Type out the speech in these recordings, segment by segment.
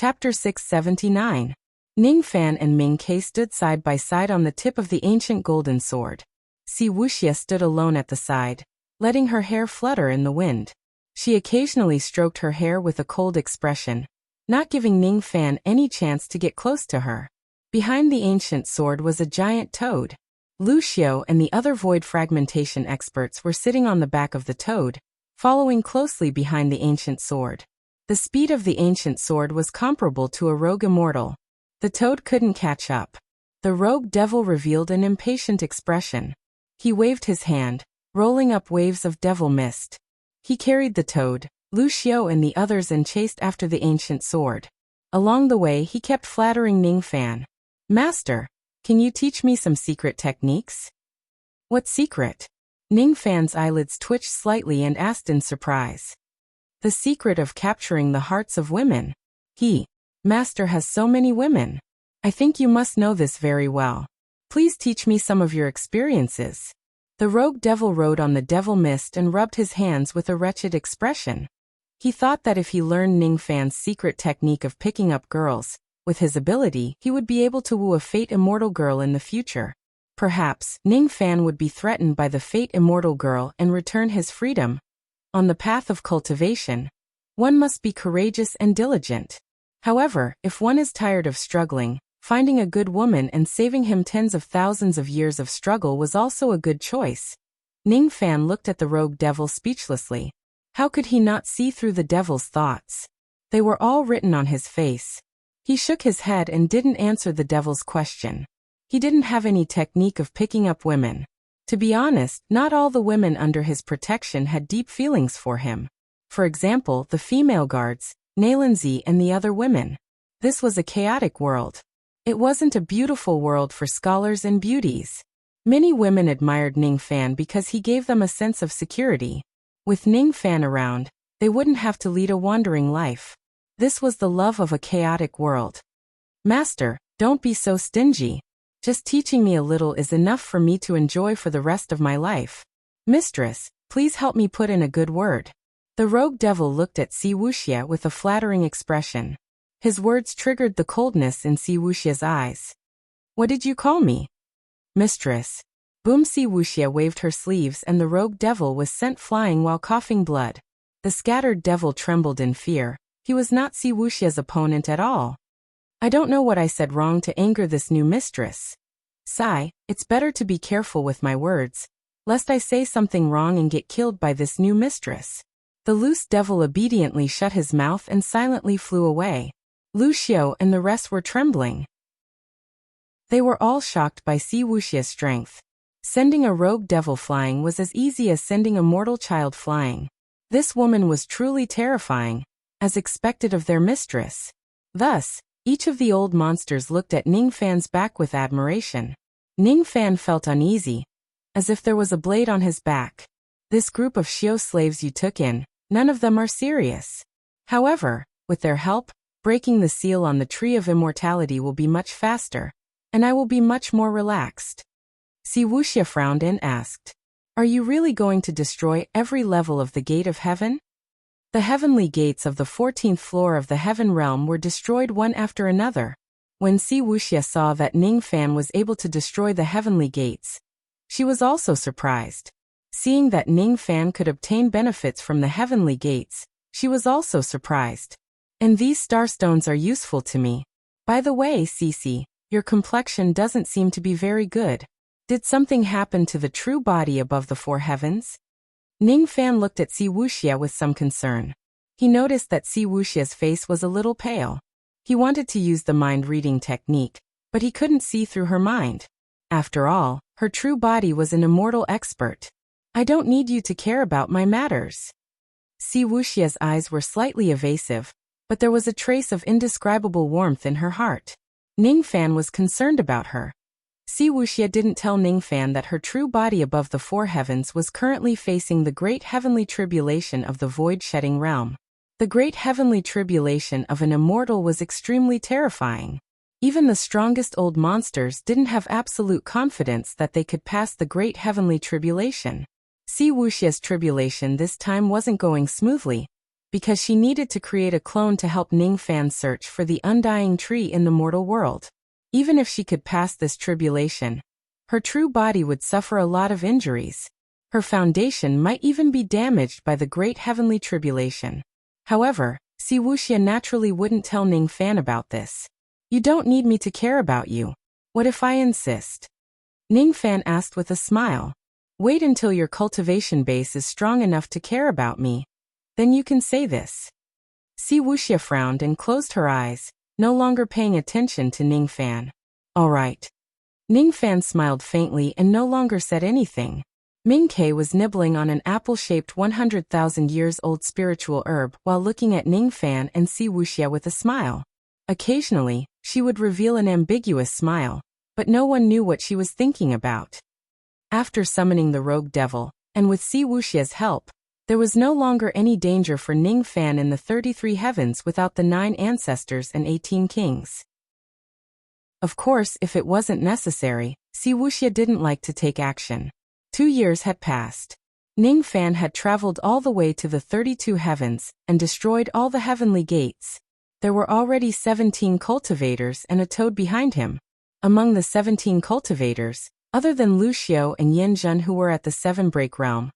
Chapter 679. Ningfan and Ming Ke stood side by side on the tip of the ancient golden sword. Wuxia stood alone at the side, letting her hair flutter in the wind. She occasionally stroked her hair with a cold expression, not giving Ningfan any chance to get close to her. Behind the ancient sword was a giant toad. Wuxia and the other void fragmentation experts were sitting on the back of the toad, following closely behind the ancient sword. The speed of the ancient sword was comparable to a rogue immortal. The toad couldn't catch up. The rogue devil revealed an impatient expression. He waved his hand, rolling up waves of devil mist. He carried the toad, Wuxia and the others and chased after the ancient sword. Along the way he kept flattering Ningfan. "Master, can you teach me some secret techniques?" "What secret?" Ningfan's eyelids twitched slightly and asked in surprise. "The secret of capturing the hearts of women." Master has so many women. I think you must know this very well. Please teach me some of your experiences." The rogue devil rode on the devil mist and rubbed his hands with a wretched expression. He thought that if he learned Ningfan's secret technique of picking up girls, with his ability, he would be able to woo a fate immortal girl in the future. Perhaps Ningfan would be threatened by the fate immortal girl and return his freedom. On the path of cultivation, one must be courageous and diligent. However, if one is tired of struggling, finding a good woman and saving him tens of thousands of years of struggle was also a good choice. Ningfan looked at the rogue devil speechlessly. How could he not see through the devil's thoughts? They were all written on his face. He shook his head and didn't answer the devil's question. He didn't have any technique of picking up women. To be honest, not all the women under his protection had deep feelings for him. For example, the female guards, Nalanzi and the other women. This was a chaotic world. It wasn't a beautiful world for scholars and beauties. Many women admired Ningfan because he gave them a sense of security. With Ningfan around, they wouldn't have to lead a wandering life. This was the love of a chaotic world. "Master, don't be so stingy. Just teaching me a little is enough for me to enjoy for the rest of my life. Mistress, please help me put in a good word." The rogue devil looked at Wuxia with a flattering expression. His words triggered the coldness in Wuxia's eyes. "What did you call me?" "Mistress." Boom. Wuxia waved her sleeves and the rogue devil was sent flying while coughing blood. The scattered devil trembled in fear. He was not Wuxia's opponent at all. "I don't know what I said wrong to anger this new mistress. It's better to be careful with my words, lest I say something wrong and get killed by this new mistress." The loose devil obediently shut his mouth and silently flew away. Wuxia and the rest were trembling. They were all shocked by Wuxia's strength. Sending a rogue devil flying was as easy as sending a mortal child flying. This woman was truly terrifying, as expected of their mistress. Thus, each of the old monsters looked at Ningfan's back with admiration. Ningfan felt uneasy, as if there was a blade on his back. "This group of Xiao slaves you took in, none of them are serious. However, with their help, breaking the seal on the Tree of Immortality will be much faster, and I will be much more relaxed." Wuxia frowned and asked, "Are you really going to destroy every level of the Gate of Heaven?" The heavenly gates of the 14th floor of the Heaven Realm were destroyed one after another. When Wuxia saw that Ningfan was able to destroy the heavenly gates, she was also surprised. Seeing that Ningfan could obtain benefits from the heavenly gates, she was also surprised. "And these starstones are useful to me. By the way, Cici, your complexion doesn't seem to be very good. Did something happen to the true body above the four heavens?" Ningfan looked at Wuxia with some concern. He noticed that Wuxia's face was a little pale. He wanted to use the mind-reading technique, but he couldn't see through her mind. After all, her true body was an immortal expert. "I don't need you to care about my matters." Wuxia's eyes were slightly evasive, but there was a trace of indescribable warmth in her heart. Ningfan was concerned about her. Wuxia didn't tell Ningfan that her true body above the four heavens was currently facing the great heavenly tribulation of the void-shedding realm. The great heavenly tribulation of an immortal was extremely terrifying. Even the strongest old monsters didn't have absolute confidence that they could pass the great heavenly tribulation. Wuxia's tribulation this time wasn't going smoothly. because she needed to create a clone to help Ning Fan search for the undying tree in the mortal world. Even if she could pass this tribulation, her true body would suffer a lot of injuries. Her foundation might even be damaged by the great heavenly tribulation. However, Wuxia naturally wouldn't tell Ning Fan about this. "You don't need me to care about you. What if I insist?" Ning Fan asked with a smile. "Wait until your cultivation base is strong enough to care about me. Then you can say this." Wuxia frowned and closed her eyes, no longer paying attention to Ning Fan. "All right." Ning Fan smiled faintly and no longer said anything. Ming Ke was nibbling on an apple-shaped 100,000-years-old spiritual herb while looking at Ning Fan and Wuxia with a smile. Occasionally, she would reveal an ambiguous smile, but no one knew what she was thinking about. After summoning the rogue devil, and with Wuxia's help, there was no longer any danger for Ning Fan in the 33 heavens without the 9 ancestors and 18 kings. Of course, if it wasn't necessary, Wuxia didn't like to take action. 2 years had passed. Ning Fan had traveled all the way to the 32 heavens and destroyed all the heavenly gates. There were already 17 cultivators and a toad behind him. Among the 17 cultivators, other than Lu Xiao and Yin Zhen who were at the 7-break realm,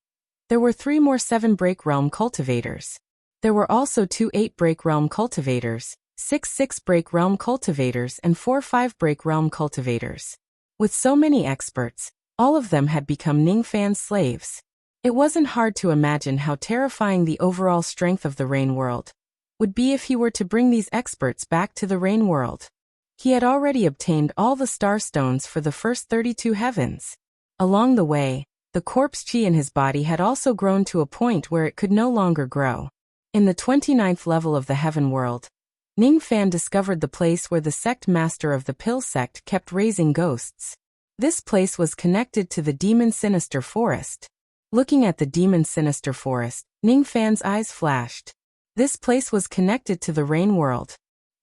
there were 3 more 7-break realm cultivators. There were also 2 8-break realm cultivators, 6 6-break realm cultivators and 4 5-break realm cultivators. With so many experts, all of them had become Ning Fan's slaves. It wasn't hard to imagine how terrifying the overall strength of the Rain World would be if he were to bring these experts back to the Rain World. He had already obtained all the star stones for the first 32 heavens. Along the way, the corpse chi in his body had also grown to a point where it could no longer grow. In the 29th level of the heaven world, Ning Fan discovered the place where the sect master of the Pill sect kept raising ghosts. This place was connected to the Demon Sinister Forest. Looking at the Demon Sinister Forest, Ning Fan's eyes flashed. This place was connected to the Rain World.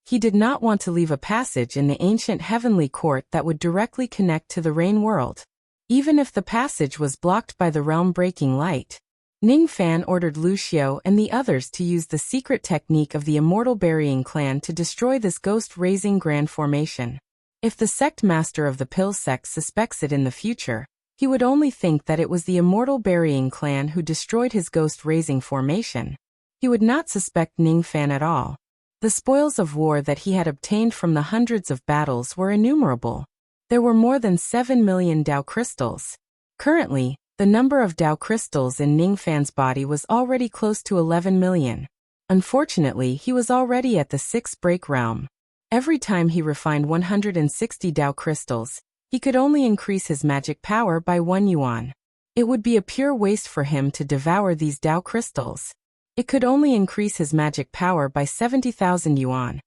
He did not want to leave a passage in the ancient heavenly court that would directly connect to the Rain World. Even if the passage was blocked by the realm-breaking light, Ning Fan ordered Lu Xiao and the others to use the secret technique of the Immortal Burying Clan to destroy this ghost-raising grand formation. If the sect master of the Pill sect suspects it in the future, he would only think that it was the Immortal Burying Clan who destroyed his ghost-raising formation. He would not suspect Ning Fan at all. The spoils of war that he had obtained from the hundreds of battles were innumerable. There were more than 7 million Dao crystals. Currently, the number of Dao crystals in Ning Fan's body was already close to 11 million. Unfortunately, he was already at the 6th break realm. Every time he refined 160 Dao crystals, he could only increase his magic power by 1 yuan. It would be a pure waste for him to devour these Dao crystals. It could only increase his magic power by 70,000 yuan.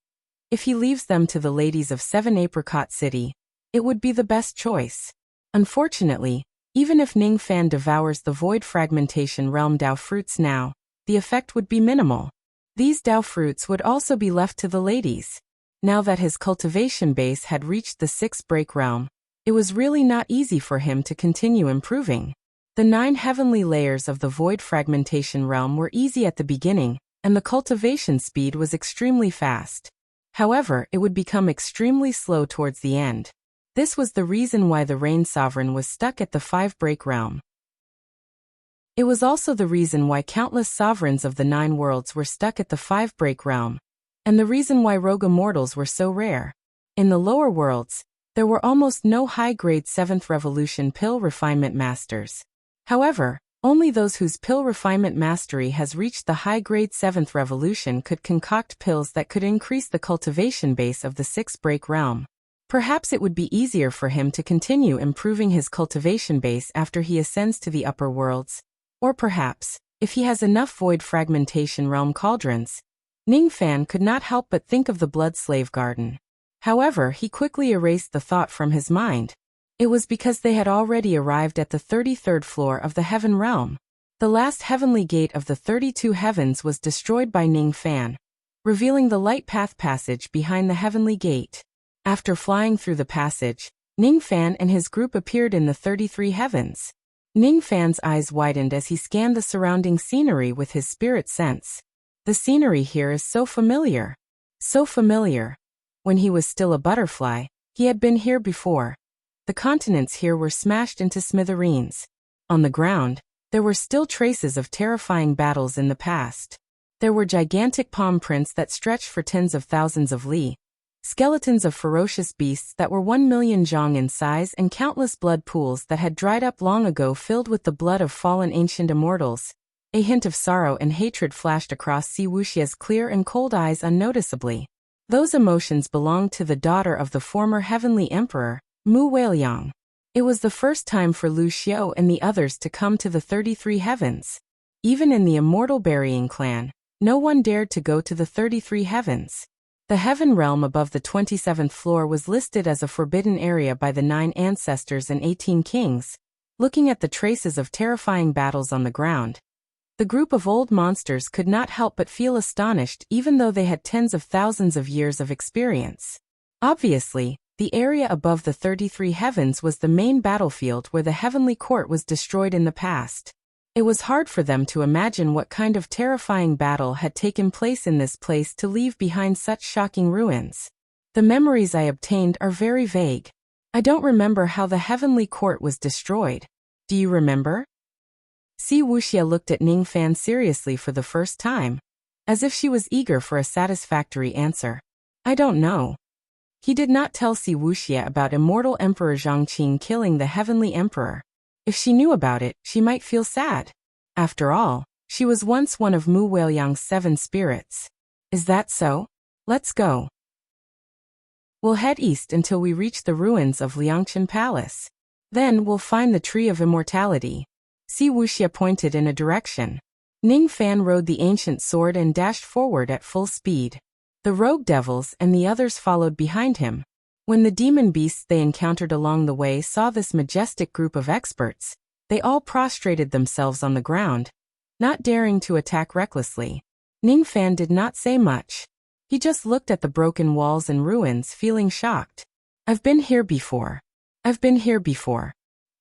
If he leaves them to the ladies of 7 Apricot City, it would be the best choice. Unfortunately, even if Ning Fan devours the void fragmentation realm Dao fruits now, the effect would be minimal. These Dao fruits would also be left to the ladies. Now that his cultivation base had reached the 6th break realm, it was really not easy for him to continue improving. The 9 heavenly layers of the void fragmentation realm were easy at the beginning, and the cultivation speed was extremely fast. However, it would become extremely slow towards the end. This was the reason why the Rain Sovereign was stuck at the 5-break realm. It was also the reason why countless sovereigns of the 9 worlds were stuck at the 5-break realm, and the reason why rogue immortals were so rare. In the lower worlds, there were almost no high-grade 7th Revolution pill refinement masters. However, only those whose pill refinement mastery has reached the high-grade 7th Revolution could concoct pills that could increase the cultivation base of the 6th break realm. Perhaps it would be easier for him to continue improving his cultivation base after he ascends to the upper worlds. Or perhaps, if he has enough void fragmentation realm cauldrons. Ning Fan could not help but think of the blood slave garden. However, he quickly erased the thought from his mind. It was because they had already arrived at the 33rd floor of the heaven realm. The last heavenly gate of the 32 heavens was destroyed by Ning Fan, revealing the light path passage behind the heavenly gate. After flying through the passage, Ning Fan and his group appeared in the 33 heavens. Ning Fan's eyes widened as he scanned the surrounding scenery with his spirit sense. The scenery here is so familiar. So familiar. When he was still a butterfly, he had been here before. The continents here were smashed into smithereens. On the ground, there were still traces of terrifying battles in the past. There were gigantic palm prints that stretched for tens of thousands of li, skeletons of ferocious beasts that were 1,000,000 zhang in size, and countless blood pools that had dried up long ago filled with the blood of fallen ancient immortals. A hint of sorrow and hatred flashed across Wuxia's clear and cold eyes unnoticeably. Those emotions belonged to the daughter of the former heavenly emperor, Mu Weiliang. It was the first time for Lu Xiao and the others to come to the 33 heavens. Even in the immortal burying clan, no one dared to go to the 33 heavens. The heaven realm above the 27th floor was listed as a forbidden area by the 9 ancestors and 18 kings. Looking at the traces of terrifying battles on the ground, the group of old monsters could not help but feel astonished, even though they had tens of thousands of years of experience. Obviously, the area above the 33 heavens was the main battlefield where the heavenly court was destroyed in the past. It was hard for them to imagine what kind of terrifying battle had taken place in this place to leave behind such shocking ruins. The memories I obtained are very vague. I don't remember how the heavenly court was destroyed. Do you remember? Wuxia looked at Ningfan seriously for the first time, as if she was eager for a satisfactory answer. I don't know. He did not tell Wuxia about immortal Emperor Zhangqing killing the heavenly emperor. If she knew about it, she might feel sad. After all, she was once one of Mu Weiliang's 7 spirits. Is that so? Let's go. We'll head east until we reach the ruins of Liangchen Palace. Then we'll find the Tree of Immortality. Wuxia pointed in a direction. Ningfan rode the ancient sword and dashed forward at full speed. The rogue devils and the others followed behind him. When the demon beasts they encountered along the way saw this majestic group of experts, they all prostrated themselves on the ground, not daring to attack recklessly. Ningfan did not say much. He just looked at the broken walls and ruins, feeling shocked. I've been here before. I've been here before.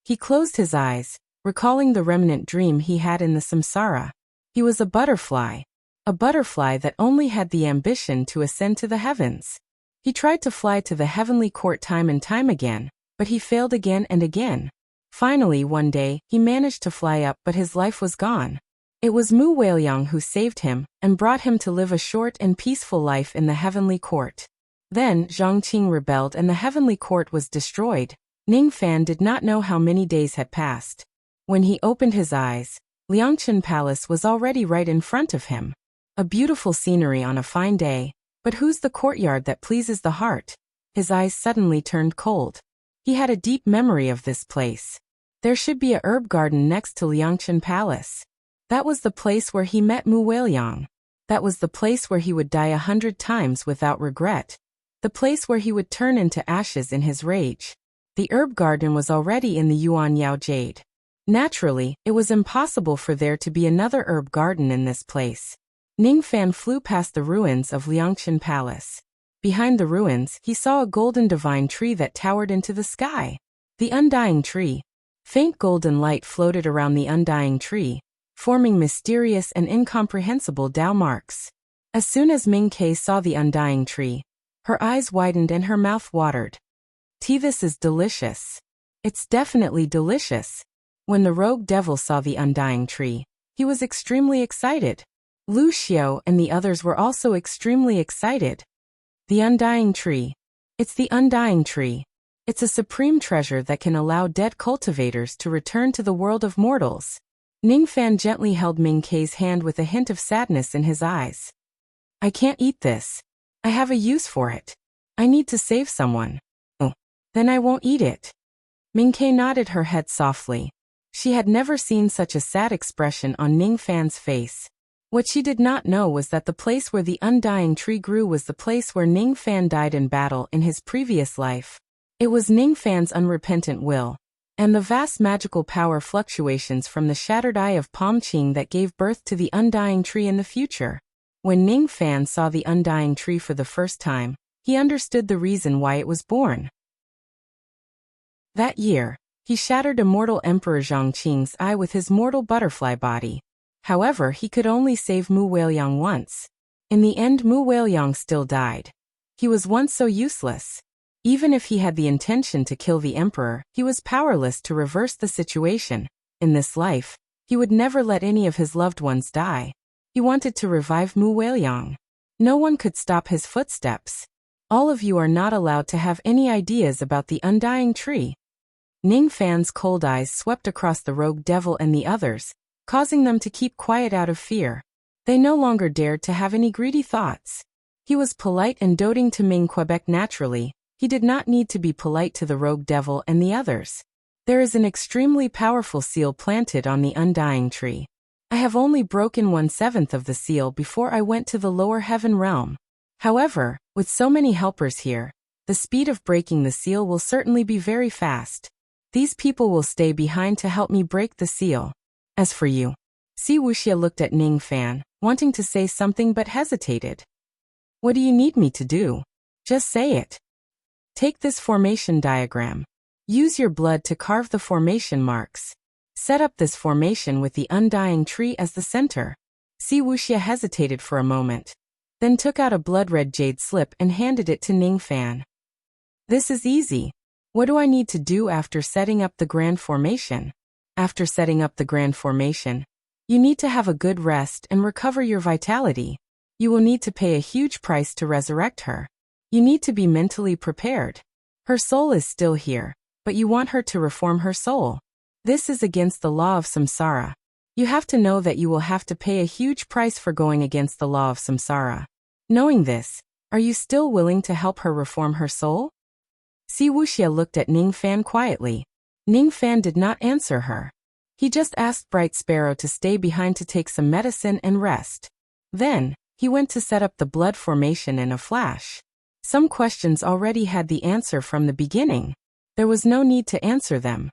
He closed his eyes, recalling the remnant dream he had in the samsara. He was a butterfly that only had the ambition to ascend to the heavens. He tried to fly to the heavenly court time and time again, but he failed again and again. Finally, one day, he managed to fly up, but his life was gone. It was Mu Weiliang who saved him and brought him to live a short and peaceful life in the heavenly court. Then, Zhangqing rebelled and the heavenly court was destroyed. Ningfan did not know how many days had passed. When he opened his eyes, Liangchen Palace was already right in front of him. A beautiful scenery on a fine day. But who's the courtyard that pleases the heart? His eyes suddenly turned cold. He had a deep memory of this place. There should be a herb garden next to Liangchen Palace. That was the place where he met Mu Weiliang. That was the place where he would die 100 times without regret. The place where he would turn into ashes in his rage. The herb garden was already in the Yuan Yao Jade. Naturally, it was impossible for there to be another herb garden in this place. Ningfan flew past the ruins of Liangchen Palace. Behind the ruins, he saw a golden divine tree that towered into the sky. The undying tree. Faint golden light floated around the undying tree, forming mysterious and incomprehensible Tao marks. As soon as Ming Ke saw the undying tree, her eyes widened and her mouth watered. This is delicious. It's definitely delicious. When the rogue devil saw the undying tree, he was extremely excited. Lu Xiao and the others were also extremely excited. The undying tree. It's the undying tree. It's a supreme treasure that can allow dead cultivators to return to the world of mortals. Ningfan gently held Ming Ke's hand with a hint of sadness in his eyes. I can't eat this. I have a use for it. I need to save someone. Oh, then I won't eat it. Ming Ke nodded her head softly. She had never seen such a sad expression on Ningfan's face. What she did not know was that the place where the undying tree grew was the place where Ningfan died in battle in his previous life. It was Ningfan's unrepentant will, and the vast magical power fluctuations from the shattered eye of Pomqing that gave birth to the undying tree in the future. When Ningfan saw the undying tree for the first time, he understood the reason why it was born. That year, he shattered immortal Emperor Zhangqing's eye with his mortal butterfly body. However, he could only save Mu Weiliang once. In the end, Mu Weiliang still died. He was once so useless. Even if he had the intention to kill the emperor, he was powerless to reverse the situation. In this life, he would never let any of his loved ones die. He wanted to revive Mu Weiliang. No one could stop his footsteps. All of you are not allowed to have any ideas about the undying tree. Ning Fan's cold eyes swept across the rogue devil and the others, causing them to keep quiet out of fear. They no longer dared to have any greedy thoughts. He was polite and doting to Ming Quebec naturally. He did not need to be polite to the rogue devil and the others. There is an extremely powerful seal planted on the undying tree. I have only broken 1/7 of the seal before I went to the lower heaven realm. However, with so many helpers here, the speed of breaking the seal will certainly be very fast. These people will stay behind to help me break the seal. As for you, Wuxia looked at Ning Fan, wanting to say something but hesitated. What do you need me to do? Just say it. Take this formation diagram. Use your blood to carve the formation marks. Set up this formation with the undying tree as the center. Wuxia hesitated for a moment, then took out a blood-red jade slip and handed it to Ning Fan. This is easy. What do I need to do after setting up the grand formation? After setting up the grand formation, you need to have a good rest and recover your vitality. You will need to pay a huge price to resurrect her. You need to be mentally prepared. Her soul is still here, but you want her to reform her soul. This is against the law of samsara. You have to know that you will have to pay a huge price for going against the law of samsara. Knowing this, are you still willing to help her reform her soul? Wuxia looked at Ning Fan quietly. Ning Fan did not answer her. He just asked Bright Sparrow to stay behind to take some medicine and rest. Then, he went to set up the blood formation in a flash. Some questions already had the answer from the beginning. There was no need to answer them.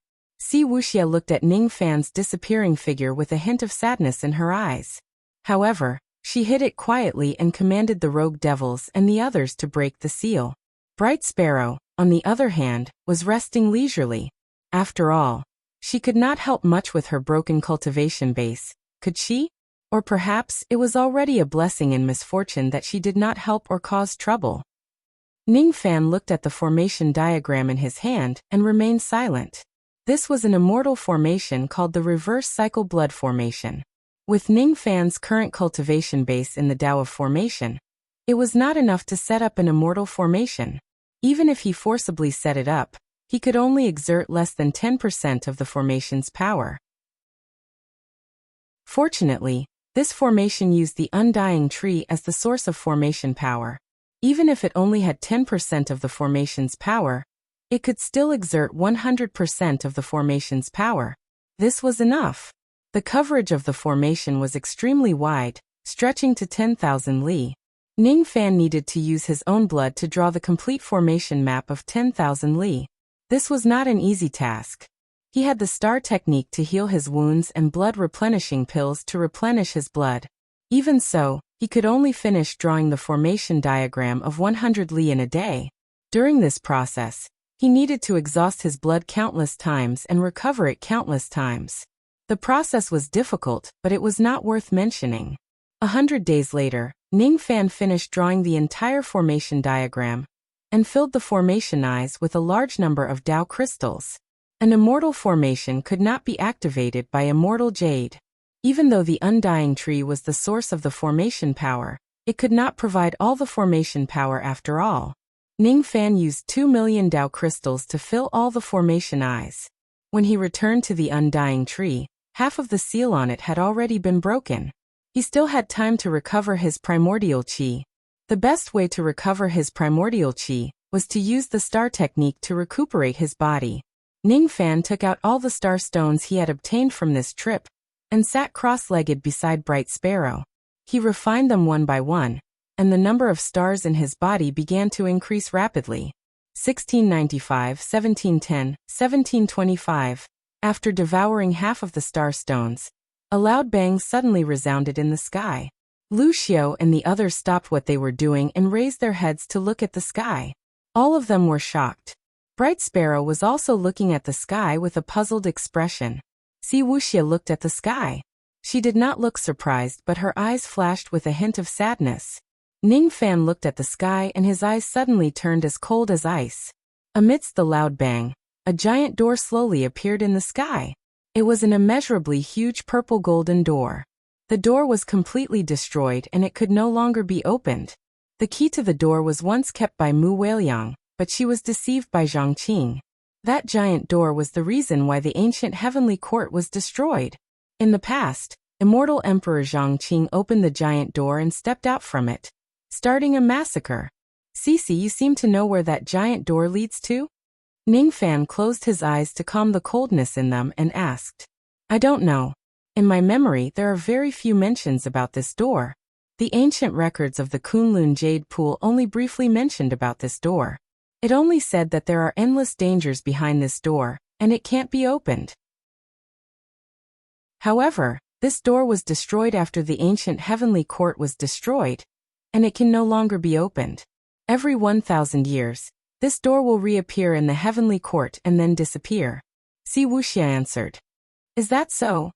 Wuxia looked at Ning Fan's disappearing figure with a hint of sadness in her eyes. However, she hid it quietly and commanded the rogue devils and the others to break the seal. Bright Sparrow, on the other hand, was resting leisurely. After all, she could not help much with her broken cultivation base, could she? Or perhaps it was already a blessing in misfortune that she did not help or cause trouble. Ning Fan looked at the formation diagram in his hand and remained silent. This was an immortal formation called the reverse cycle blood formation. With Ning Fan's current cultivation base in the Tao of formation, it was not enough to set up an immortal formation. Even if he forcibly set it up, he could only exert less than 10% of the formation's power. Fortunately, this formation used the undying tree as the source of formation power. Even if it only had 10% of the formation's power, it could still exert 100% of the formation's power. This was enough. The coverage of the formation was extremely wide, stretching to 10,000 li. Ning Fan needed to use his own blood to draw the complete formation map of 10,000 li. This was not an easy task. He had the star technique to heal his wounds and blood replenishing pills to replenish his blood. Even so, he could only finish drawing the formation diagram of 100 li in a day. During this process, he needed to exhaust his blood countless times and recover it countless times. The process was difficult, but it was not worth mentioning. 100 days later, Ning Fan finished drawing the entire formation diagram and filled the formation eyes with a large number of Tao crystals. An immortal formation could not be activated by immortal jade. Even though the undying tree was the source of the formation power, it could not provide all the formation power after all. Ning Fan used 2 million Tao crystals to fill all the formation eyes. When he returned to the undying tree, half of the seal on it had already been broken. He still had time to recover his primordial qi. The best way to recover his primordial qi was to use the star technique to recuperate his body. Ning Fan took out all the star stones he had obtained from this trip and sat cross-legged beside Bright Sparrow. He refined them one by one, and the number of stars in his body began to increase rapidly. 1695, 1710, 1725. After devouring half of the star stones, a loud bang suddenly resounded in the sky. Lu Xiao and the others stopped what they were doing and raised their heads to look at the sky. All of them were shocked. Bright Sparrow was also looking at the sky with a puzzled expression. Wuxia looked at the sky. She did not look surprised, but her eyes flashed with a hint of sadness. Ning Fan looked at the sky and his eyes suddenly turned as cold as ice. Amidst the loud bang, a giant door slowly appeared in the sky. It was an immeasurably huge purple golden door. The door was completely destroyed and it could no longer be opened. The key to the door was once kept by Mu Weiliang, but she was deceived by Zhang Qing. That giant door was the reason why the ancient heavenly court was destroyed. In the past, immortal Emperor Zhang Qing opened the giant door and stepped out from it, starting a massacre. Cece, you seem to know where that giant door leads to? Ning Fan closed his eyes to calm the coldness in them and asked. I don't know. In my memory there are very few mentions about this door. The ancient records of the Kunlun Jade Pool only briefly mentioned about this door. It only said that there are endless dangers behind this door, and it can't be opened. However, this door was destroyed after the ancient heavenly court was destroyed, and it can no longer be opened. Every 1,000 years, this door will reappear in the heavenly court and then disappear. Si Wuxia answered. Is that so?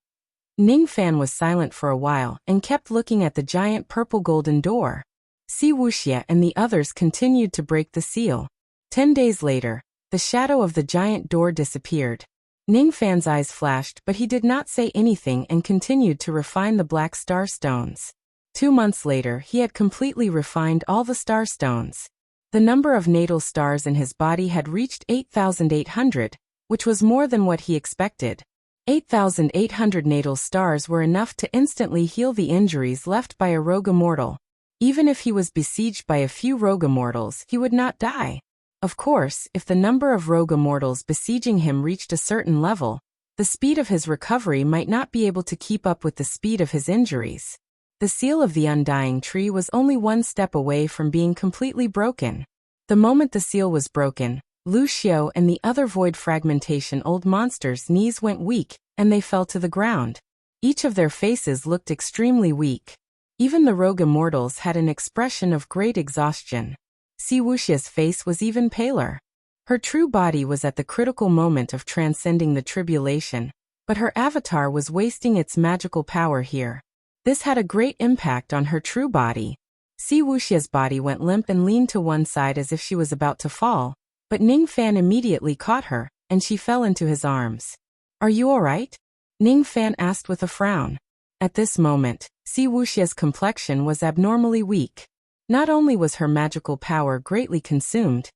Ning Fan was silent for a while and kept looking at the giant purple golden door. Si Wuxia and the others continued to break the seal. 10 days later, the shadow of the giant door disappeared. Ning Fan's eyes flashed, but he did not say anything and continued to refine the black star stones. 2 months later, he had completely refined all the star stones. The number of natal stars in his body had reached 8,800, which was more than what he expected. 8,800 natal stars were enough to instantly heal the injuries left by a rogue immortal. Even if he was besieged by a few rogue immortals, he would not die. Of course, if the number of rogue immortals besieging him reached a certain level, the speed of his recovery might not be able to keep up with the speed of his injuries. The seal of the undying tree was only one step away from being completely broken. The moment the seal was broken, Lu Xiao and the other void fragmentation old monsters' knees went weak, and they fell to the ground. Each of their faces looked extremely weak. Even the rogue immortals had an expression of great exhaustion. Si Wuxia's face was even paler. Her true body was at the critical moment of transcending the tribulation, but her avatar was wasting its magical power here. This had a great impact on her true body. Si Wuxia's body went limp and leaned to one side as if she was about to fall, but Ning Fan immediately caught her, and she fell into his arms. Are you all right? Ning Fan asked with a frown. At this moment, Si Wuxia's complexion was abnormally weak. Not only was her magical power greatly consumed,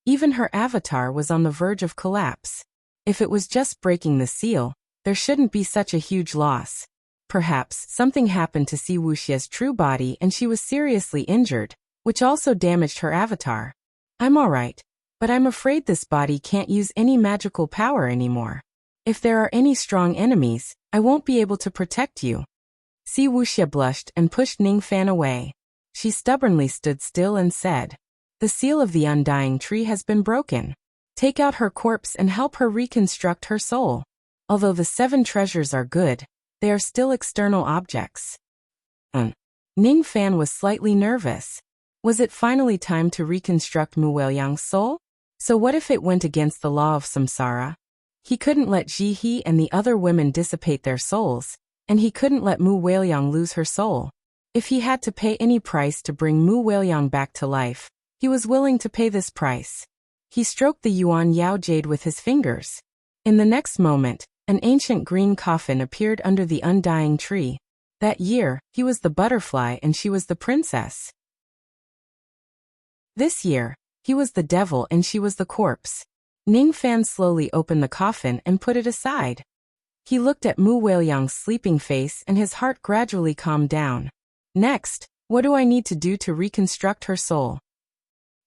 even her avatar was on the verge of collapse. If it was just breaking the seal, there shouldn't be such a huge loss. Perhaps something happened to Si Wuxia's true body and she was seriously injured, which also damaged her avatar. I'm alright, but I'm afraid this body can't use any magical power anymore. If there are any strong enemies, I won't be able to protect you. Si Wuxia blushed and pushed Ning Fan away. She stubbornly stood still and said, The seal of the undying tree has been broken. Take out her corpse and help her reconstruct her soul. Although the 7 treasures are good, they are still external objects. Ning Fan was slightly nervous. Was it finally time to reconstruct Mu Weiliang's soul? So what if it went against the law of samsara? He couldn't let Ji He and the other women dissipate their souls, and he couldn't let Mu Weiliang lose her soul. If he had to pay any price to bring Mu Weiliang back to life, he was willing to pay this price. He stroked the Yuan Yao jade with his fingers. In the next moment, an ancient green coffin appeared under the undying tree. That year, he was the butterfly and she was the princess. This year, he was the devil and she was the corpse. Ning Fan slowly opened the coffin and put it aside. He looked at Mu Weiliang's sleeping face and his heart gradually calmed down. Next, what do I need to do to reconstruct her soul?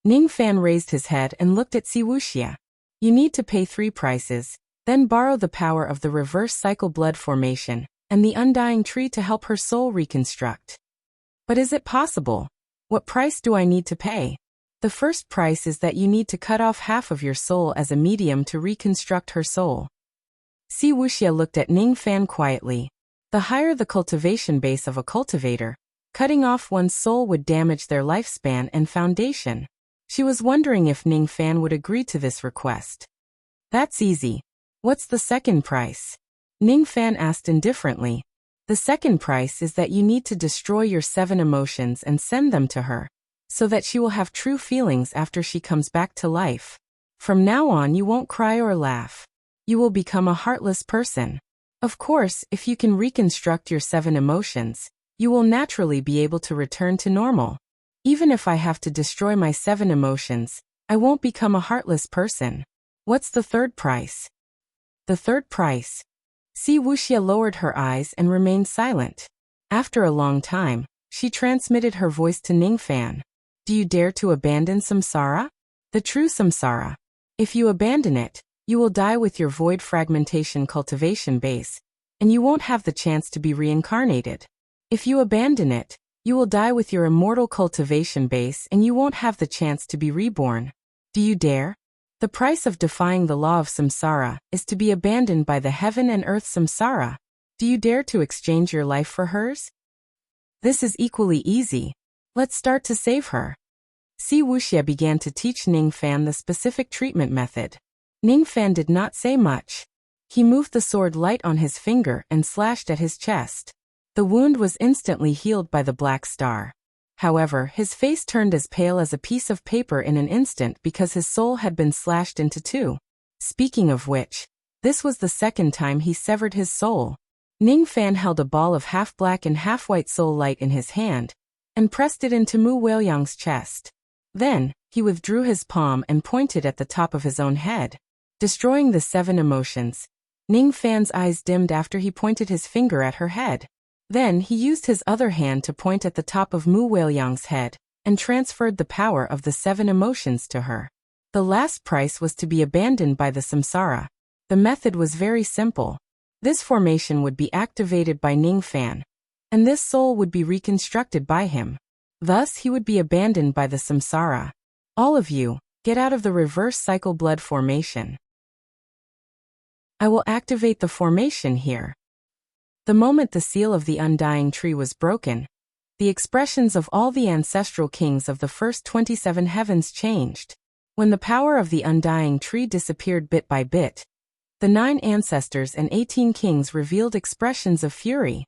Ning Fan raised his head and looked at Si Wuxia. You need to pay 3 prices, then borrow the power of the reverse cycle blood formation and the undying tree to help her soul reconstruct. But is it possible? What price do I need to pay? The first price is that you need to cut off half of your soul as a medium to reconstruct her soul. Si Wuxia looked at Ning Fan quietly. The higher the cultivation base of a cultivator, cutting off one's soul would damage their lifespan and foundation. She was wondering if Ning Fan would agree to this request. That's easy. What's the second price? Ning Fan asked indifferently. The second price is that you need to destroy your 7 emotions and send them to her, so that she will have true feelings after she comes back to life. From now on you won't cry or laugh. You will become a heartless person. Of course, if you can reconstruct your 7 emotions, you will naturally be able to return to normal. Even if I have to destroy my 7 emotions, I won't become a heartless person. What's the third price? The third price. Wuxia lowered her eyes and remained silent. After a long time, she transmitted her voice to Ningfan. Do you dare to abandon samsara? The true samsara. If you abandon it, you will die with your void fragmentation cultivation base, and you won't have the chance to be reincarnated. If you abandon it, you will die with your immortal cultivation base and you won't have the chance to be reborn. Do you dare? The price of defying the law of samsara is to be abandoned by the heaven and earth samsara. Do you dare to exchange your life for hers? This is equally easy. Let's start to save her. Wuxia began to teach Ningfan the specific treatment method. Ningfan did not say much. He moved the sword light on his finger and slashed at his chest. The wound was instantly healed by the black star. However, his face turned as pale as a piece of paper in an instant because his soul had been slashed into 2. Speaking of which, this was the second time he severed his soul. Ningfan held a ball of half-black and half-white soul light in his hand, and pressed it into Mu Weiliang's chest. Then, he withdrew his palm and pointed at the top of his own head. Destroying the 7 emotions, Ningfan's eyes dimmed after he pointed his finger at her head. Then he used his other hand to point at the top of Mu Weiliang's head, and transferred the power of the 7 emotions to her. The last price was to be abandoned by the samsara. The method was very simple. This formation would be activated by Ningfan, and this soul would be reconstructed by him. Thus he would be abandoned by the samsara. All of you, get out of the reverse cycle blood formation. I will activate the formation here. The moment the seal of the undying tree was broken, the expressions of all the ancestral kings of the first 27 heavens changed. When the power of the undying tree disappeared bit by bit, the 9 ancestors and 18 kings revealed expressions of fury.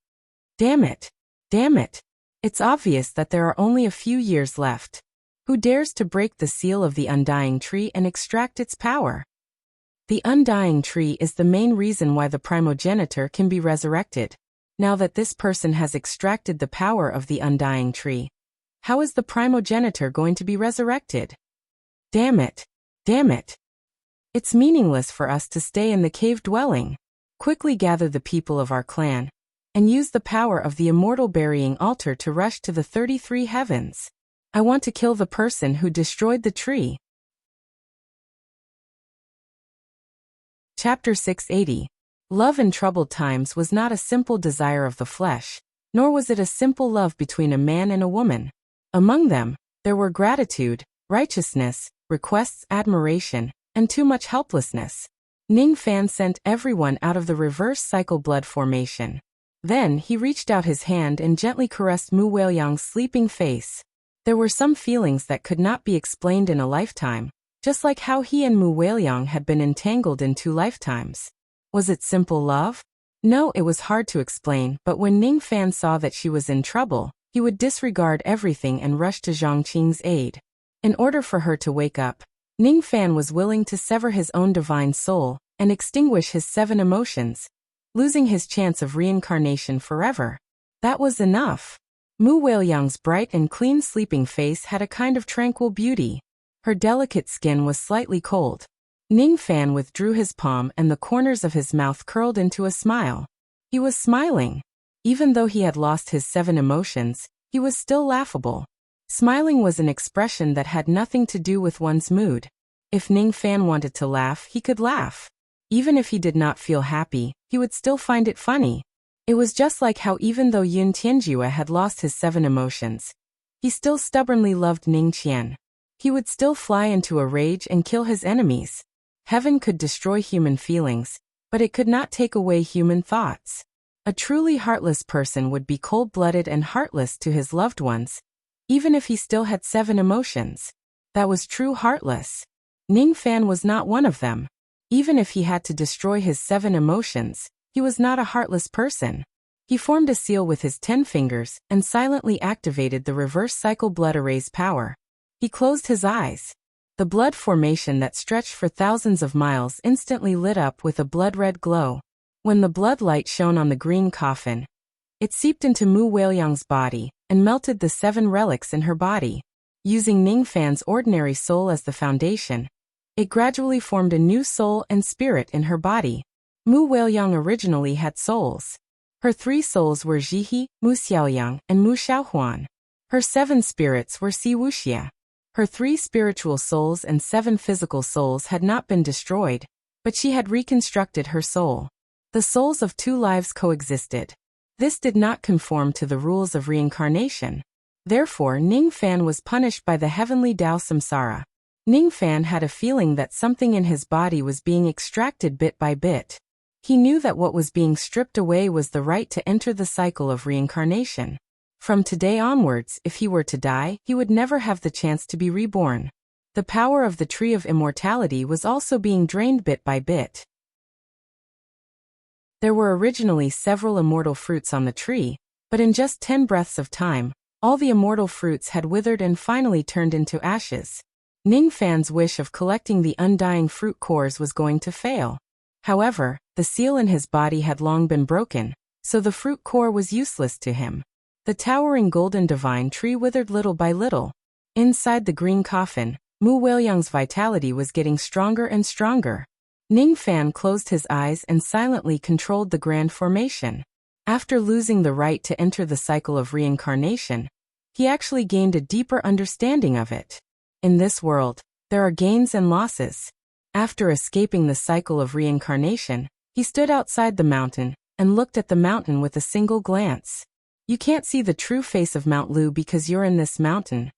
Damn it! Damn it! It's obvious that there are only a few years left. Who dares to break the seal of the undying tree and extract its power? The undying tree is the main reason why the primogenitor can be resurrected. Now that this person has extracted the power of the undying tree, how is the primogenitor going to be resurrected? Damn it! Damn it! It's meaningless for us to stay in the cave dwelling. Quickly gather the people of our clan, and use the power of the immortal burying altar to rush to the 33 heavens. I want to kill the person who destroyed the tree. Chapter 680. Love in troubled times was not a simple desire of the flesh, nor was it a simple love between a man and a woman. Among them, there were gratitude, righteousness, requests, admiration, and too much helplessness. Ningfan sent everyone out of the reverse cycle blood formation. Then he reached out his hand and gently caressed Mu Weiliang's sleeping face. There were some feelings that could not be explained in a lifetime, just like how he and Mu Weiliang had been entangled in 2 lifetimes. Was it simple love? No, it was hard to explain, but when Ningfan saw that she was in trouble, he would disregard everything and rush to Zhangqing's aid. In order for her to wake up, Ningfan was willing to sever his own divine soul and extinguish his 7 emotions, losing his chance of reincarnation forever. That was enough. Mu Weiliang's bright and clean sleeping face had a kind of tranquil beauty. Her delicate skin was slightly cold. Ningfan withdrew his palm and the corners of his mouth curled into a smile. He was smiling. Even though he had lost his 7 emotions, he was still laughable. Smiling was an expression that had nothing to do with one's mood. If Ningfan wanted to laugh, he could laugh. Even if he did not feel happy, he would still find it funny. It was just like how even though Yun Tianjue had lost his 7 emotions, he still stubbornly loved Ning Qian. He would still fly into a rage and kill his enemies. Heaven could destroy human feelings, but it could not take away human thoughts. A truly heartless person would be cold-blooded and heartless to his loved ones, even if he still had 7 emotions. That was true heartless. Ningfan was not one of them. Even if he had to destroy his 7 emotions, he was not a heartless person. He formed a seal with his 10 fingers and silently activated the reverse cycle blood erase power. He closed his eyes. The blood formation that stretched for thousands of miles instantly lit up with a blood-red glow. When the blood light shone on the green coffin, it seeped into Mu Weiliang's body and melted the 7 relics in her body. Using Ningfan's ordinary soul as the foundation, it gradually formed a new soul and spirit in her body. Mu Weiliang originally had souls. Her 3 souls were Jihe, Mu Xiaoyang, and Mu Xiaohuan. Her 7 spirits were Si Wuxia. Her 3 spiritual souls and 7 physical souls had not been destroyed, but she had reconstructed her soul. The souls of 2 lives coexisted. This did not conform to the rules of reincarnation. Therefore, Ningfan was punished by the heavenly Tao Samsara. Ningfan had a feeling that something in his body was being extracted bit by bit. He knew that what was being stripped away was the right to enter the cycle of reincarnation. From today onwards, if he were to die, he would never have the chance to be reborn. The power of the tree of immortality was also being drained bit by bit. There were originally several immortal fruits on the tree, but in just 10 breaths of time, all the immortal fruits had withered and finally turned into ashes. Ningfan's wish of collecting the undying fruit cores was going to fail. However, the seal in his body had long been broken, so the fruit core was useless to him. The towering golden divine tree withered little by little. Inside the green coffin, Mu Weiliang's vitality was getting stronger and stronger. Ningfan closed his eyes and silently controlled the grand formation. After losing the right to enter the cycle of reincarnation, he actually gained a deeper understanding of it. In this world, there are gains and losses. After escaping the cycle of reincarnation, he stood outside the mountain and looked at the mountain with a single glance. You can't see the true face of Mount Lu because you're in this mountain.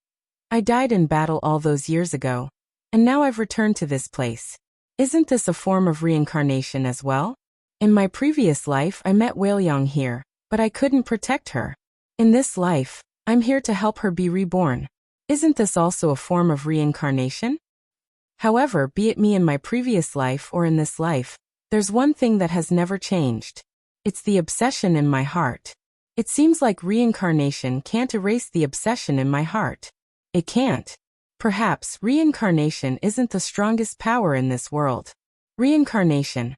I died in battle all those years ago, and now I've returned to this place. Isn't this a form of reincarnation as well? In my previous life I met Weiliang here, but I couldn't protect her. In this life, I'm here to help her be reborn. Isn't this also a form of reincarnation? However, be it me in my previous life or in this life, there's one thing that has never changed. It's the obsession in my heart. It seems like reincarnation can't erase the obsession in my heart. It can't. Perhaps reincarnation isn't the strongest power in this world. Reincarnation.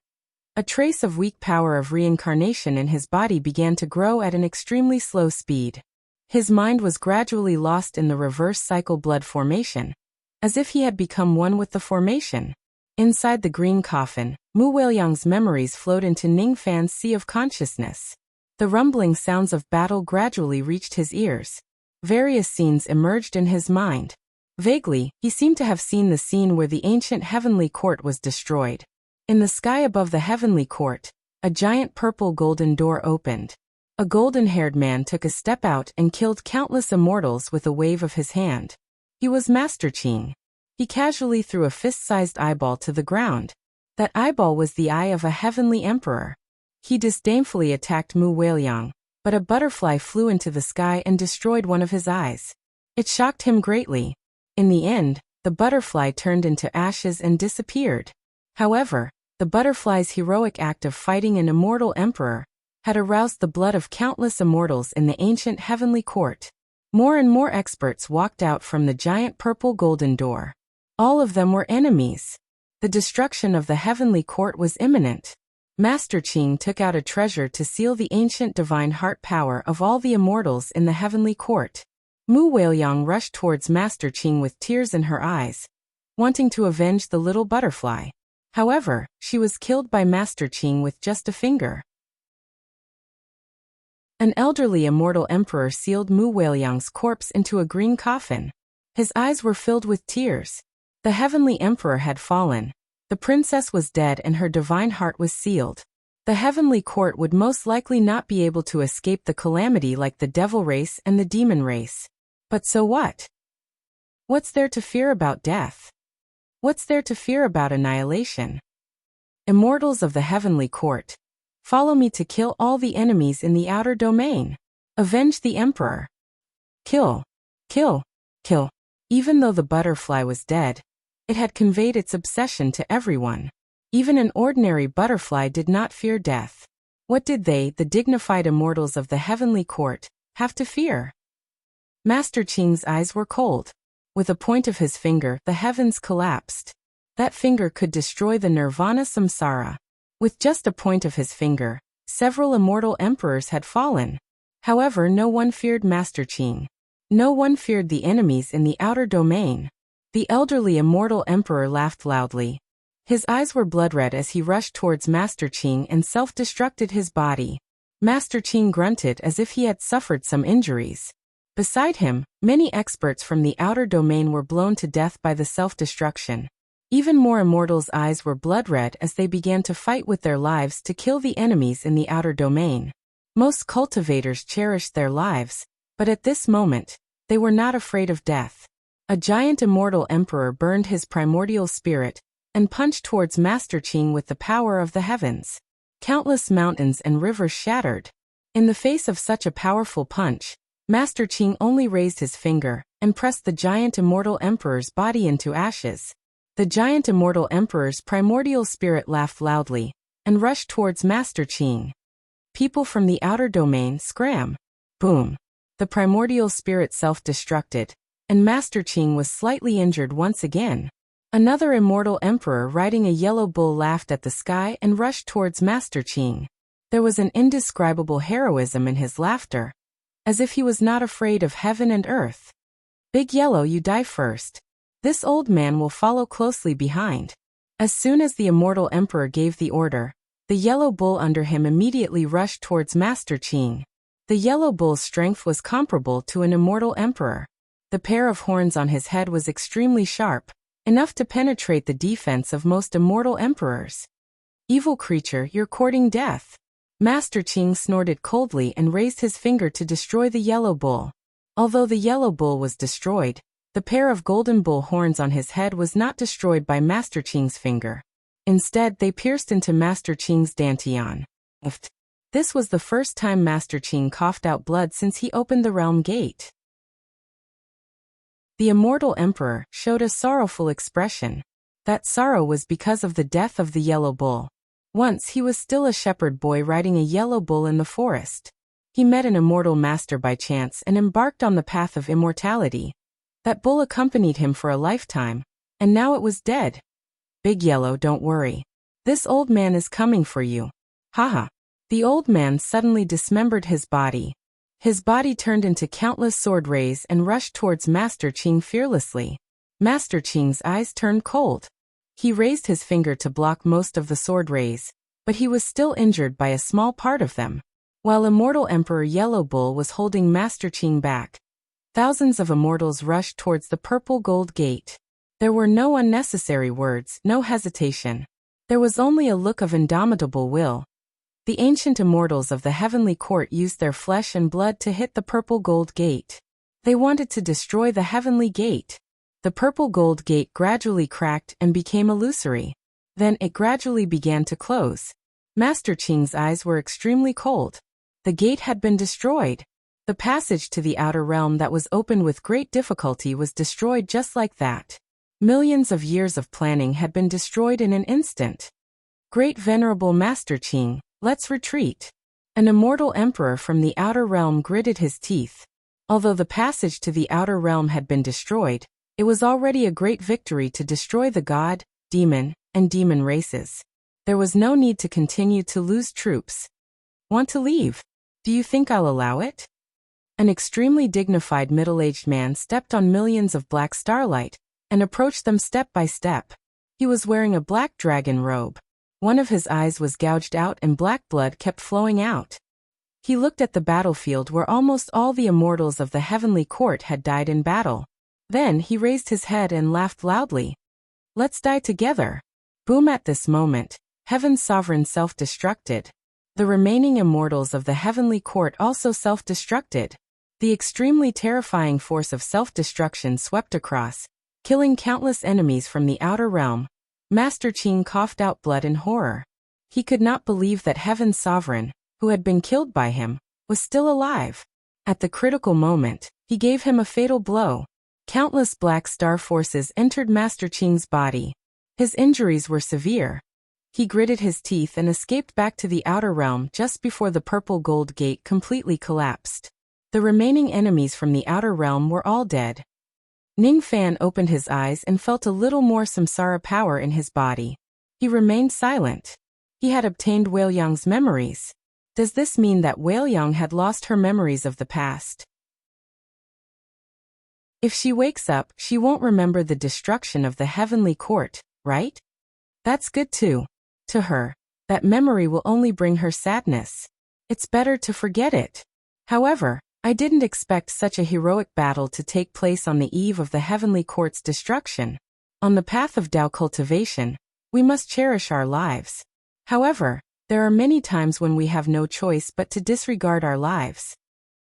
A trace of weak power of reincarnation in his body began to grow at an extremely slow speed. His mind was gradually lost in the reverse cycle blood formation, as if he had become one with the formation. Inside the green coffin, Mu Weiliang's memories flowed into Ningfan's sea of consciousness. The rumbling sounds of battle gradually reached his ears. Various scenes emerged in his mind. Vaguely, he seemed to have seen the scene where the ancient heavenly court was destroyed. In the sky above the heavenly court, a giant purple golden door opened. A golden-haired man took a step out and killed countless immortals with a wave of his hand. He was Master Qing. He casually threw a fist-sized eyeball to the ground. That eyeball was the eye of a heavenly emperor. He disdainfully attacked Mu Weiliang, but a butterfly flew into the sky and destroyed one of his eyes. It shocked him greatly. In the end, the butterfly turned into ashes and disappeared. However, the butterfly's heroic act of fighting an immortal emperor had aroused the blood of countless immortals in the ancient heavenly court. More and more experts walked out from the giant purple golden door. All of them were enemies. The destruction of the heavenly court was imminent. Master Qing took out a treasure to seal the ancient divine heart power of all the immortals in the heavenly court. Mu Weiliang rushed towards Master Qing with tears in her eyes, wanting to avenge the little butterfly. However, she was killed by Master Qing with just a finger. An elderly immortal emperor sealed Mu Weiliang's corpse into a green coffin. His eyes were filled with tears. The heavenly emperor had fallen. The princess was dead and her divine heart was sealed. The heavenly court would most likely not be able to escape the calamity like the devil race and the demon race. But so what? What's there to fear about death? What's there to fear about annihilation? Immortals of the heavenly court, follow me to kill all the enemies in the outer domain. Avenge the emperor. Kill. Kill. Kill. Even though the butterfly was dead, it had conveyed its obsession to everyone. Even an ordinary butterfly did not fear death. What did they, the dignified immortals of the heavenly court, have to fear? Master Qing's eyes were cold. With a point of his finger, the heavens collapsed. That finger could destroy the nirvana samsara. With just a point of his finger, several immortal emperors had fallen. However, no one feared Master Qing. No one feared the enemies in the outer domain. The elderly immortal emperor laughed loudly. His eyes were blood-red as he rushed towards Master Qing and self-destructed his body. Master Qing grunted as if he had suffered some injuries. Beside him, many experts from the outer domain were blown to death by the self-destruction. Even more immortals' eyes were blood-red as they began to fight with their lives to kill the enemies in the outer domain. Most cultivators cherished their lives, but at this moment, they were not afraid of death. A giant immortal emperor burned his primordial spirit and punched towards Master Qing with the power of the heavens. Countless mountains and rivers shattered. In the face of such a powerful punch, Master Qing only raised his finger and pressed the giant immortal emperor's body into ashes. The giant immortal emperor's primordial spirit laughed loudly and rushed towards Master Qing. People from the outer domain scram. Boom. The primordial spirit self-destructed, and Master Qing was slightly injured once again. Another immortal emperor riding a yellow bull laughed at the sky and rushed towards Master Qing. There was an indescribable heroism in his laughter, as if he was not afraid of heaven and earth. Big Yellow, you die first. This old man will follow closely behind. As soon as the immortal emperor gave the order, the yellow bull under him immediately rushed towards Master Qing. The yellow bull's strength was comparable to an immortal emperor. The pair of horns on his head was extremely sharp, enough to penetrate the defense of most immortal emperors. Evil creature, you're courting death. Master Qing snorted coldly and raised his finger to destroy the yellow bull. Although the yellow bull was destroyed, the pair of golden bull horns on his head was not destroyed by Master Qing's finger. Instead, they pierced into Master Qing's dantian. This was the first time Master Qing coughed out blood since he opened the realm gate. The immortal emperor showed a sorrowful expression. That sorrow was because of the death of the yellow bull. Once he was still a shepherd boy riding a yellow bull in the forest. He met an immortal master by chance and embarked on the path of immortality. That bull accompanied him for a lifetime, and now it was dead. Big Yellow, don't worry. This old man is coming for you. Haha. The old man suddenly dismembered his body. His body turned into countless sword rays and rushed towards Master Qing fearlessly. Master Qing's eyes turned cold. He raised his finger to block most of the sword rays, but he was still injured by a small part of them. While Immortal Emperor Yellow Bull was holding Master Qing back, thousands of immortals rushed towards the purple gold gate. There were no unnecessary words, no hesitation. There was only a look of indomitable will. The ancient immortals of the heavenly court used their flesh and blood to hit the purple gold gate. They wanted to destroy the heavenly gate. The purple gold gate gradually cracked and became illusory. Then it gradually began to close. Master Qing's eyes were extremely cold. The gate had been destroyed. The passage to the outer realm that was opened with great difficulty was destroyed just like that. Millions of years of planning had been destroyed in an instant. Great venerable Master Qing, let's retreat. An immortal emperor from the outer realm gritted his teeth. Although the passage to the outer realm had been destroyed, it was already a great victory to destroy the god, demon, and demon races. There was no need to continue to lose troops. Want to leave? Do you think I'll allow it? An extremely dignified middle-aged man stepped on millions of black starlight and approached them step by step. He was wearing a black dragon robe. One of his eyes was gouged out and black blood kept flowing out. He looked at the battlefield where almost all the immortals of the heavenly court had died in battle. Then he raised his head and laughed loudly. Let's die together. Boom! At this moment, heaven's sovereign self-destructed. The remaining immortals of the heavenly court also self-destructed. The extremely terrifying force of self-destruction swept across, killing countless enemies from the outer realm. Master Qing coughed out blood in horror. He could not believe that heaven's sovereign, who had been killed by him, was still alive. At the critical moment, he gave him a fatal blow. Countless black star forces entered Master Qing's body. His injuries were severe. He gritted his teeth and escaped back to the outer realm just before the purple gold gate completely collapsed. The remaining enemies from the outer realm were all dead. Ning Fan opened his eyes and felt a little more samsara power in his body. He remained silent. He had obtained Weilong's memories. Does this mean that Weiliang had lost her memories of the past? If she wakes up, she won't remember the destruction of the heavenly court, right? That's good too. To her, that memory will only bring her sadness. It's better to forget it. However, I didn't expect such a heroic battle to take place on the eve of the heavenly court's destruction. On the path of Tao cultivation, we must cherish our lives. However, there are many times when we have no choice but to disregard our lives.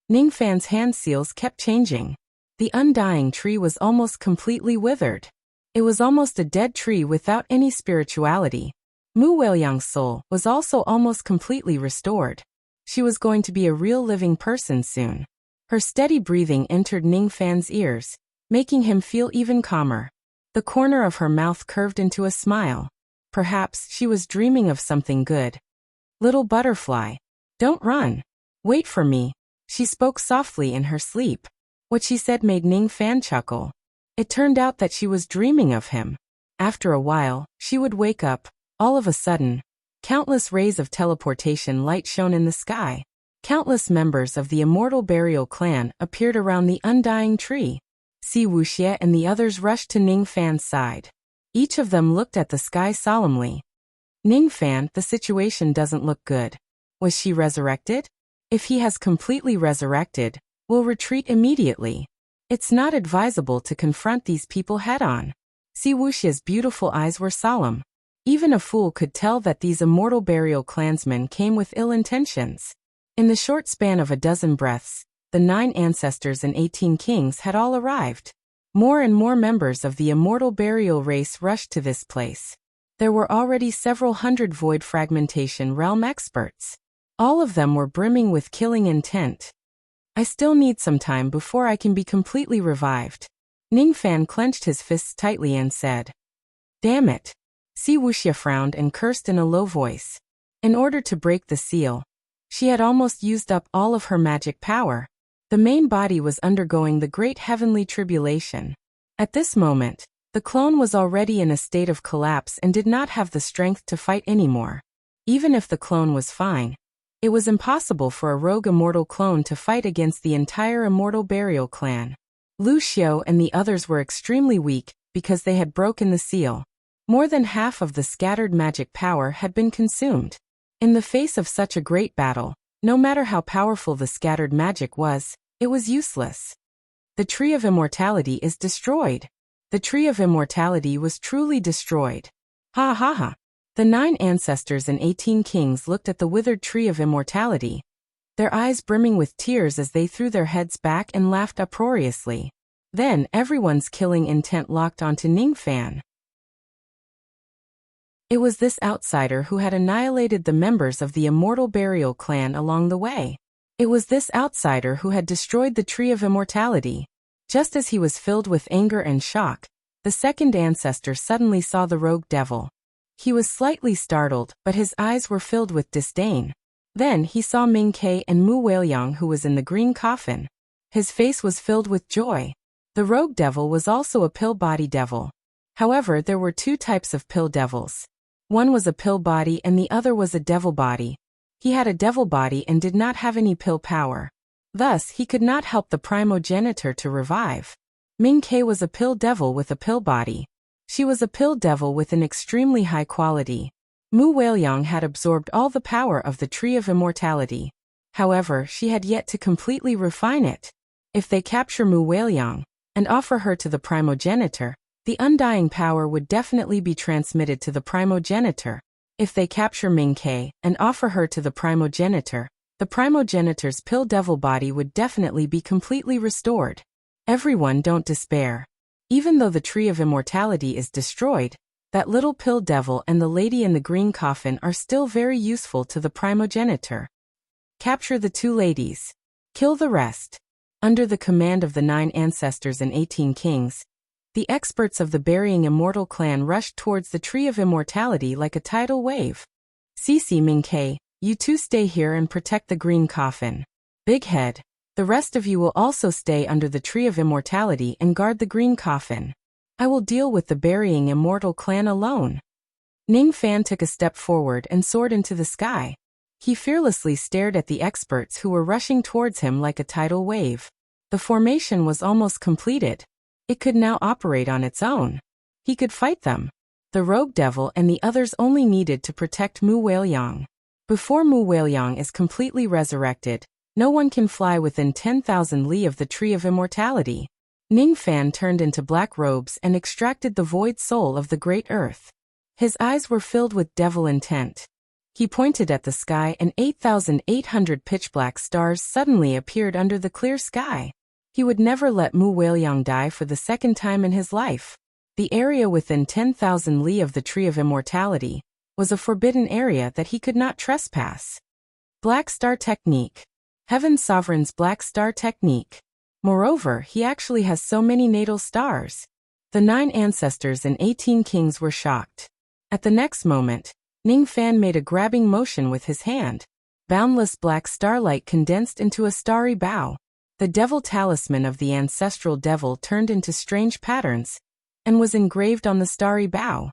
Ning Fan's hand seals kept changing. The undying tree was almost completely withered. It was almost a dead tree without any spirituality. Mu Weiliang's soul was also almost completely restored. She was going to be a real living person soon. Her steady breathing entered Ning Fan's ears, making him feel even calmer. The corner of her mouth curved into a smile. Perhaps she was dreaming of something good. Little butterfly, don't run. Wait for me. She spoke softly in her sleep. What she said made Ning Fan chuckle. It turned out that she was dreaming of him. After a while, she would wake up. All of a sudden, countless rays of teleportation light shone in the sky. Countless members of the immortal burial clan appeared around the undying tree. Wuxia and the others rushed to Ning Fan's side. Each of them looked at the sky solemnly. Ning Fan, the situation doesn't look good. Was she resurrected? If he has completely resurrected, we'll retreat immediately. It's not advisable to confront these people head-on. Wuxia's beautiful eyes were solemn. Even a fool could tell that these immortal burial clansmen came with ill intentions. In the short span of a dozen breaths, the 9 ancestors and 18 kings had all arrived. More and more members of the immortal burial race rushed to this place. There were already several hundred void fragmentation realm experts. All of them were brimming with killing intent. I still need some time before I can be completely revived. Ning Fan clenched his fists tightly and said, "Damn it." Wuxia frowned and cursed in a low voice. In order to break the seal, she had almost used up all of her magic power. The main body was undergoing the great heavenly tribulation. At this moment, the clone was already in a state of collapse and did not have the strength to fight anymore. Even if the clone was fine, it was impossible for a rogue immortal clone to fight against the entire immortal burial clan. Lu Xiao and the others were extremely weak because they had broken the seal. More than half of the scattered magic power had been consumed. In the face of such a great battle, no matter how powerful the scattered magic was, it was useless. The Tree of Immortality is destroyed. The Tree of Immortality was truly destroyed. Ha ha ha. The 9 ancestors and 18 kings looked at the withered Tree of Immortality, their eyes brimming with tears as they threw their heads back and laughed uproariously. Then everyone's killing intent locked onto Ning Fan. It was this outsider who had annihilated the members of the immortal burial clan along the way. It was this outsider who had destroyed the Tree of Immortality. Just as he was filled with anger and shock, the second ancestor suddenly saw the rogue devil. He was slightly startled, but his eyes were filled with disdain. Then he saw Ming Ke and Mu Weiliang, who was in the green coffin. His face was filled with joy. The rogue devil was also a pill body devil. However, there were 2 types of pill devils. One was a pill body and the other was a devil body. He had a devil body and did not have any pill power. Thus, he could not help the primogenitor to revive. Ming Ke was a pill devil with a pill body. She was a pill devil with an extremely high quality. Mu Weiliang had absorbed all the power of the Tree of Immortality. However, she had yet to completely refine it. If they capture Mu Weiliang and offer her to the primogenitor, the undying power would definitely be transmitted to the primogenitor. If they capture Ming Ke and offer her to the primogenitor's pill devil body would definitely be completely restored. Everyone, don't despair. Even though the Tree of Immortality is destroyed, that little pill devil and the lady in the green coffin are still very useful to the primogenitor. Capture the 2 ladies. Kill the rest. Under the command of the 9 ancestors and 18 kings, The experts of the Burying Immortal clan rushed towards the Tree of Immortality like a tidal wave. Cece Ming-Kai, you two stay here and protect the green coffin. Big Head, the rest of you will also stay under the Tree of Immortality and guard the green coffin. I will deal with the Burying Immortal clan alone. Ning Fan took a step forward and soared into the sky. He fearlessly stared at the experts who were rushing towards him like a tidal wave. The formation was almost completed. It could now operate on its own. He could fight them. The Rogue Devil and the others only needed to protect Mu Weiliang. Before Mu Weiliang is completely resurrected, no one can fly within 10,000 li of the Tree of Immortality. Ning Fan turned into black robes and extracted the void soul of the Great Earth. His eyes were filled with devil intent. He pointed at the sky and 8,800 pitch-black stars suddenly appeared under the clear sky. He would never let Mu Weiliang die for the second time in his life. The area within 10,000 li of the Tree of Immortality was a forbidden area that he could not trespass. Black Star Technique. Heaven Sovereign's Black Star Technique. Moreover, he actually has so many natal stars. The 9 ancestors and 18 kings were shocked. At the next moment, Ning Fan made a grabbing motion with his hand. Boundless black starlight condensed into a starry bow. The devil talisman of the ancestral devil turned into strange patterns and was engraved on the starry bow.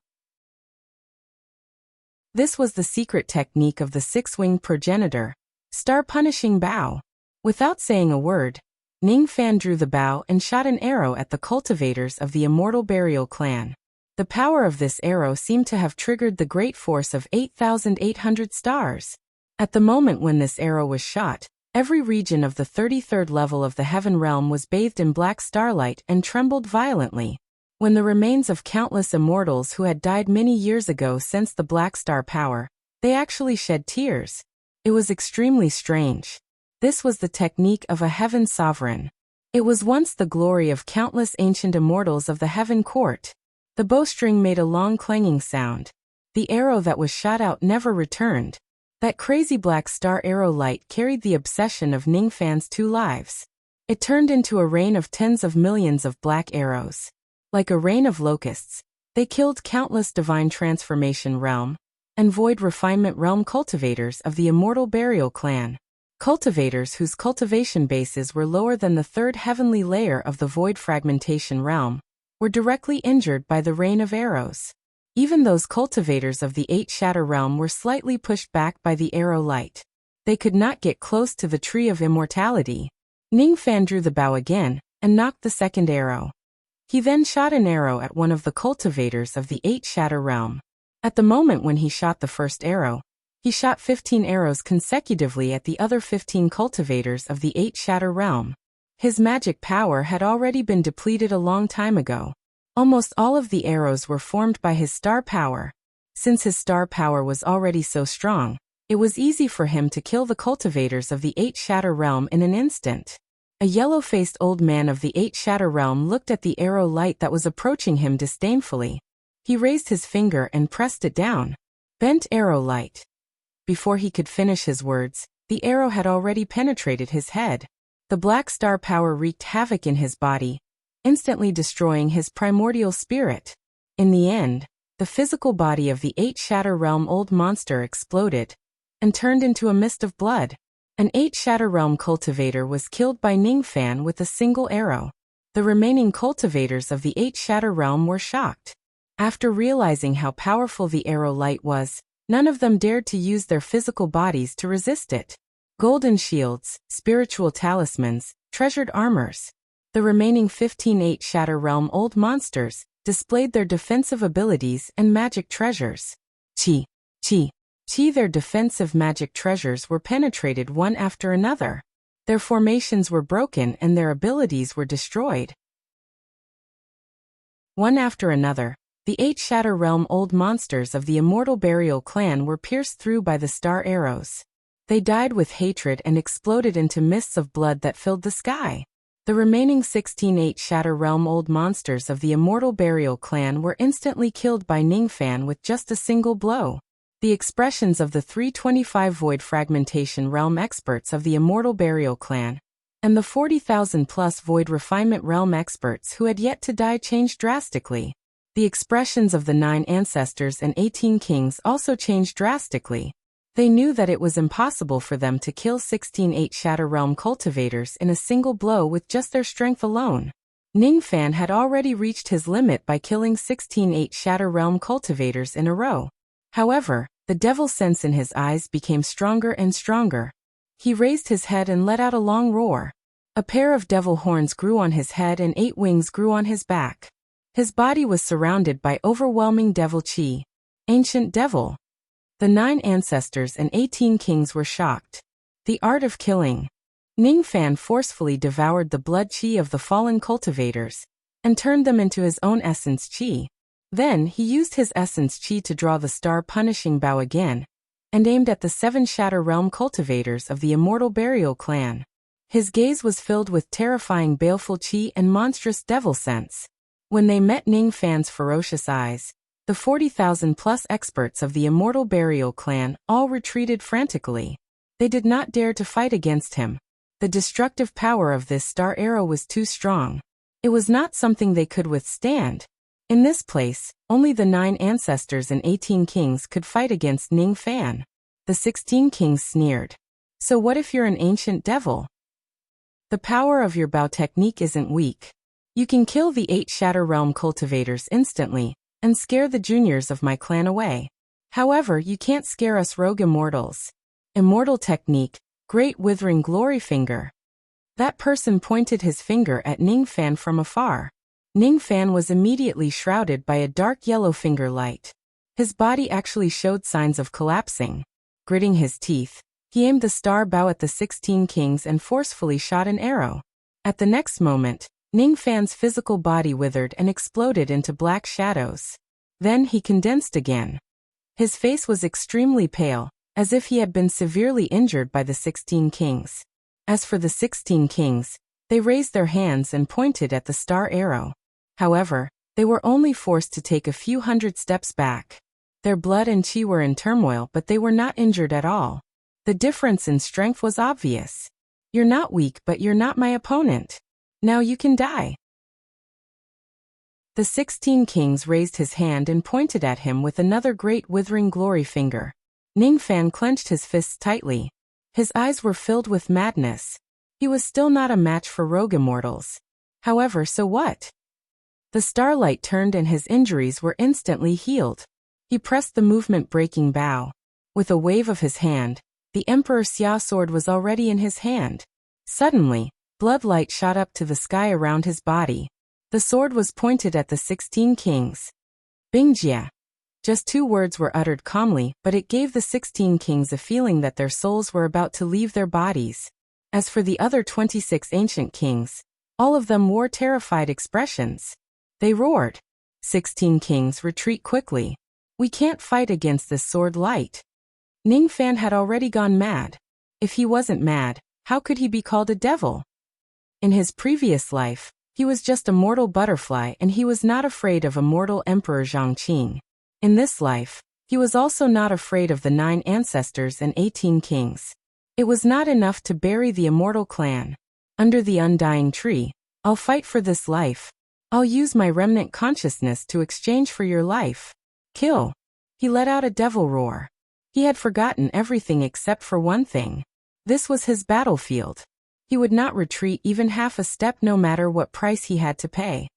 This was the secret technique of the 6-winged progenitor, Star Punishing Bow. Without saying a word, Ning Fan drew the bow and shot an arrow at the cultivators of the Immortal Burial clan. The power of this arrow seemed to have triggered the great force of 8,800 stars. At the moment when this arrow was shot, every region of the 33rd level of the Heaven Realm was bathed in black starlight and trembled violently. When the remains of countless immortals who had died many years ago sensed the black star power, they actually shed tears. It was extremely strange. This was the technique of a Heaven Sovereign. It was once the glory of countless ancient immortals of the Heaven Court. The bowstring made a long clanging sound. The arrow that was shot out never returned. That crazy black star arrow light carried the obsession of Ning Fan's 2 lives. It turned into a rain of tens of millions of black arrows. Like a rain of locusts, they killed countless divine transformation realm and void refinement realm cultivators of the Immortal Burial clan. Cultivators whose cultivation bases were lower than the 3rd heavenly layer of the void fragmentation realm were directly injured by the rain of arrows. Even those cultivators of the 8 Shatter realm were slightly pushed back by the arrow light. They could not get close to the Tree of Immortality. Ning Fan drew the bow again and knocked the second arrow. He then shot an arrow at one of the cultivators of the 8 Shatter realm. At the moment when he shot the first arrow, he shot 15 arrows consecutively at the other 15 cultivators of the 8 Shatter realm. His magic power had already been depleted a long time ago. Almost all of the arrows were formed by his star power. Since his star power was already so strong, it was easy for him to kill the cultivators of the 8 Shatter realm in an instant. A yellow-faced old man of the 8 Shatter realm looked at the arrow light that was approaching him disdainfully. He raised his finger and pressed it down. Bent arrow light. Before he could finish his words, the arrow had already penetrated his head. The black star power wreaked havoc in his body, instantly destroying his primordial spirit. In the end, the physical body of the 8 Shatter realm old monster exploded and turned into a mist of blood. An 8 Shatter realm cultivator was killed by Ning Fan with a single arrow. The remaining cultivators of the 8 Shatter realm were shocked. After realizing how powerful the arrow light was, none of them dared to use their physical bodies to resist it. Golden shields, spiritual talismans, treasured armors. The remaining 15 8 Shatter realm old monsters displayed their defensive abilities and magic treasures. Chi. Their defensive magic treasures were penetrated one after another. Their formations were broken and their abilities were destroyed. One after another, the 8 Shatter realm old monsters of the Immortal Burial clan were pierced through by the star arrows. They died with hatred and exploded into mists of blood that filled the sky. The remaining 16 8 Shatter realm old monsters of the Immortal Burial clan were instantly killed by Ning Fan with just a single blow. The expressions of the 325 void fragmentation realm experts of the Immortal Burial clan And the 40,000-plus Void Refinement Realm experts who had yet to die changed drastically. The expressions of the 9 ancestors and 18 kings also changed drastically. They knew that it was impossible for them to kill 16 8 Shatter Realm cultivators in a single blow with just their strength alone. Ningfan had already reached his limit by killing 16 8 Shatter Realm cultivators in a row. However, the devil sense in his eyes became stronger and stronger. He raised his head and let out a long roar. A pair of devil horns grew on his head and 8 wings grew on his back. His body was surrounded by overwhelming devil chi. Ancient devil. The 9 ancestors and 18 kings were shocked. The art of killing. Ningfan forcefully devoured the blood chi of the fallen cultivators and turned them into his own essence chi. Then he used his essence chi to draw the star punishing bow again and aimed at the 7 Shatter Realm cultivators of the Immortal Burial clan. His gaze was filled with terrifying baleful chi and monstrous devil sense. When they met Ningfan's ferocious eyes, the 40,000-plus experts of the Immortal Burial clan all retreated frantically. They did not dare to fight against him. The destructive power of this star arrow was too strong. It was not something they could withstand. In this place, only the 9 ancestors and 18 kings could fight against Ningfan. The 16 kings sneered. So what if you're an ancient devil? The power of your bow technique isn't weak. You can kill the 8 Shatter Realm cultivators instantly and scare the juniors of my clan away. However, you can't scare us rogue immortals. Immortal technique, Great Withering Glory Finger. That person pointed his finger at Ningfan from afar. Ningfan was immediately shrouded by a dark yellow finger light. His body actually showed signs of collapsing. Gritting his teeth, he aimed the star bow at the 16 kings and forcefully shot an arrow. At the next moment, Ningfan's physical body withered and exploded into black shadows. Then he condensed again. His face was extremely pale, as if he had been severely injured by the 16 kings. As for the 16 kings, they raised their hands and pointed at the star arrow. However, they were only forced to take a few hundred steps back. Their blood and chi were in turmoil, but they were not injured at all. The difference in strength was obvious. You're not weak, but you're not my opponent. Now you can die. The 16 kings raised his hand and pointed at him with another great withering glory finger. Ningfan clenched his fists tightly. His eyes were filled with madness. He was still not a match for rogue immortals. However, so what? The starlight turned and his injuries were instantly healed. He pressed the movement-breaking bow. With a wave of his hand, the Emperor Xia sword was already in his hand. Suddenly, bloodlight shot up to the sky around his body. The sword was pointed at the 16 kings. Bingjia. Just 2 words were uttered calmly, but it gave the 16 kings a feeling that their souls were about to leave their bodies. As for the other 26 ancient kings, all of them wore terrified expressions. They roared. 16 kings, retreat quickly. We can't fight against this sword light. Ningfan had already gone mad. If he wasn't mad, how could he be called a devil? In his previous life, he was just a mortal butterfly and he was not afraid of immortal Emperor Zhongqing. In this life, he was also not afraid of the 9 ancestors and 18 kings. It was not enough to bury the immortal clan. Under the undying tree, I'll fight for this life. I'll use my remnant consciousness to exchange for your life. Kill. He let out a devil roar. He had forgotten everything except for one thing. This was his battlefield. He would not retreat even half a step no matter what price he had to pay.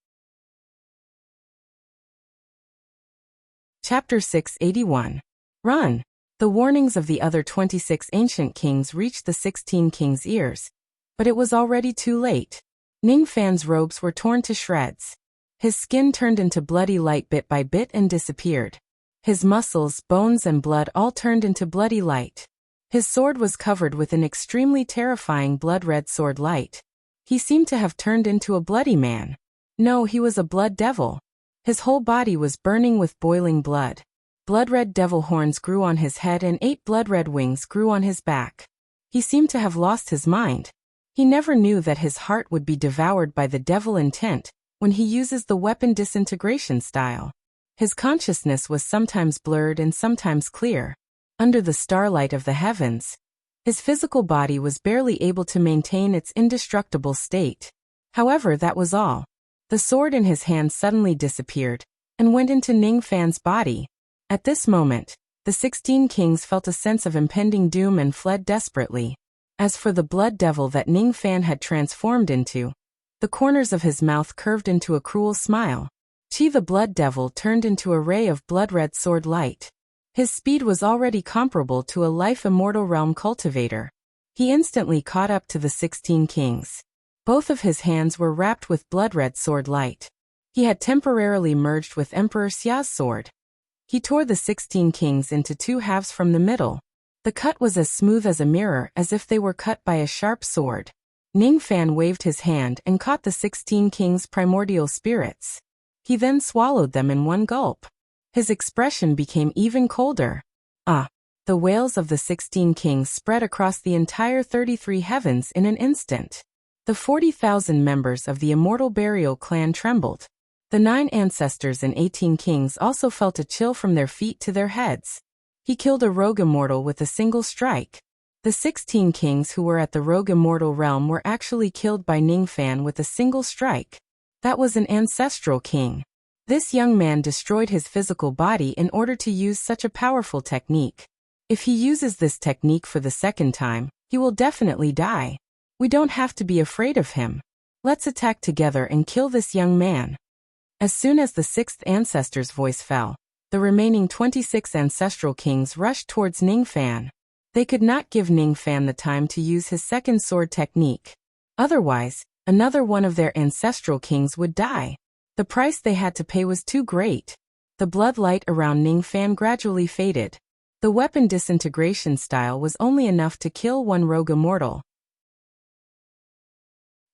Chapter 681. Run. The warnings of the other 26 ancient kings reached the 16 kings' ears, but it was already too late. Ningfan's robes were torn to shreds. His skin turned into bloody light bit by bit and disappeared. His muscles, bones and blood all turned into bloody light. His sword was covered with an extremely terrifying blood-red sword light. He seemed to have turned into a bloody man. No, he was a blood devil. His whole body was burning with boiling blood. Blood-red devil horns grew on his head and 8 blood-red wings grew on his back. He seemed to have lost his mind. He never knew that his heart would be devoured by the devil intent when he uses the weapon disintegration style. His consciousness was sometimes blurred and sometimes clear. Under the starlight of the heavens, His physical body was barely able to maintain its indestructible state. However, that was all. The sword in his hand suddenly disappeared and went into Ning Fan's body. At this moment, the 16 kings felt a sense of impending doom and fled desperately. As for the blood devil that Ning Fan had transformed into, the corners of his mouth curved into a cruel smile. Qi the blood devil turned into a ray of blood-red sword light. His speed was already comparable to a life-immortal realm cultivator. He instantly caught up to the 16 kings. Both of his hands were wrapped with blood-red sword light. He had temporarily merged with Emperor Xia's sword. He tore the 16 kings into two halves from the middle. The cut was as smooth as a mirror, as if they were cut by a sharp sword. Ning Fan waved his hand and caught the 16 kings' primordial spirits. He then swallowed them in one gulp. His expression became even colder. Ah! The wails of the 16 kings spread across the entire 33 heavens in an instant. The 40,000 members of the immortal burial clan trembled. The 9 ancestors and 18 kings also felt a chill from their feet to their heads. He killed a rogue immortal with a single strike. The 16 kings who were at the rogue immortal realm were actually killed by Ning Fan with a single strike. That was an ancestral king. This young man destroyed his physical body in order to use such a powerful technique. If he uses this technique for the second time, he will definitely die. We don't have to be afraid of him. Let's attack together and kill this young man. As soon as the 6th ancestor's voice fell, the remaining 26 ancestral kings rushed towards Ning Fan. They could not give Ning Fan the time to use his second sword technique. Otherwise, another one of their ancestral kings would die. The price they had to pay was too great. The blood light around Ning Fan gradually faded. The weapon disintegration style was only enough to kill one rogue immortal.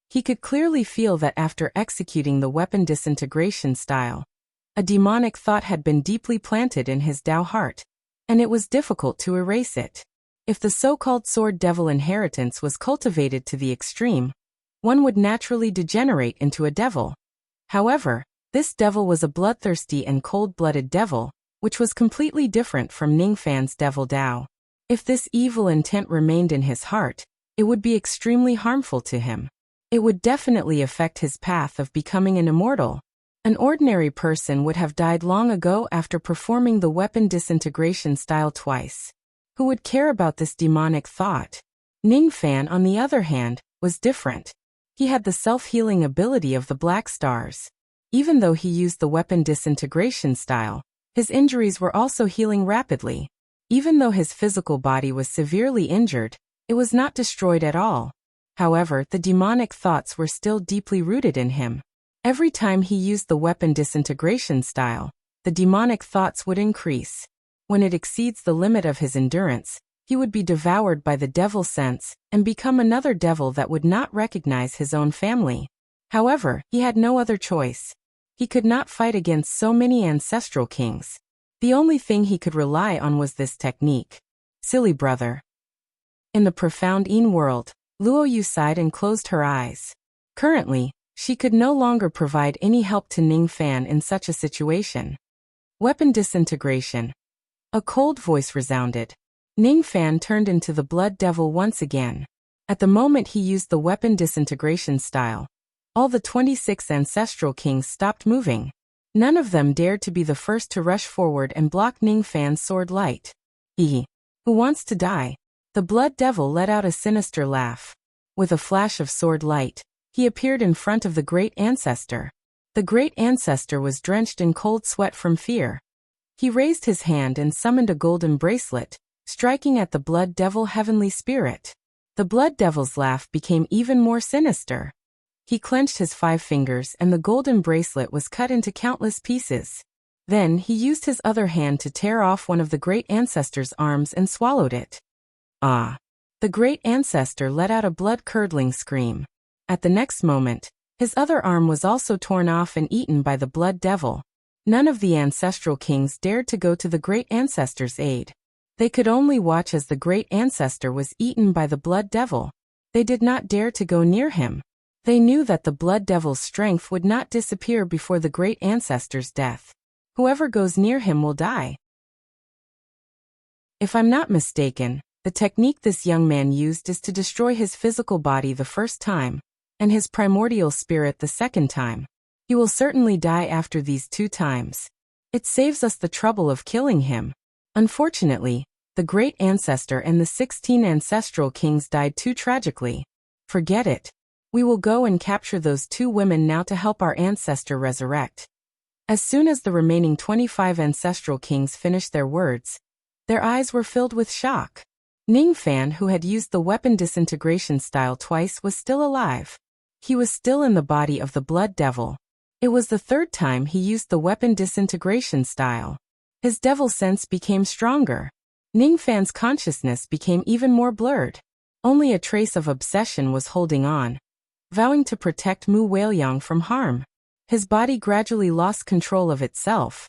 He could clearly feel that after executing the weapon disintegration style, a demonic thought had been deeply planted in his Dao heart, and it was difficult to erase it. If the so-called sword devil inheritance was cultivated to the extreme, one would naturally degenerate into a devil. However, this devil was a bloodthirsty and cold-blooded devil, which was completely different from Ning Fan's devil Dao. If this evil intent remained in his heart, it would be extremely harmful to him. It would definitely affect his path of becoming an immortal. An ordinary person would have died long ago after performing the weapon disintegration style twice. Who would care about this demonic thought? Ning Fan, on the other hand, was different. He had the self-healing ability of the Black Stars. Even though he used the weapon disintegration style, his injuries were also healing rapidly. Even though his physical body was severely injured, it was not destroyed at all. However, the demonic thoughts were still deeply rooted in him. Every time he used the weapon disintegration style, the demonic thoughts would increase. When it exceeds the limit of his endurance, he would be devoured by the devil sense and become another devil that would not recognize his own family. However, he had no other choice. He could not fight against so many ancestral kings. The only thing he could rely on was this technique. Silly brother. In the profound Yin world, Luo Yu sighed and closed her eyes. Currently, she could no longer provide any help to Ning Fan in such a situation. Weapon disintegration. A cold voice resounded. Ning Fan turned into the blood devil once again. At the moment he used the weapon disintegration style, all the 26 ancestral kings stopped moving. None of them dared to be the first to rush forward and block Ning Fan's sword light. He who wants to die? The blood devil let out a sinister laugh. With a flash of sword light, he appeared in front of the great ancestor. The great ancestor was drenched in cold sweat from fear. He raised his hand and summoned a golden bracelet, striking at the blood devil heavenly spirit. The blood devil's laugh became even more sinister. He clenched his 5 fingers and the golden bracelet was cut into countless pieces. Then he used his other hand to tear off one of the great ancestor's arms and swallowed it. Ah! The great ancestor let out a blood-curdling scream. At the next moment, his other arm was also torn off and eaten by the blood devil. None of the ancestral kings dared to go to the great ancestor's aid. They could only watch as the great ancestor was eaten by the blood devil. They did not dare to go near him. They knew that the blood devil's strength would not disappear before the great ancestor's death. Whoever goes near him will die. If I'm not mistaken, The technique this young man used is to destroy his physical body the first time, and his primordial spirit the second time. He will certainly die after these 2 times. It saves us the trouble of killing him. Unfortunately, the great ancestor and the 16 ancestral kings died too tragically. Forget it. We will go and capture those 2 women now to help our ancestor resurrect. As soon as the remaining 25 ancestral kings finished their words, their eyes were filled with shock. Ningfan, who had used the weapon disintegration style twice, was still alive. He was still in the body of the blood devil. It was the 3rd time he used the weapon disintegration style. His devil sense became stronger. Ningfan's consciousness became even more blurred. Only a trace of obsession was holding on, vowing to protect Mu Weiliang from harm. His body gradually lost control of itself.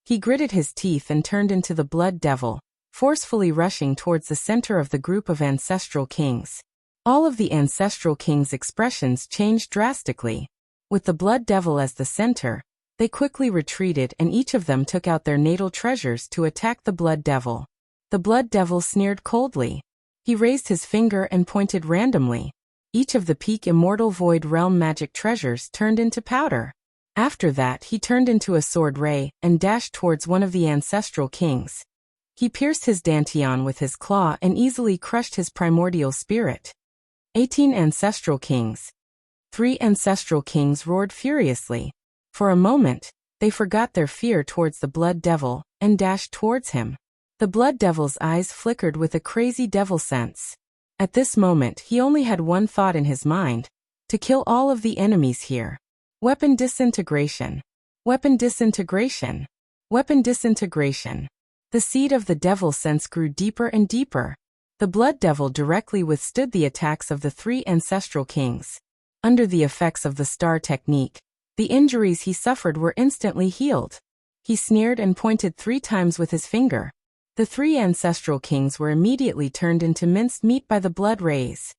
He gritted his teeth and turned into the blood devil, forcefully rushing towards the center of the group of ancestral kings. All of the ancestral kings' expressions changed drastically. With the blood devil as the center, they quickly retreated and each of them took out their natal treasures to attack the blood devil. The blood devil sneered coldly. He raised his finger and pointed randomly. Each of the peak immortal void realm magic treasures turned into powder. After that, he turned into a sword ray and dashed towards one of the ancestral kings. He pierced his dantian with his claw and easily crushed his primordial spirit. 18 ancestral kings. 3 ancestral kings roared furiously. For a moment, they forgot their fear towards the blood devil and dashed towards him. The blood devil's eyes flickered with a crazy devil sense. At this moment, he only had one thought in his mind: to kill all of the enemies here. Weapon disintegration. Weapon disintegration. Weapon disintegration. The seed of the devil sense grew deeper and deeper. The blood devil directly withstood the attacks of the 3 ancestral kings. Under the effects of the star technique, the injuries he suffered were instantly healed. He sneered and pointed 3 times with his finger. The 3 ancestral kings were immediately turned into minced meat by the blood rays.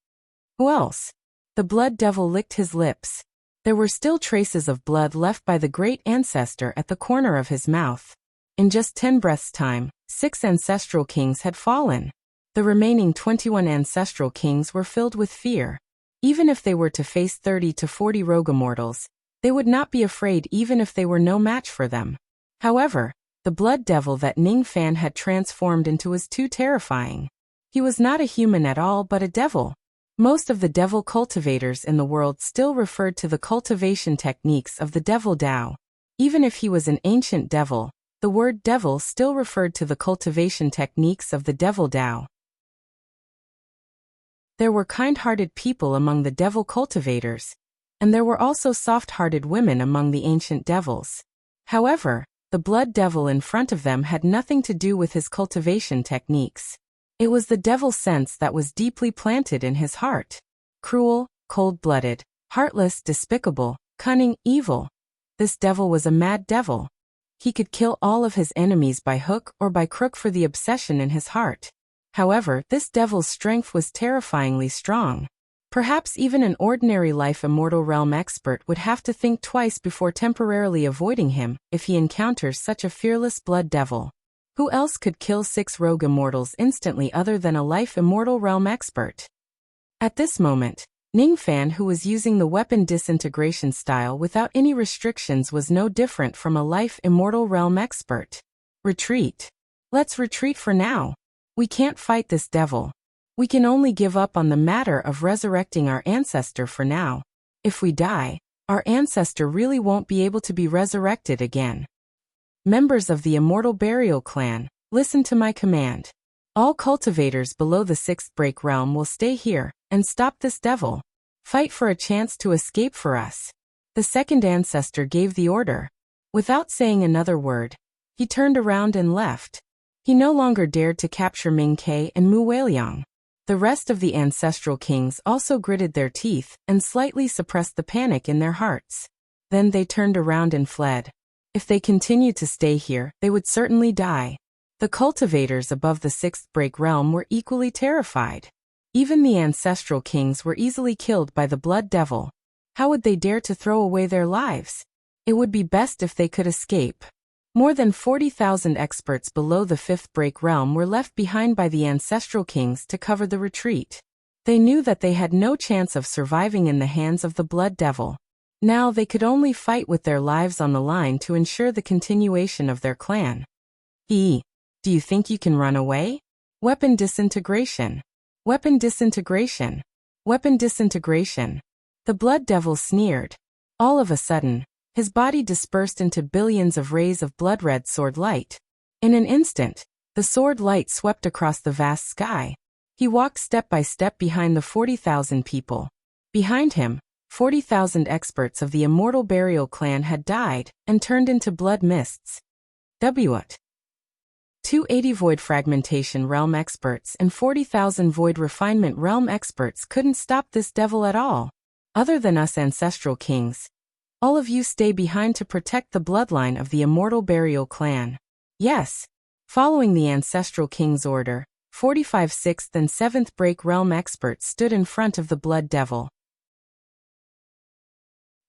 Who else? The blood devil licked his lips. There were still traces of blood left by the great ancestor at the corner of his mouth. In just 10 breaths' time, 6 ancestral kings had fallen. The remaining 21 ancestral kings were filled with fear. Even if they were to face 30 to 40 rogue immortals, they would not be afraid even if they were no match for them. However, the blood devil that Ningfan had transformed into was too terrifying. He was not a human at all but a devil. Most of the devil cultivators in the world still referred to the cultivation techniques of the devil Tao. Even if he was an ancient devil, the word devil still referred to the cultivation techniques of the devil Tao. There were kind-hearted people among the devil cultivators, and there were also soft-hearted women among the ancient devils. However, the blood devil in front of them had nothing to do with his cultivation techniques. It was the devil sense that was deeply planted in his heart. Cruel, cold-blooded, heartless, despicable, cunning, evil. This devil was a mad devil. He could kill all of his enemies by hook or by crook for the obsession in his heart. However, this devil's strength was terrifyingly strong. Perhaps even an ordinary life immortal realm expert would have to think twice before temporarily avoiding him if he encounters such a fearless blood devil. Who else could kill 6 rogue immortals instantly other than a life immortal realm expert? At this moment, Ningfan, who was using the weapon disintegration style without any restrictions, was no different from a life immortal realm expert. Retreat. Let's retreat for now. We can't fight this devil. We can only give up on the matter of resurrecting our ancestor for now. If we die, our ancestor really won't be able to be resurrected again. Members of the Immortal Burial Clan, listen to my command. All cultivators below the 6th break realm will stay here and stop this devil. Fight for a chance to escape for us. The 2nd ancestor gave the order. Without saying another word, he turned around and left. He no longer dared to capture Ming Ke and Mu Weiliang. The rest of the ancestral kings also gritted their teeth and slightly suppressed the panic in their hearts. Then they turned around and fled. If they continued to stay here, they would certainly die. The cultivators above the 6th break realm were equally terrified. Even the ancestral kings were easily killed by the blood devil. How would they dare to throw away their lives? It would be best if they could escape. More than 40,000 experts below the fifth break realm were left behind by the ancestral kings to cover the retreat. They knew that they had no chance of surviving in the hands of the Blood Devil. Now they could only fight with their lives on the line to ensure the continuation of their clan. Do you think you can run away? Weapon disintegration. Weapon disintegration. Weapon disintegration. The Blood Devil sneered. All of a sudden, his body dispersed into billions of rays of blood-red sword light. In an instant, the sword light swept across the vast sky. He walked step by step behind the 40,000 people. Behind him, 40,000 experts of the immortal burial clan had died and turned into blood mists. 280 void fragmentation realm experts and 40,000 void refinement realm experts couldn't stop this devil at all. Other than us ancestral kings. All of you stay behind to protect the bloodline of the immortal burial clan. Yes. Following the ancestral king's order, 45 6th and 7th break realm experts stood in front of the Blood Devil.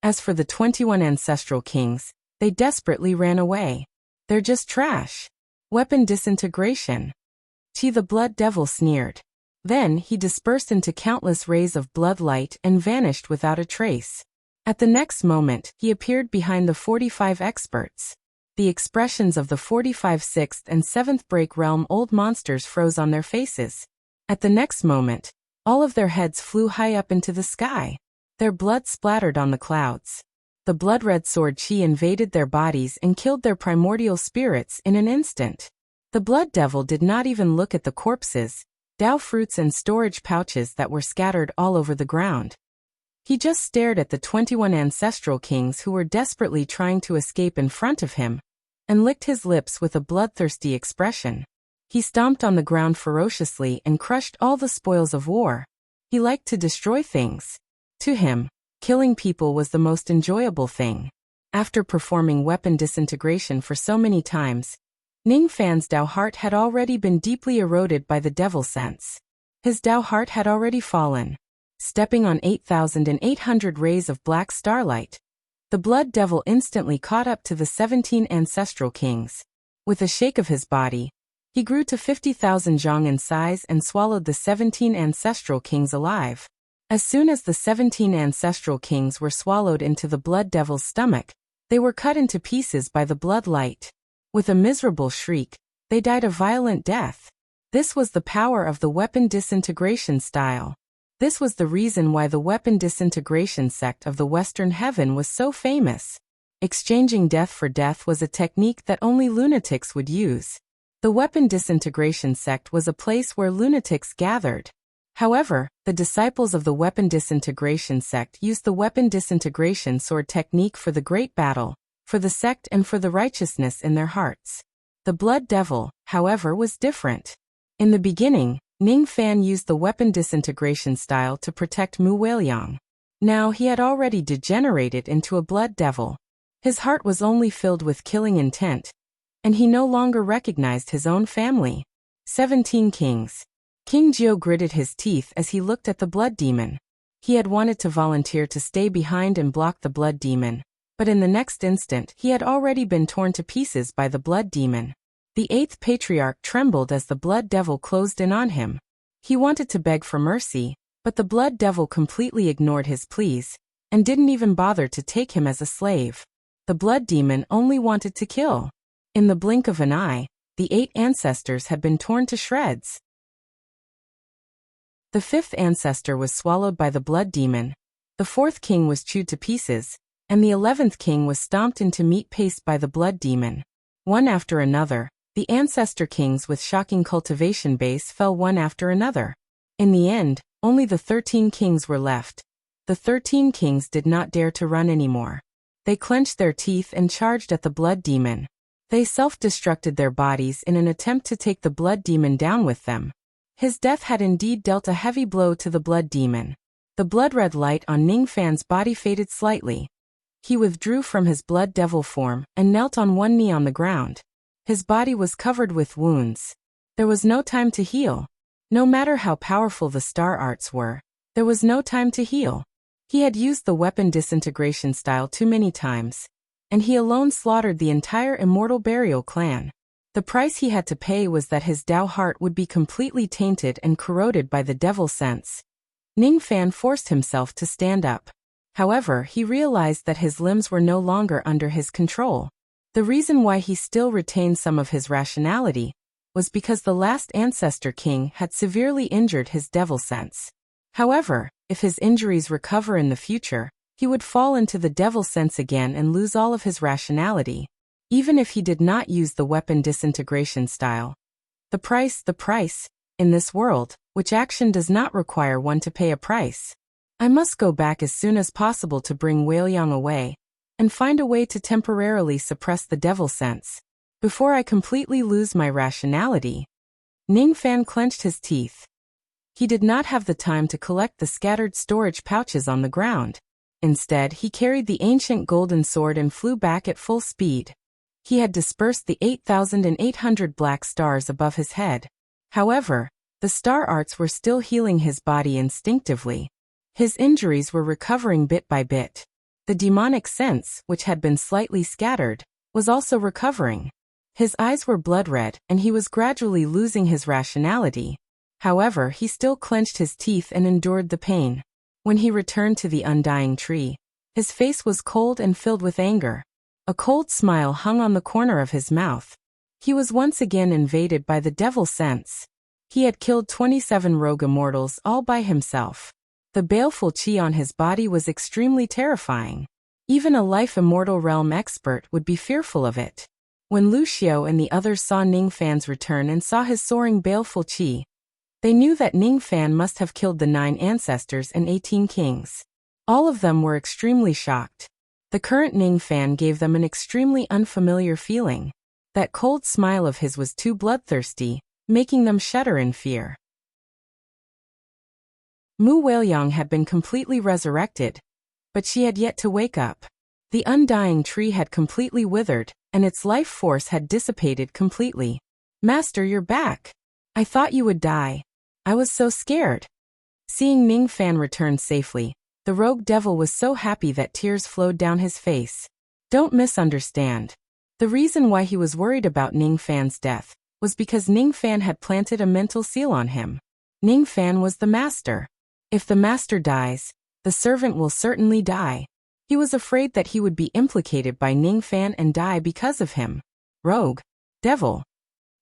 As for the 21 ancestral kings, they desperately ran away. They're just trash. Weapon disintegration. The Blood Devil sneered. Then he dispersed into countless rays of blood light and vanished without a trace. At the next moment, he appeared behind the 45 experts. The expressions of the 45 6th and 7th break realm old monsters froze on their faces. At the next moment, all of their heads flew high up into the sky. Their blood splattered on the clouds. The blood-red sword chi invaded their bodies and killed their primordial spirits in an instant. The Blood Devil did not even look at the corpses, Dao fruits and storage pouches that were scattered all over the ground. He just stared at the 21 ancestral kings who were desperately trying to escape in front of him, and licked his lips with a bloodthirsty expression. He stomped on the ground ferociously and crushed all the spoils of war. He liked to destroy things. To him, killing people was the most enjoyable thing. After performing weapon disintegration for so many times, Ning Fan's Dao heart had already been deeply eroded by the devil sense. His Dao heart had already fallen. Stepping on 8,800 rays of black starlight, the Blood Devil instantly caught up to the 17 ancestral kings. With a shake of his body, he grew to 50,000 zhang in size and swallowed the 17 ancestral kings alive. As soon as the 17 ancestral kings were swallowed into the Blood Devil's stomach, they were cut into pieces by the blood light. With a miserable shriek, they died a violent death. This was the power of the weapon disintegration style. This was the reason why the weapon disintegration sect of the Western Heaven was so famous. Exchanging death for death was a technique that only lunatics would use. The weapon disintegration sect was a place where lunatics gathered. However, the disciples of the weapon disintegration sect used the weapon disintegration sword technique for the great battle, for the sect and for the righteousness in their hearts. The Blood Devil, however, was different. In the beginning, Ning Fan used the weapon disintegration style to protect Mu Weiliang. Now he had already degenerated into a Blood Devil. His heart was only filled with killing intent, and he no longer recognized his own family. 17 kings. King Jiao gritted his teeth as he looked at the blood demon. He had wanted to volunteer to stay behind and block the blood demon, but in the next instant he had already been torn to pieces by the blood demon. The 8th patriarch trembled as the Blood Devil closed in on him. He wanted to beg for mercy, but the Blood Devil completely ignored his pleas, and didn't even bother to take him as a slave. The blood demon only wanted to kill. In the blink of an eye, the 8 ancestors had been torn to shreds. The 5th ancestor was swallowed by the blood demon, the 4th king was chewed to pieces, and the 11th king was stomped into meat paste by the blood demon. One after another, the ancestor kings with shocking cultivation base fell one after another. In the end, only the 13 kings were left. The 13 kings did not dare to run anymore. They clenched their teeth and charged at the blood demon. They self-destructed their bodies in an attempt to take the blood demon down with them. His death had indeed dealt a heavy blow to the blood demon. The blood-red light on Ning Fan's body faded slightly. He withdrew from his Blood Devil form and knelt on one knee on the ground. His body was covered with wounds. There was no time to heal. No matter how powerful the star arts were, there was no time to heal. He had used the weapon disintegration style too many times, and he alone slaughtered the entire immortal burial clan. The price he had to pay was that his Dao heart would be completely tainted and corroded by the devil sense. Ningfan forced himself to stand up. However, he realized that his limbs were no longer under his control. The reason why he still retained some of his rationality was because the last ancestor king had severely injured his devil sense. However, if his injuries recover in the future, he would fall into the devil sense again and lose all of his rationality, even if he did not use the weapon disintegration style. The price, in this world, which action does not require one to pay a price. I must go back as soon as possible to bring Weiliang away, and find a way to temporarily suppress the devil sense, before I completely lose my rationality. Ningfan clenched his teeth. He did not have the time to collect the scattered storage pouches on the ground. Instead, he carried the ancient golden sword and flew back at full speed. He had dispersed the 8,800 black stars above his head. However, the star arts were still healing his body instinctively. His injuries were recovering bit by bit. The demonic sense, which had been slightly scattered, was also recovering. His eyes were blood red, and he was gradually losing his rationality. However, he still clenched his teeth and endured the pain. When he returned to the undying tree, his face was cold and filled with anger. A cold smile hung on the corner of his mouth. He was once again invaded by the devil sense. He had killed 27 rogue immortals all by himself. The baleful qi on his body was extremely terrifying. Even a life immortal realm expert would be fearful of it. When Lu Xiao and the others saw Ningfan's return and saw his soaring baleful qi, they knew that Ningfan must have killed the 9 ancestors and 18 kings. All of them were extremely shocked. The current Ningfan gave them an extremely unfamiliar feeling. That cold smile of his was too bloodthirsty, making them shudder in fear. Mu Weiliang had been completely resurrected, but she had yet to wake up. The undying tree had completely withered, and its life force had dissipated completely. "Master, you're back. I thought you would die. I was so scared." Seeing Ningfan return safely, the rogue devil was so happy that tears flowed down his face. Don't misunderstand. The reason why he was worried about Ningfan's death was because Ningfan had planted a mental seal on him. Ningfan was the master. If the master dies, the servant will certainly die. He was afraid that he would be implicated by Ningfan and die because of him. Rogue. Devil.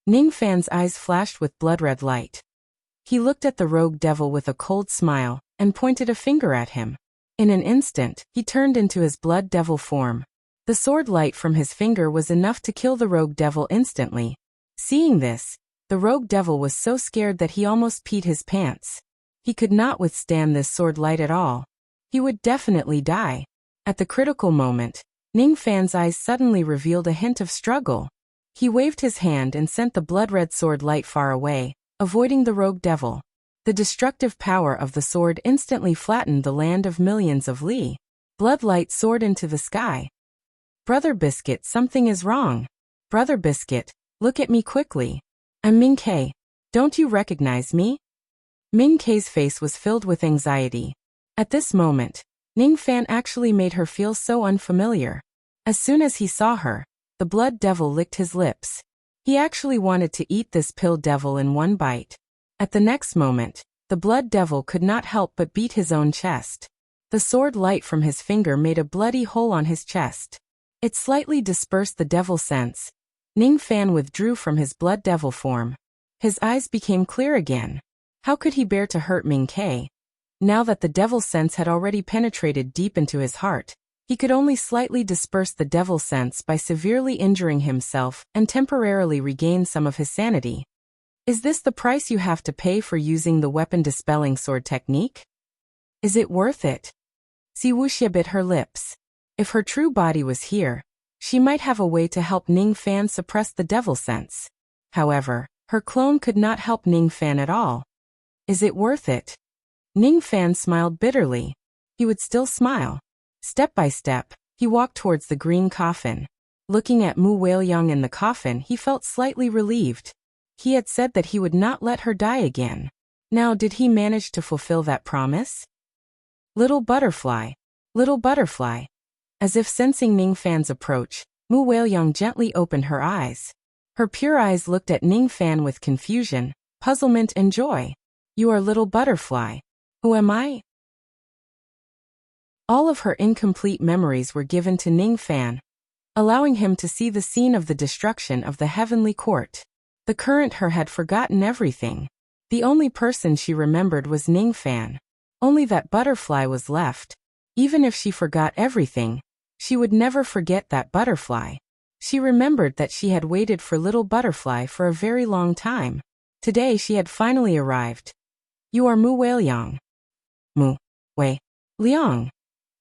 Ningfan's eyes flashed with blood-red light. He looked at the rogue devil with a cold smile, and pointed a finger at him. In an instant, he turned into his blood devil form. The sword light from his finger was enough to kill the rogue devil instantly. Seeing this, the rogue devil was so scared that he almost peed his pants. He could not withstand this sword light at all. He would definitely die. At the critical moment, Ningfan's eyes suddenly revealed a hint of struggle. He waved his hand and sent the blood-red sword light far away, avoiding the rogue devil. The destructive power of the sword instantly flattened the land of millions of li. Blood light soared into the sky. "Brother Biscuit, something is wrong. Brother Biscuit, look at me quickly. I'm Ming Ke. Don't you recognize me?" Ming Ke's face was filled with anxiety. At this moment, Ningfan actually made her feel so unfamiliar. As soon as he saw her, the blood devil licked his lips. He actually wanted to eat this pill devil in one bite. At the next moment, the blood devil could not help but beat his own chest. The sword light from his finger made a bloody hole on his chest. It slightly dispersed the devil sense. Ningfan withdrew from his blood devil form. His eyes became clear again. How could he bear to hurt Ming Ke? Now that the devil sense had already penetrated deep into his heart, he could only slightly disperse the devil sense by severely injuring himself and temporarily regain some of his sanity. Is this the price you have to pay for using the weapon dispelling sword technique? Is it worth it? Wuxia bit her lips. If her true body was here, she might have a way to help Ningfan suppress the devil sense. However, her clone could not help Ningfan at all. Is it worth it? Ningfan smiled bitterly. He would still smile. Step by step, he walked towards the green coffin. Looking at Mu Weiliang in the coffin, he felt slightly relieved. He had said that he would not let her die again. Now did he manage to fulfill that promise? Little butterfly. As if sensing Ningfan's approach, Mu Weiliang gently opened her eyes. Her pure eyes looked at Ningfan with confusion, puzzlement and joy. You are little butterfly. Who am I? All of her incomplete memories were given to Ningfan, allowing him to see the scene of the destruction of the heavenly court. The current her had forgotten everything. The only person she remembered was Ningfan. Only that butterfly was left. Even if she forgot everything, she would never forget that butterfly. She remembered that she had waited for little butterfly for a very long time. Today she had finally arrived. You are Mu Weiliang. Mu Weiliang.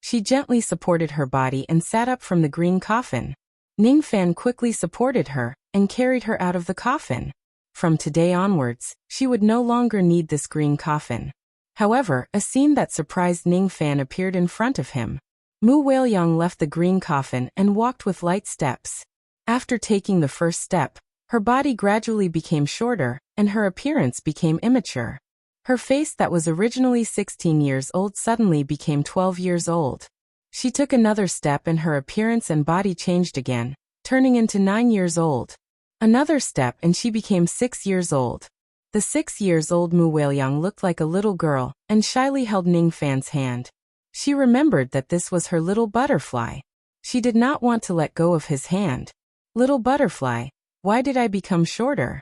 She gently supported her body and sat up from the green coffin. Ningfan quickly supported her and carried her out of the coffin. From today onwards, she would no longer need this green coffin. However, a scene that surprised Ningfan appeared in front of him. Mu Weiliang left the green coffin and walked with light steps. After taking the first step, her body gradually became shorter, and her appearance became immature. Her face that was originally 16 years old suddenly became 12 years old. She took another step and her appearance and body changed again, turning into 9 years old. Another step and she became 6 years old. The 6 years old Mu Weiliang looked like a little girl and shyly held Ningfan's hand. She remembered that this was her little butterfly. She did not want to let go of his hand. Little butterfly, why did I become shorter?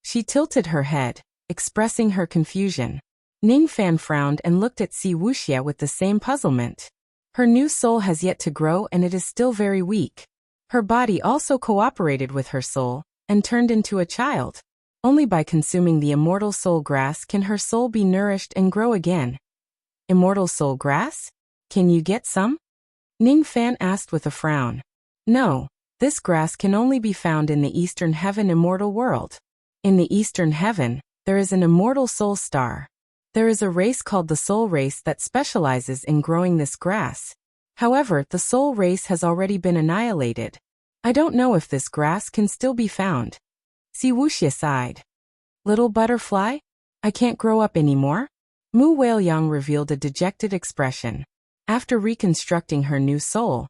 She tilted her head, expressing her confusion. Ningfan frowned and looked at Wuxia with the same puzzlement. Her new soul has yet to grow and it is still very weak. Her body also cooperated with her soul and turned into a child. Only by consuming the immortal soul grass can her soul be nourished and grow again. Immortal soul grass? Can you get some? Ningfan asked with a frown. No, this grass can only be found in the Eastern Heaven immortal world. In the Eastern Heaven, there is an immortal soul star. There is a race called the soul race that specializes in growing this grass. However, the soul race has already been annihilated. I don't know if this grass can still be found. Wuxia sighed. Little butterfly? I can't grow up anymore? Mu Weiliang revealed a dejected expression. After reconstructing her new soul,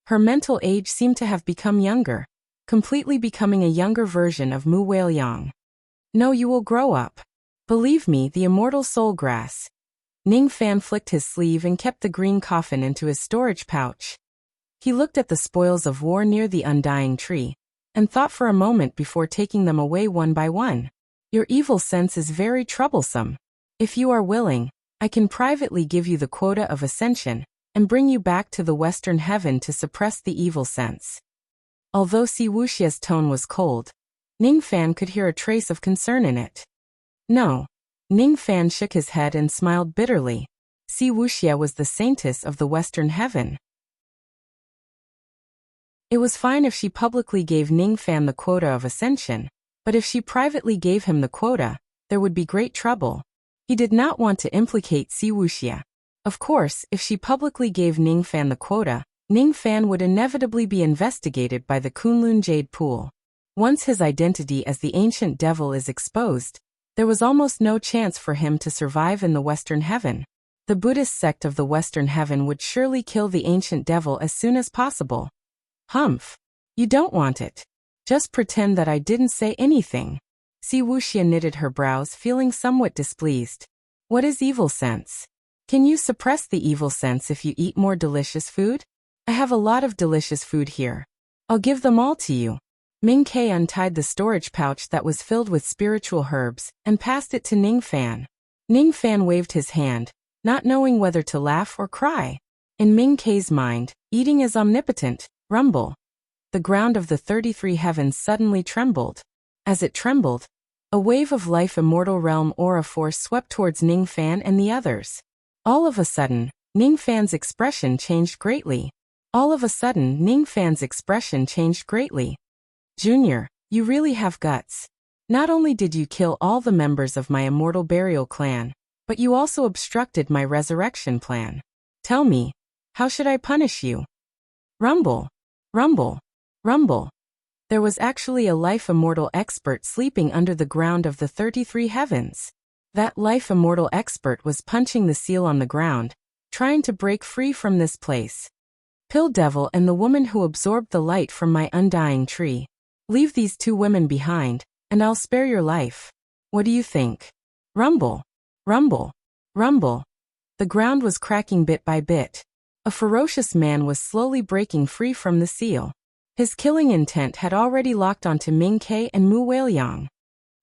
her mental age seemed to have become younger, completely becoming a younger version of Mu Weiliang. No, you will grow up. Believe me, the immortal soul grass. Ningfan flicked his sleeve and kept the green coffin into his storage pouch. He looked at the spoils of war near the undying tree, and thought for a moment before taking them away one by one. Your evil sense is very troublesome. If you are willing, I can privately give you the quota of ascension, and bring you back to the Western Heaven to suppress the evil sense. Although Wuxia's tone was cold, Ningfan could hear a trace of concern in it. No. Ningfan shook his head and smiled bitterly. Wuxia was the saintess of the Western Heaven. It was fine if she publicly gave Ningfan the quota of ascension, but if she privately gave him the quota, there would be great trouble. He did not want to implicate Wuxia. Of course, if she publicly gave Ningfan the quota, Ningfan would inevitably be investigated by the Kunlun Jade Pool. Once his identity as the ancient devil is exposed, there was almost no chance for him to survive in the Western Heaven. The Buddhist sect of the Western Heaven would surely kill the ancient devil as soon as possible. Humph. You don't want it. Just pretend that I didn't say anything. Wuxia knitted her brows, feeling somewhat displeased. What is evil sense? Can you suppress the evil sense if you eat more delicious food? I have a lot of delicious food here. I'll give them all to you. Ming Ke untied the storage pouch that was filled with spiritual herbs and passed it to Ningfan. Ningfan waved his hand, not knowing whether to laugh or cry. In Ming Ke's mind, eating is omnipotent. Rumble. The ground of the 33 heavens suddenly trembled. As it trembled, a wave of life immortal realm aura force swept towards Ningfan and the others. All of a sudden, Ningfan's expression changed greatly. Junior, you really have guts. Not only did you kill all the members of my immortal burial clan, but you also obstructed my resurrection plan. Tell me, how should I punish you? Rumble. Rumble. Rumble. There was actually a life immortal expert sleeping under the ground of the 33 heavens. That life immortal expert was punching the seal on the ground, trying to break free from this place. Pill Devil and the woman who absorbed the light from my undying tree. Leave these two women behind, and I'll spare your life. What do you think? Rumble. Rumble. Rumble. The ground was cracking bit by bit. A ferocious man was slowly breaking free from the seal. His killing intent had already locked onto Ming Ke and Mu Weiliang.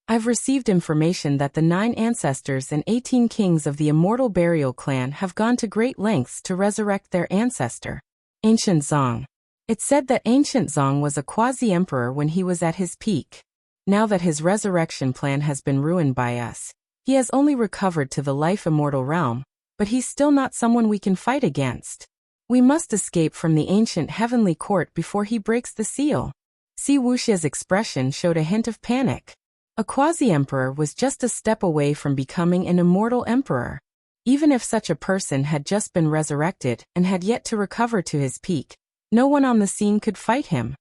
I've received information that the 9 ancestors and 18 kings of the immortal burial clan have gone to great lengths to resurrect their ancestor, Ancient Zong. It's said that Ancient Zong was a quasi-emperor when he was at his peak. Now that his resurrection plan has been ruined by us, he has only recovered to the life-immortal realm, but he's still not someone we can fight against. We must escape from the ancient heavenly court before he breaks the seal. Si Wuxia's expression showed a hint of panic. A quasi-emperor was just a step away from becoming an immortal emperor. Even if such a person had just been resurrected and had yet to recover to his peak, no one on the scene could fight him.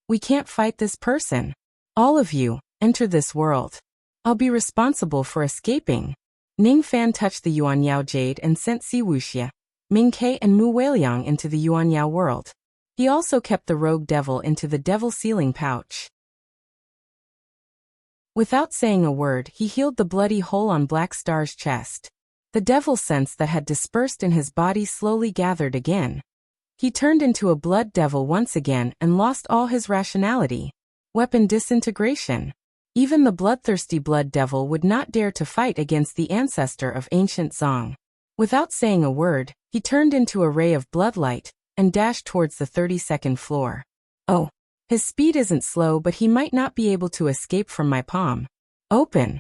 We can't fight this person. All of you, enter this world. I'll be responsible for escaping. Ning Fan touched the Yuanyao jade and sent Si Wuxia, Ming Ke and Mu Weiliang into the Yuanyao world. He also kept the rogue devil into the devil sealing pouch. Without saying a word, he healed the bloody hole on Black Star's chest. The devil sense that had dispersed in his body slowly gathered again. He turned into a blood devil once again and lost all his rationality. Weapon disintegration. Even the bloodthirsty blood devil would not dare to fight against the ancestor of Ancient Zong. Without saying a word, he turned into a ray of bloodlight and dashed towards the 32nd floor. Oh. His speed isn't slow, but he might not be able to escape from my palm. Open!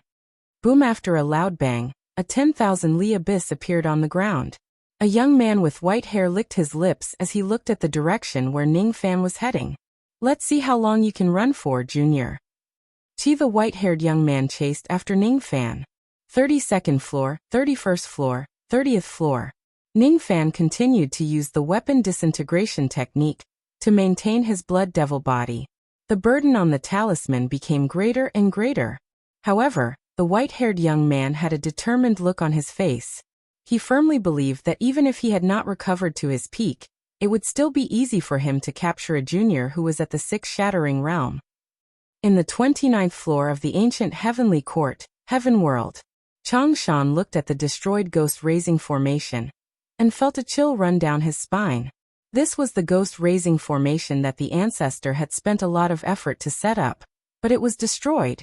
Boom! After a loud bang, a 10,000 li abyss appeared on the ground. A young man with white hair licked his lips as he looked at the direction where Ning Fan was heading. Let's see how long you can run for, Junior. The white-haired young man chased after Ning Fan. 32nd floor, 31st floor, 30th floor. Ning Fan continued to use the weapon disintegration technique to maintain his blood devil body. The burden on the talisman became greater and greater. However, the white-haired young man had a determined look on his face. He firmly believed that even if he had not recovered to his peak, it would still be easy for him to capture a junior who was at the 6th shattering realm. In the 29th floor of the ancient heavenly court, Heaven World, Changshan looked at the destroyed ghost-raising formation and felt a chill run down his spine. This was the ghost-raising formation that the ancestor had spent a lot of effort to set up, but it was destroyed.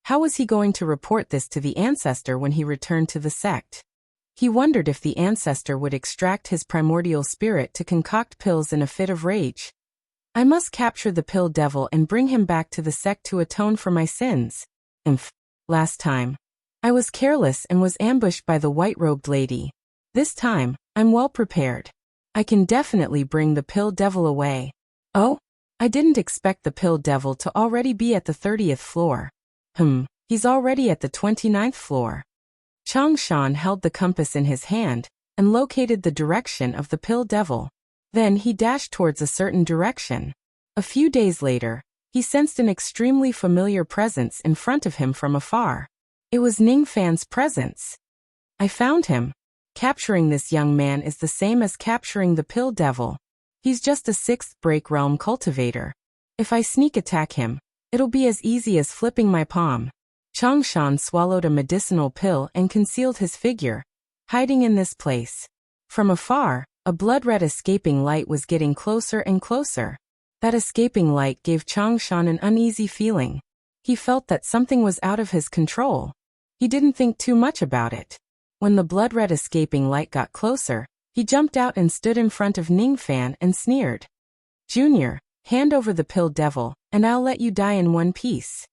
How was he going to report this to the ancestor when he returned to the sect? He wondered if the ancestor would extract his primordial spirit to concoct pills in a fit of rage. I must capture the pill devil and bring him back to the sect to atone for my sins. Last time, I was careless and was ambushed by the white-robed lady. This time, I'm well prepared. I can definitely bring the pill devil away. Oh? I didn't expect the pill devil to already be at the 30th floor. He's already at the 29th floor. Changshan held the compass in his hand and located the direction of the pill devil. Then he dashed towards a certain direction. A few days later, he sensed an extremely familiar presence in front of him from afar. It was Ning Fan's presence. I found him. Capturing this young man is the same as capturing the pill devil. He's just a 6th break realm cultivator. If I sneak attack him, it'll be as easy as flipping my palm. Changshan swallowed a medicinal pill and concealed his figure, hiding in this place. From afar, a blood-red escaping light was getting closer and closer. That escaping light gave Changshan an uneasy feeling. He felt that something was out of his control. He didn't think too much about it. When the blood-red escaping light got closer, he jumped out and stood in front of Ning Fan and sneered. Junior, hand over the pill devil, and I'll let you die in one piece.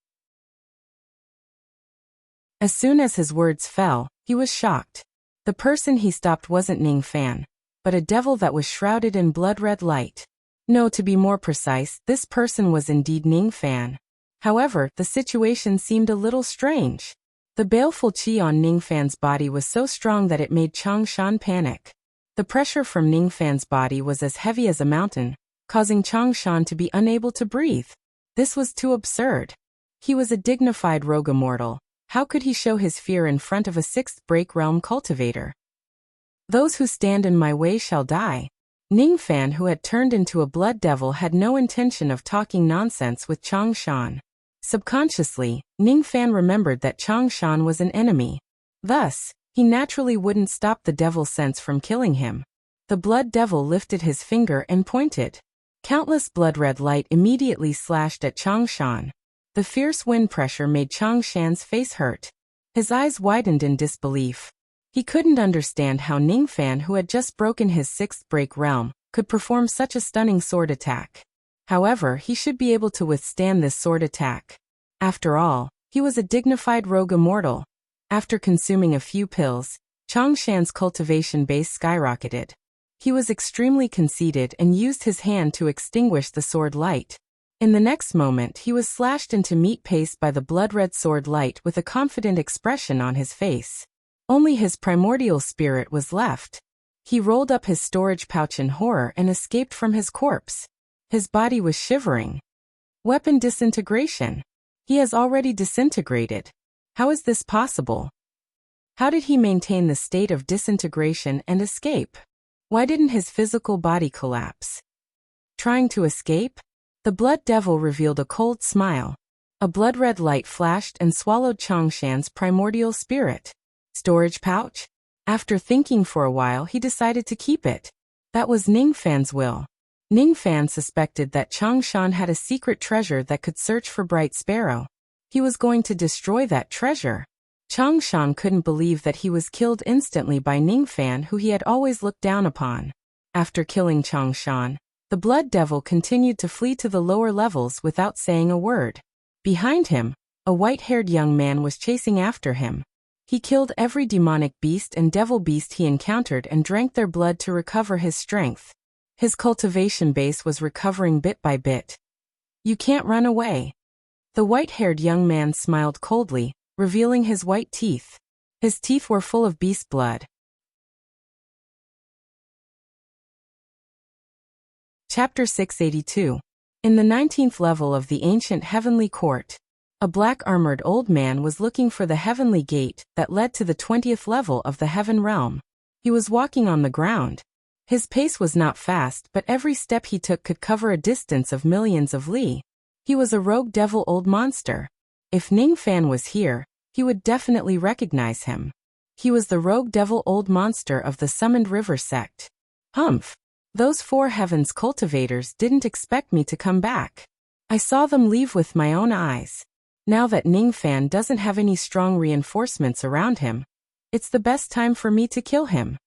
As soon as his words fell, he was shocked. The person he stopped wasn't Ning Fan, but a devil that was shrouded in blood-red light. No, to be more precise, this person was indeed Ning Fan. However, the situation seemed a little strange. The baleful qi on Ning Fan's body was so strong that it made Changshan panic. The pressure from Ning Fan's body was as heavy as a mountain, causing Changshan to be unable to breathe. This was too absurd. He was a dignified rogue immortal. How could he show his fear in front of a 6th break realm cultivator? Those who stand in my way shall die. Ningfan, who had turned into a blood devil, had no intention of talking nonsense with Changshan. Subconsciously, Ningfan remembered that Changshan was an enemy. Thus, he naturally wouldn't stop the devil sense from killing him. The blood devil lifted his finger and pointed. Countless blood-red light immediately slashed at Changshan. The fierce wind pressure made Changshan's face hurt. His eyes widened in disbelief. He couldn't understand how Ningfan, who had just broken his sixth break realm, could perform such a stunning sword attack. However, he should be able to withstand this sword attack. After all, he was a dignified rogue immortal. After consuming a few pills, Changshan's cultivation base skyrocketed. He was extremely conceited and used his hand to extinguish the sword light. In the next moment, he was slashed into meat paste by the blood-red sword light with a confident expression on his face. Only his primordial spirit was left. He rolled up his storage pouch in horror and escaped from his corpse. His body was shivering. Weapon disintegration. He has already disintegrated. How is this possible? How did he maintain the state of disintegration and escape? Why didn't his physical body collapse? Trying to escape? The blood devil revealed a cold smile. A blood-red light flashed and swallowed Changshan's primordial spirit. Storage pouch? After thinking for a while, he decided to keep it. That was Ningfan's will. Ningfan suspected that Changshan had a secret treasure that could search for Bright Sparrow. He was going to destroy that treasure. Changshan couldn't believe that he was killed instantly by Ningfan, who he had always looked down upon. After killing Changshan, the blood devil continued to flee to the lower levels without saying a word. Behind him, a white-haired young man was chasing after him. He killed every demonic beast and devil beast he encountered and drank their blood to recover his strength. His cultivation base was recovering bit by bit. You can't run away. The white-haired young man smiled coldly, revealing his white teeth. His teeth were full of beast blood. Chapter 682. In the 19th level of the ancient heavenly court, a black-armored old man was looking for the heavenly gate that led to the 20th level of the heaven realm. He was walking on the ground. His pace was not fast, but every step he took could cover a distance of millions of li. He was a rogue devil old monster. If Ningfan was here, he would definitely recognize him. He was the rogue devil old monster of the Summoned River sect. Humph! Those 4 heavens cultivators didn't expect me to come back. I saw them leave with my own eyes. Now that Ningfan doesn't have any strong reinforcements around him, it's the best time for me to kill him.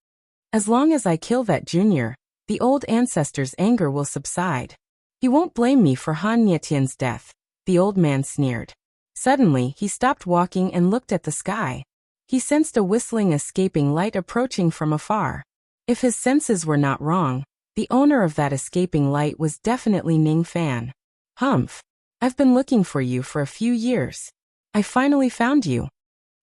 As long as I kill that junior, the old ancestor's anger will subside. He won't blame me for Han Nietian's death, the old man sneered. Suddenly, he stopped walking and looked at the sky. He sensed a whistling escaping light approaching from afar. If his senses were not wrong, the owner of that escaping light was definitely Ningfan. Humph! I've been looking for you for a few years. I finally found you.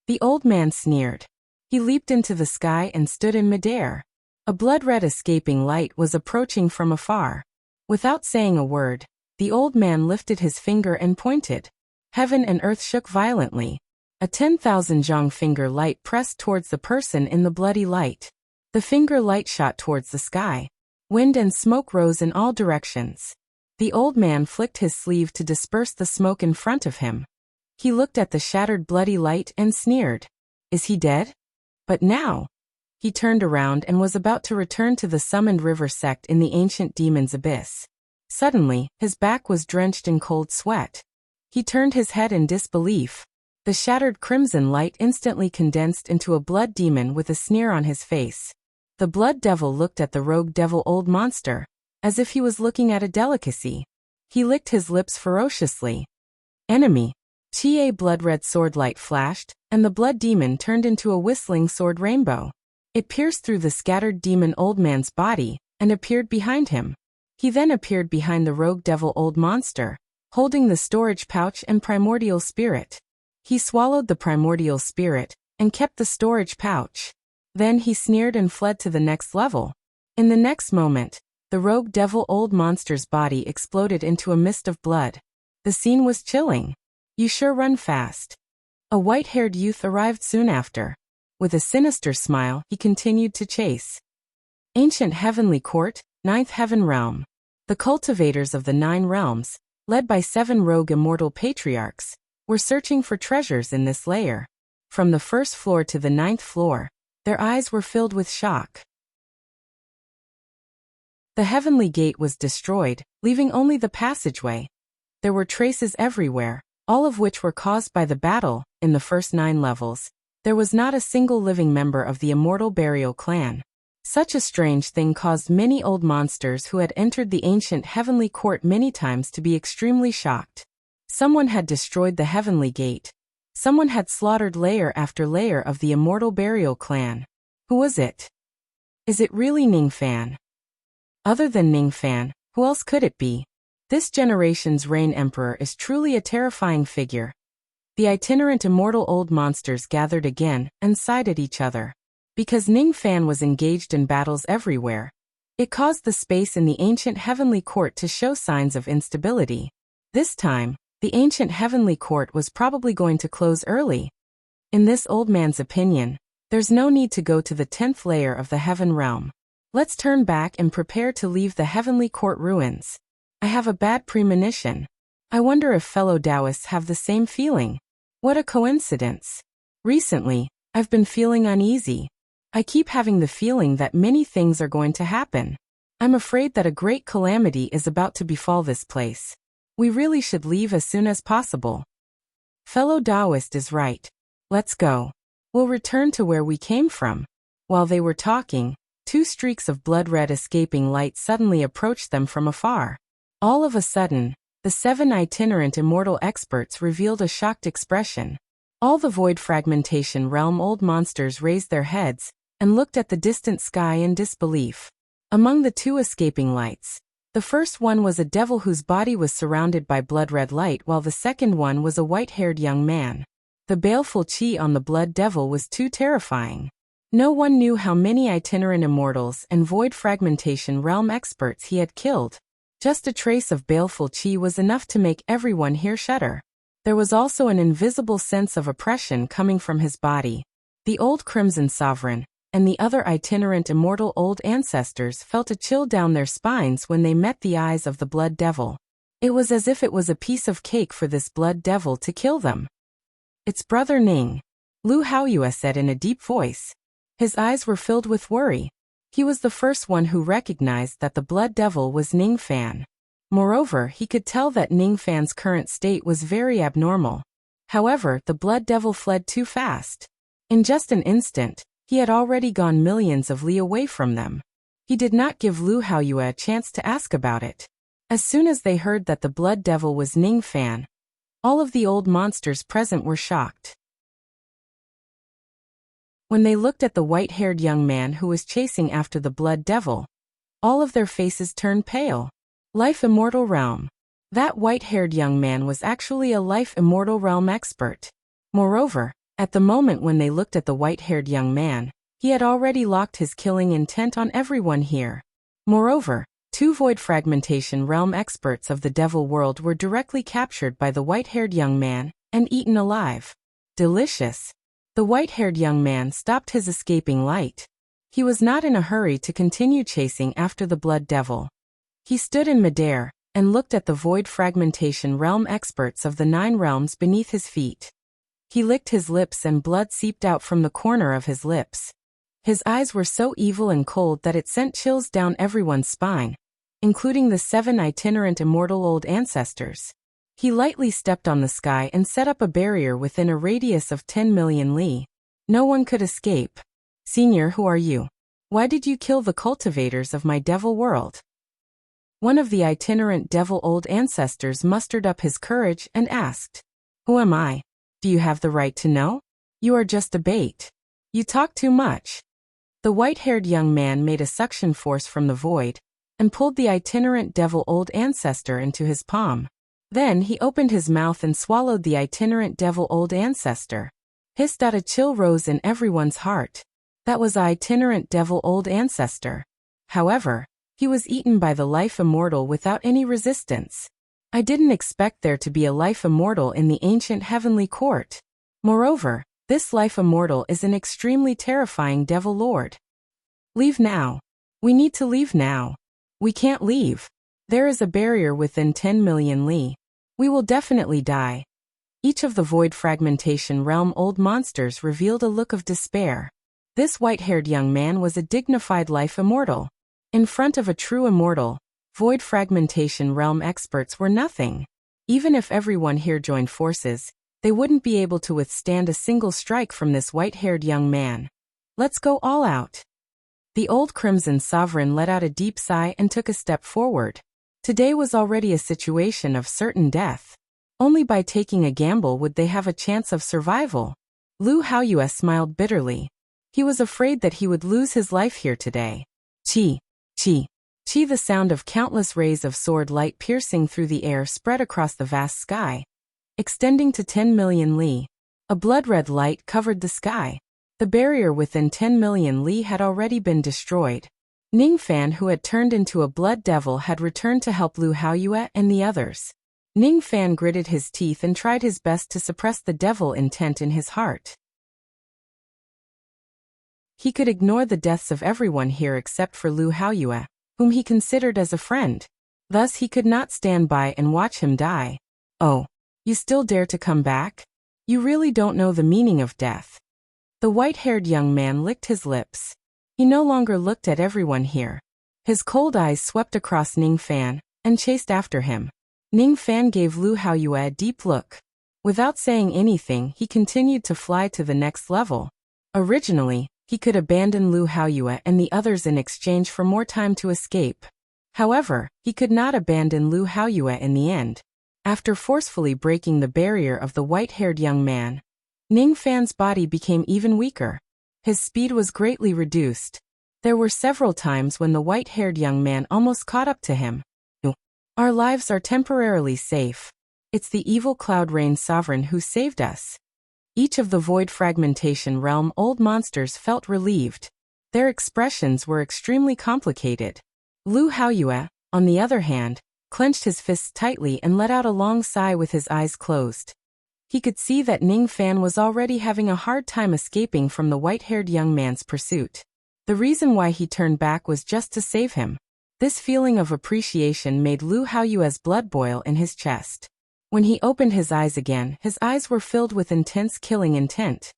The old man sneered. He leaped into the sky and stood in midair. A blood-red escaping light was approaching from afar. Without saying a word, the old man lifted his finger and pointed. Heaven and earth shook violently. A 10,000 zhang finger light pressed towards the person in the bloody light. The finger light shot towards the sky. Wind and smoke rose in all directions. The old man flicked his sleeve to disperse the smoke in front of him. He looked at the shattered bloody light and sneered. Is he dead? But now. He turned around and was about to return to the Summoned River sect in the ancient demon's abyss. Suddenly, his back was drenched in cold sweat. He turned his head in disbelief. The shattered crimson light instantly condensed into a blood demon with a sneer on his face. The blood devil looked at the rogue devil old monster, as if he was looking at a delicacy. He licked his lips ferociously. Enemy. Chie blood-red sword light flashed, and the blood demon turned into a whistling sword rainbow. It pierced through the scattered demon old man's body, and appeared behind him. He then appeared behind the rogue devil old monster, holding the storage pouch and primordial spirit. He swallowed the primordial spirit, and kept the storage pouch. Then he sneered and fled to the next level. In the next moment, the rogue devil old monster's body exploded into a mist of blood. The scene was chilling. You sure run fast. A white-haired youth arrived soon after. With a sinister smile, he continued to chase. Ancient Heavenly Court, Ninth Heaven Realm. The cultivators of the 9 realms, led by 7 rogue immortal patriarchs, were searching for treasures in this layer. From the 1st floor to the 9th floor, their eyes were filled with shock. The heavenly gate was destroyed, leaving only the passageway. There were traces everywhere, all of which were caused by the battle. In the first 9 levels, there was not a single living member of the Immortal Burial clan. Such a strange thing caused many old monsters who had entered the ancient heavenly court many times to be extremely shocked. Someone had destroyed the heavenly gate. Someone had slaughtered layer after layer of the Immortal Burial clan. Who was it? Is it really Ningfan? Other than Ningfan, who else could it be? This generation's Reign Emperor is truly a terrifying figure. The itinerant immortal old monsters gathered again and sighed at each other. Because Ningfan was engaged in battles everywhere, it caused the space in the ancient heavenly court to show signs of instability. This time, the ancient heavenly court was probably going to close early. In this old man's opinion, there's no need to go to the 10th layer of the heaven realm. Let's turn back and prepare to leave the heavenly court ruins. I have a bad premonition. I wonder if fellow Taoists have the same feeling. What a coincidence. Recently, I've been feeling uneasy. I keep having the feeling that many things are going to happen. I'm afraid that a great calamity is about to befall this place. We really should leave as soon as possible. Fellow Taoist is right. Let's go. We'll return to where we came from. While they were talking, 2 streaks of blood-red escaping light suddenly approached them from afar. All of a sudden, the 7 itinerant immortal experts revealed a shocked expression. All the void fragmentation realm old monsters raised their heads and looked at the distant sky in disbelief. Among the 2 escaping lights, the first one was a devil whose body was surrounded by blood-red light, while the second one was a white-haired young man. The baleful chi on the blood devil was too terrifying. No one knew how many itinerant immortals and void fragmentation realm experts he had killed. Just a trace of baleful chi was enough to make everyone here shudder. There was also an invisible sense of oppression coming from his body. The old Crimson Sovereign and the other itinerant immortal old ancestors felt a chill down their spines when they met the eyes of the blood devil. It was as if it was a piece of cake for this blood devil to kill them. It's Brother Ning, Lu Haoyue said in a deep voice. His eyes were filled with worry. He was the first one who recognized that the blood devil was Ningfan. Moreover, he could tell that Ningfan's current state was very abnormal. However, the blood devil fled too fast. In just an instant, he had already gone millions of li away from them. He did not give Lu Haoyue a chance to ask about it. As soon as they heard that the blood devil was Ningfan, all of the old monsters present were shocked. When they looked at the white-haired young man who was chasing after the blood devil, all of their faces turned pale. Life Immortal Realm. That white-haired young man was actually a Life Immortal Realm expert. Moreover, at the moment when they looked at the white-haired young man, he had already locked his killing intent on everyone here. Moreover, 2 void fragmentation realm experts of the devil world were directly captured by the white-haired young man and eaten alive. Delicious. The white-haired young man stopped his escaping light. He was not in a hurry to continue chasing after the blood devil. He stood in midair and looked at the void fragmentation realm experts of the 9 realms beneath his feet. He licked his lips and blood seeped out from the corner of his lips. His eyes were so evil and cold that it sent chills down everyone's spine, including the 7 itinerant immortal old ancestors. He lightly stepped on the sky and set up a barrier within a radius of 10 million li. No one could escape. Senior, who are you? Why did you kill the cultivators of my devil world? One of the itinerant devil old ancestors mustered up his courage and asked, Who am I? Do you have the right to know? You are just a bait. You talk too much. The white-haired young man made a suction force from the void and pulled the itinerant devil old ancestor into his palm. Then he opened his mouth and swallowed the itinerant devil old ancestor. Hissed out, a chill rose in everyone's heart. That was the itinerant devil old ancestor. However, he was eaten by the life immortal without any resistance. I didn't expect there to be a life immortal in the ancient heavenly court. Moreover, this life immortal is an extremely terrifying devil lord. Leave now. We need to leave now. We can't leave. There is a barrier within 10 million li. We will definitely die. Each of the void fragmentation realm old monsters revealed a look of despair. This white-haired young man was a dignified life immortal. In front of a true immortal, void fragmentation realm experts were nothing. Even if everyone here joined forces, they wouldn't be able to withstand a single strike from this white-haired young man. Let's go all out. The old Crimson Sovereign let out a deep sigh and took a step forward. Today was already a situation of certain death. Only by taking a gamble would they have a chance of survival. Lu Haoyue smiled bitterly. He was afraid that he would lose his life here today. Chi, chi, chi. The sound of countless rays of sword light piercing through the air spread across the vast sky, extending to 10 million li. A blood-red light covered the sky. The barrier within 10 million li had already been destroyed. Ningfan, who had turned into a blood devil, had returned to help Lu Haoyue and the others. Ningfan gritted his teeth and tried his best to suppress the devil intent in his heart. He could ignore the deaths of everyone here except for Lu Haoyue, whom he considered as a friend. Thus he could not stand by and watch him die. Oh, you still dare to come back? You really don't know the meaning of death. The white-haired young man licked his lips. He no longer looked at everyone here. His cold eyes swept across Ningfan and chased after him. Ningfan gave Lu Haoyue a deep look. Without saying anything, he continued to fly to the next level. Originally, he could abandon Lu Haoyue and the others in exchange for more time to escape. However, he could not abandon Lu Haoyue in the end. After forcefully breaking the barrier of the white-haired young man, Ningfan's body became even weaker. His speed was greatly reduced. There were several times when the white-haired young man almost caught up to him. Our lives are temporarily safe. It's the evil Cloud Rain Sovereign who saved us. Each of the void fragmentation realm old monsters felt relieved. Their expressions were extremely complicated. Lu Haoyue, on the other hand, clenched his fists tightly and let out a long sigh with his eyes closed. He could see that Ningfan was already having a hard time escaping from the white-haired young man's pursuit. The reason why he turned back was just to save him. This feeling of appreciation made Lu Haoyue's blood boil in his chest. When he opened his eyes again, his eyes were filled with intense killing intent.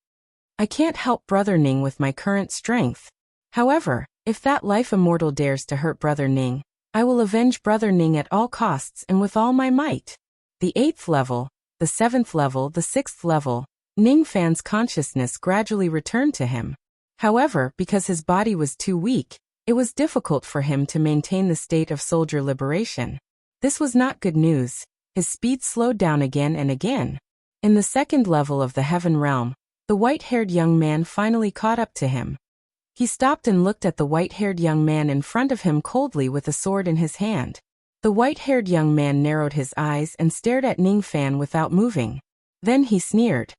I can't help Brother Ning with my current strength. However, if that life immortal dares to hurt Brother Ning, I will avenge Brother Ning at all costs and with all my might. The 8th level, the 7th level, the 6th level, Ningfan's consciousness gradually returned to him. However, because his body was too weak, it was difficult for him to maintain the state of soldier liberation. This was not good news. His speed slowed down again and again. In the 2nd level of the Heaven Realm, the white-haired young man finally caught up to him. He stopped and looked at the white-haired young man in front of him coldly with a sword in his hand. The white-haired young man narrowed his eyes and stared at Ningfan without moving. Then he sneered.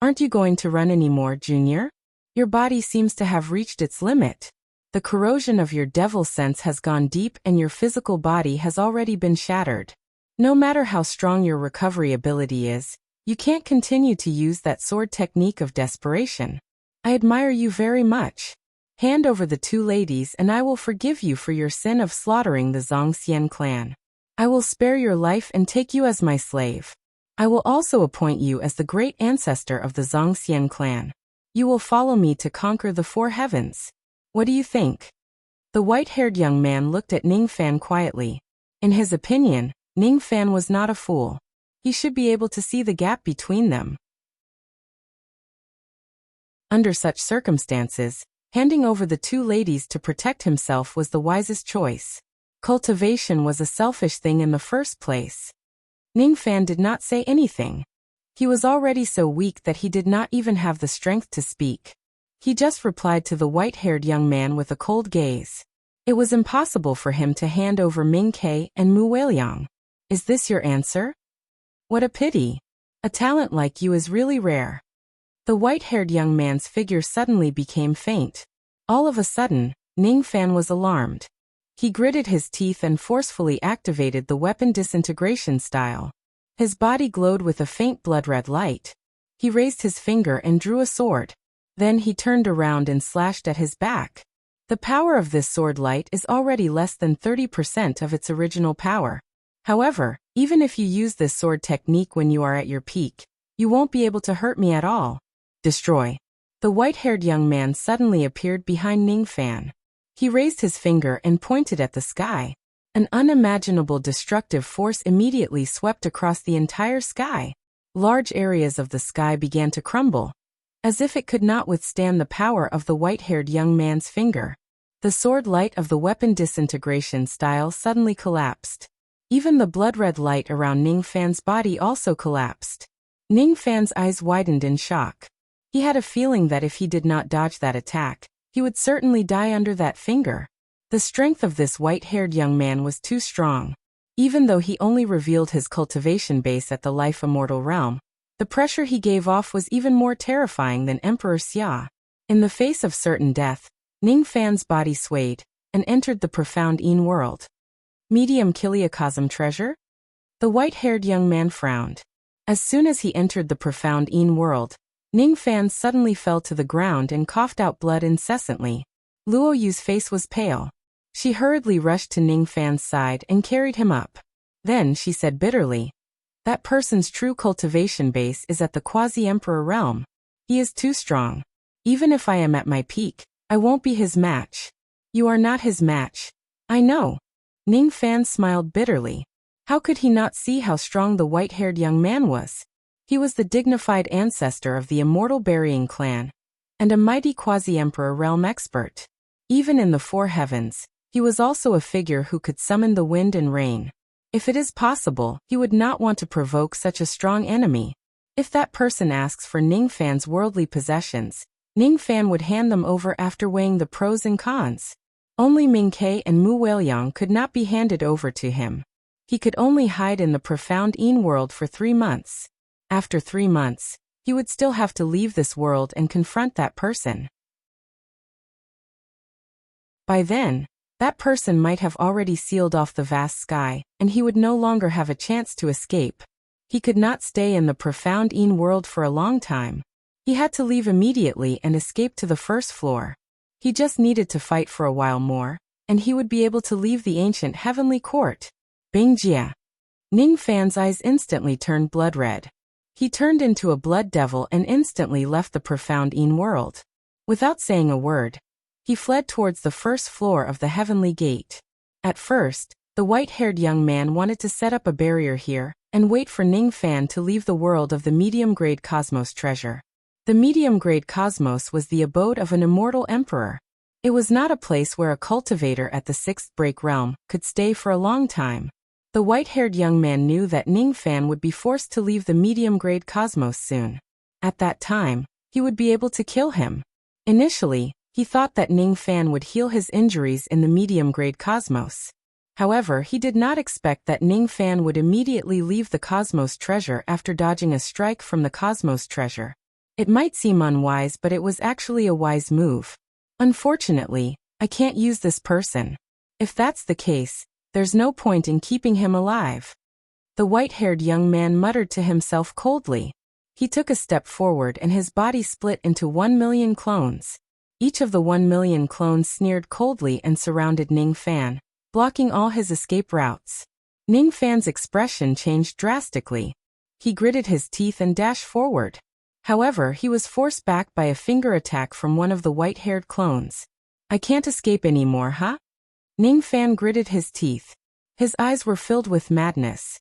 Aren't you going to run anymore, Junior? Your body seems to have reached its limit. The corrosion of your devil sense has gone deep and your physical body has already been shattered. No matter how strong your recovery ability is, you can't continue to use that sword technique of desperation. I admire you very much. Hand over the 2 ladies and I will forgive you for your sin of slaughtering the Zhongxian clan. I will spare your life and take you as my slave. I will also appoint you as the great ancestor of the Zhongxian clan. You will follow me to conquer the 4 heavens. What do you think? The white-haired young man looked at Ningfan quietly. In his opinion, Ningfan was not a fool. He should be able to see the gap between them. Under such circumstances, handing over the 2 ladies to protect himself was the wisest choice. Cultivation was a selfish thing in the first place. Ningfan did not say anything. He was already so weak that he did not even have the strength to speak. He just replied to the white-haired young man with a cold gaze. It was impossible for him to hand over Ming Ke and Mu Weiliang. Is this your answer? What a pity. A talent like you is really rare. The white-haired young man's figure suddenly became faint. All of a sudden, Ningfan was alarmed. He gritted his teeth and forcefully activated the weapon disintegration style. His body glowed with a faint blood-red light. He raised his finger and drew a sword. Then he turned around and slashed at his back. The power of this sword light is already less than 30% of its original power. However, even if you use this sword technique when you are at your peak, you won't be able to hurt me at all. Destroy. The white-haired young man suddenly appeared behind Ningfan. He raised his finger and pointed at the sky. An unimaginable destructive force immediately swept across the entire sky. Large areas of the sky began to crumble, as if it could not withstand the power of the white-haired young man's finger. The sword light of the weapon disintegration style suddenly collapsed. Even the blood-red light around Ningfan's body also collapsed. Ningfan's eyes widened in shock. He had a feeling that if he did not dodge that attack, he would certainly die under that finger. The strength of this white-haired young man was too strong. Even though he only revealed his cultivation base at the life immortal realm, the pressure he gave off was even more terrifying than Emperor Xia. In the face of certain death, Ningfan's body swayed and entered the profound Yin world. Medium Kiliacosm treasure? The white-haired young man frowned. As soon as he entered the profound Yin world, Ningfan suddenly fell to the ground and coughed out blood incessantly. Luo Yu's face was pale. She hurriedly rushed to Ningfan's side and carried him up. Then she said bitterly, "That person's true cultivation base is at the quasi-emperor realm. He is too strong. Even if I am at my peak, I won't be his match." "You are not his match. I know." Ningfan smiled bitterly. How could he not see how strong the white-haired young man was? He was the dignified ancestor of the immortal burying clan, and a mighty quasi-emperor realm expert. Even in the four heavens, he was also a figure who could summon the wind and rain. If it is possible, he would not want to provoke such a strong enemy. If that person asks for Ningfan's worldly possessions, Ningfan would hand them over after weighing the pros and cons. Only Mingke and Mu Weiliang could not be handed over to him. He could only hide in the profound Yin world for 3 months. After 3 months, he would still have to leave this world and confront that person. By then, that person might have already sealed off the vast sky, and he would no longer have a chance to escape. He could not stay in the profound Yin world for a long time. He had to leave immediately and escape to the first floor. He just needed to fight for a while more, and he would be able to leave the ancient heavenly court. Bingjia. Ningfan's eyes instantly turned blood red. He turned into a blood devil and instantly left the profound Yin world. Without saying a word, he fled towards the first floor of the heavenly gate. At first, the white-haired young man wanted to set up a barrier here and wait for Ningfan to leave the world of the medium-grade cosmos treasure. The medium-grade cosmos was the abode of an immortal emperor. It was not a place where a cultivator at the sixth break realm could stay for a long time. The white-haired young man knew that Ningfan would be forced to leave the medium-grade cosmos soon. At that time, he would be able to kill him. Initially, he thought that Ningfan would heal his injuries in the medium-grade cosmos. However, he did not expect that Ningfan would immediately leave the cosmos treasure after dodging a strike from the cosmos treasure. It might seem unwise, but it was actually a wise move. Unfortunately, I can't use this person. If that's the case, there's no point in keeping him alive. The white-haired young man muttered to himself coldly. He took a step forward and his body split into 1 million clones. Each of the 1 million clones sneered coldly and surrounded Ningfan, blocking all his escape routes. Ningfan's expression changed drastically. He gritted his teeth and dashed forward. However, he was forced back by a finger attack from one of the white-haired clones. "I can't escape anymore, huh?" Ningfan gritted his teeth. His eyes were filled with madness.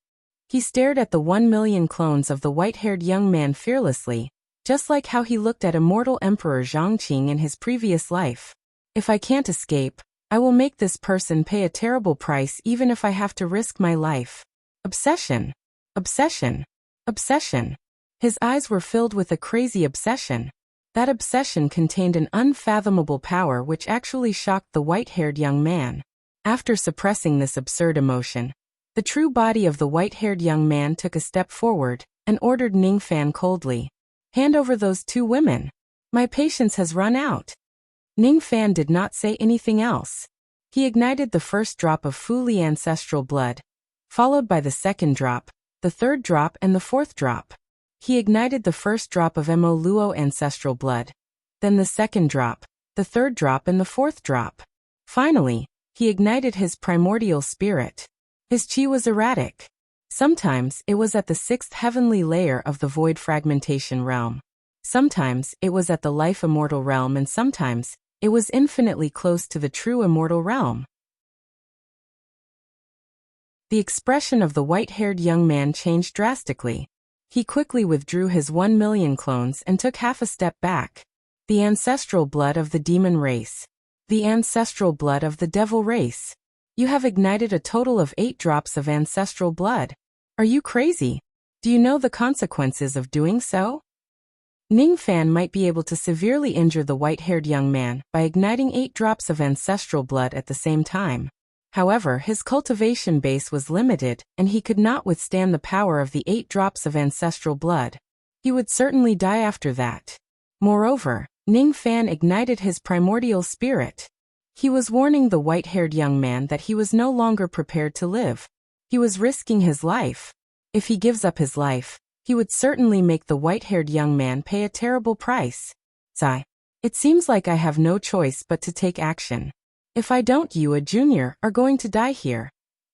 He stared at the 1 million clones of the white-haired young man fearlessly, just like how he looked at immortal Emperor Zhongqing in his previous life. "If I can't escape, I will make this person pay a terrible price even if I have to risk my life." Obsession. Obsession. Obsession. His eyes were filled with a crazy obsession. That obsession contained an unfathomable power which actually shocked the white-haired young man. After suppressing this absurd emotion, the true body of the white-haired young man took a step forward and ordered Ningfan coldly, "Hand over those 2 women. My patience has run out." Ningfan did not say anything else. He ignited the first drop of Fu Li ancestral blood, followed by the second drop, the third drop and the fourth drop. He ignited the first drop of Mo Luo ancestral blood, then the second drop, the third drop and the fourth drop. Finally, he ignited his primordial spirit. His chi was erratic. Sometimes it was at the sixth heavenly layer of the void fragmentation realm. Sometimes it was at the life immortal realm, and sometimes it was infinitely close to the true immortal realm. The expression of the white-haired young man changed drastically. He quickly withdrew his 1,000,000 clones and took half a step back. The ancestral blood of the demon race. The ancestral blood of the devil race. You have ignited a total of 8 drops of ancestral blood. Are you crazy? Do you know the consequences of doing so? Ning Fan might be able to severely injure the white-haired young man by igniting 8 drops of ancestral blood at the same time. However, his cultivation base was limited, and he could not withstand the power of the 8 drops of ancestral blood. He would certainly die after that. Moreover, Ning Fan ignited his primordial spirit. He was warning the white-haired young man that he was no longer prepared to live. He was risking his life. If he gives up his life, he would certainly make the white-haired young man pay a terrible price. Sigh. It seems like I have no choice but to take action. If I don't, you, a junior, are going to die here.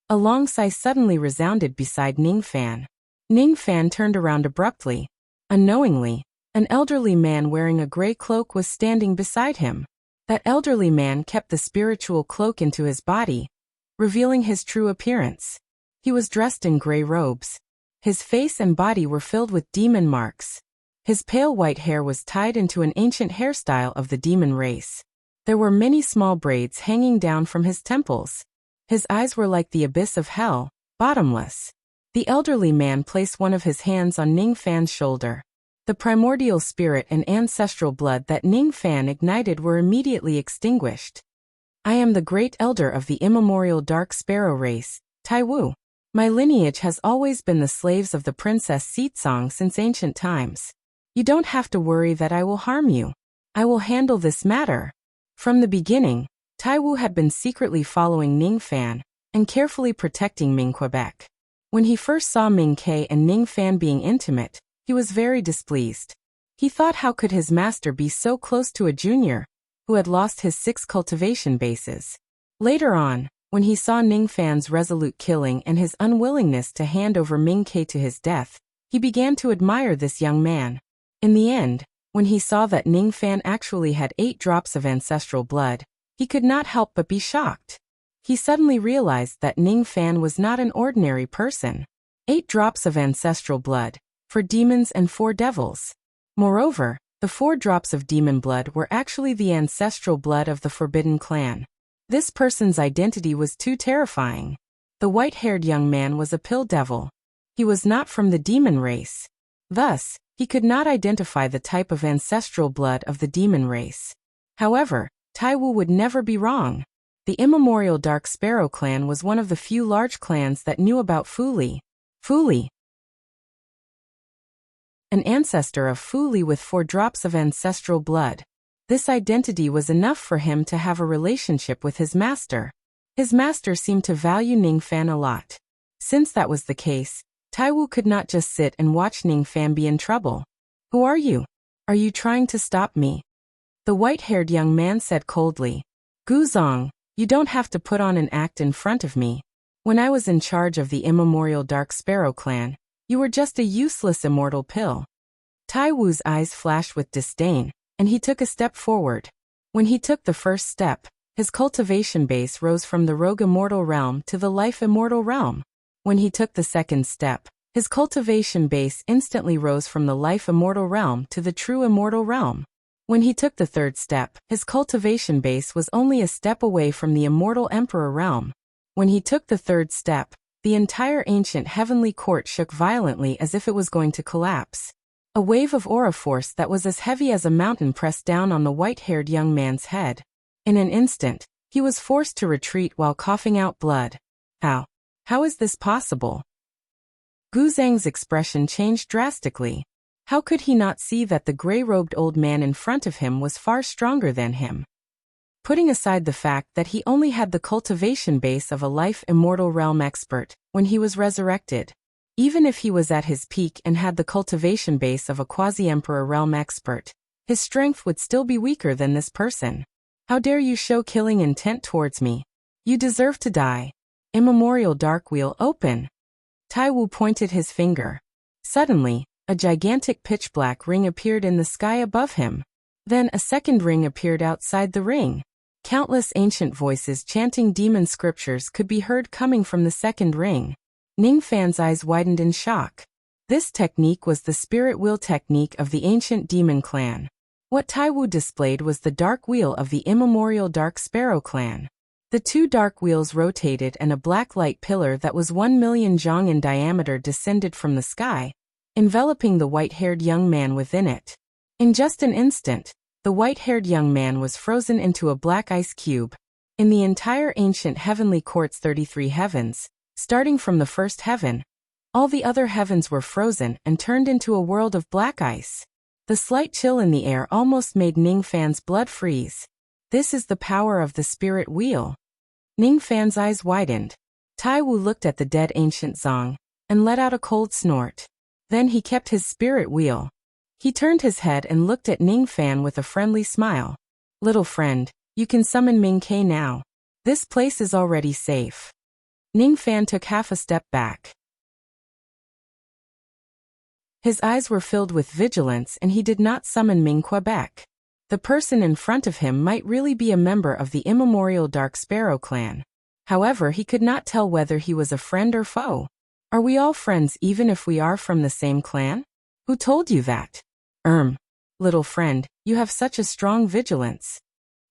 A long sigh suddenly resounded beside Ning Fan. Ning Fan turned around abruptly. Unknowingly, an elderly man wearing a gray cloak was standing beside him. That elderly man kept the spiritual cloak into his body, revealing his true appearance. He was dressed in gray robes. His face and body were filled with demon marks. His pale white hair was tied into an ancient hairstyle of the demon race. There were many small braids hanging down from his temples. His eyes were like the abyss of hell, bottomless. The elderly man placed one of his hands on Ning Fan's shoulder. The primordial spirit and ancestral blood that Ning Fan ignited were immediately extinguished. I am the great elder of the immemorial dark sparrow race, Tai Wu. My lineage has always been the slaves of the Princess Seetsong since ancient times. You don't have to worry that I will harm you. I will handle this matter. From the beginning, Tai Wu had been secretly following Ning Fan and carefully protecting Ming Quebec. When he first saw Ming Ke and Ning Fan being intimate, he was very displeased. He thought, how could his master be so close to a junior who had lost his 6 cultivation bases? Later on, when he saw Ning Fan's resolute killing and his unwillingness to hand over Ming Ke to his death, he began to admire this young man. In the end, when he saw that Ning Fan actually had 8 drops of ancestral blood, he could not help but be shocked. He suddenly realized that Ning Fan was not an ordinary person. 8 drops of ancestral blood, for demons and 4 devils. Moreover, the 4 drops of demon blood were actually the ancestral blood of the Forbidden Clan. This person's identity was too terrifying. The white-haired young man was a pill devil. He was not from the demon race. Thus, he could not identify the type of ancestral blood of the demon race. However, Tai Wu would never be wrong. The immemorial Dark Sparrow clan was one of the few large clans that knew about Fu Li. Fu Li, an ancestor of Fu Li with 4 drops of ancestral blood. This identity was enough for him to have a relationship with his master. His master seemed to value Ning Fan a lot. Since that was the case, Tai Wu could not just sit and watch Ning Fan be in trouble. Who are you? Are you trying to stop me? The white-haired young man said coldly. Gu Zong, you don't have to put on an act in front of me. When I was in charge of the immemorial Dark Sparrow clan, you were just a useless immortal pill. Tai Wu's eyes flashed with disdain, and he took a step forward. When he took the first step, his cultivation base rose from the rogue immortal realm to the life immortal realm. When he took the second step, his cultivation base instantly rose from the life immortal realm to the true immortal realm. When he took the third step, his cultivation base was only a step away from the immortal emperor realm. When he took the third step, the entire ancient heavenly court shook violently as if it was going to collapse. A wave of aura force that was as heavy as a mountain pressed down on the white-haired young man's head. In an instant, he was forced to retreat while coughing out blood. How is this possible? Gu Zhang's expression changed drastically. How could he not see that the gray-robed old man in front of him was far stronger than him? Putting aside the fact that he only had the cultivation base of a life immortal realm expert when he was resurrected, even if he was at his peak and had the cultivation base of a quasi-emperor realm expert, his strength would still be weaker than this person. How dare you show killing intent towards me? You deserve to die. Immemorial dark wheel open. Taiwu pointed his finger. Suddenly, a gigantic pitch-black ring appeared in the sky above him. Then a second ring appeared outside the ring. Countless ancient voices chanting demon scriptures could be heard coming from the second ring. Ning Fan's eyes widened in shock. This technique was the spirit wheel technique of the ancient demon clan. What Taiwu displayed was the dark wheel of the immemorial Dark Sparrow clan. The two dark wheels rotated and a black light pillar that was 1,000,000 zhang in diameter descended from the sky, enveloping the white-haired young man within it. In just an instant, the white-haired young man was frozen into a black ice cube. In the entire ancient heavenly court's 33 heavens, starting from the first heaven, all the other heavens were frozen and turned into a world of black ice. The slight chill in the air almost made Ning Fan's blood freeze. This is the power of the spirit wheel. Ning Fan's eyes widened. Taiwu looked at the dead ancient Zong and let out a cold snort. Then he kept his spirit wheel. He turned his head and looked at Ning Fan with a friendly smile. Little friend, you can summon Ming Ke now. This place is already safe. Ning Fan took half a step back. His eyes were filled with vigilance and he did not summon Ming Quebec. The person in front of him might really be a member of the immemorial Dark Sparrow clan. However, he could not tell whether he was a friend or foe. Are we all friends even if we are from the same clan? Who told you that? Little friend, you have such a strong vigilance.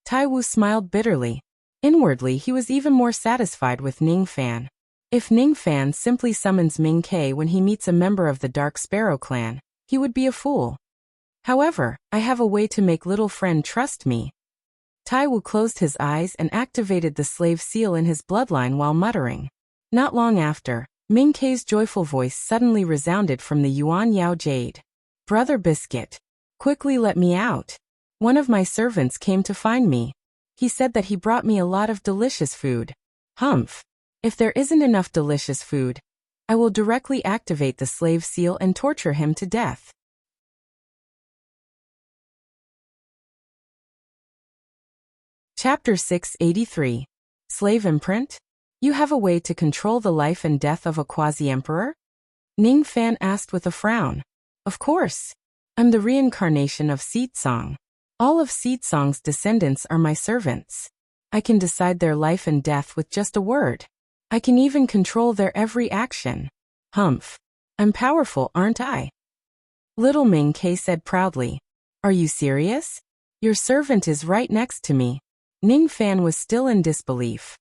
Taiwu smiled bitterly. Inwardly, he was even more satisfied with Ning Fan. If Ning Fan simply summons Ming Ke when he meets a member of the Dark Sparrow clan, he would be a fool. However, I have a way to make little friend trust me. Taiwu closed his eyes and activated the slave seal in his bloodline while muttering. Not long after, Ming Ke's joyful voice suddenly resounded from the Yuan Yao Jade. Brother Biscuit, quickly let me out. One of my servants came to find me. He said that he brought me a lot of delicious food. Humph. If there isn't enough delicious food, I will directly activate the slave seal and torture him to death. Chapter 683. Slave Imprint? You have a way to control the life and death of a quasi-emperor? Ning Fan asked with a frown. Of course. I'm the reincarnation of Seetsong. All of Seetsong's descendants are my servants. I can decide their life and death with just a word. I can even control their every action. Humph. I'm powerful, aren't I? Little Ming Ke said proudly. Are you serious? Your servant is right next to me. Ning Fan was still in disbelief.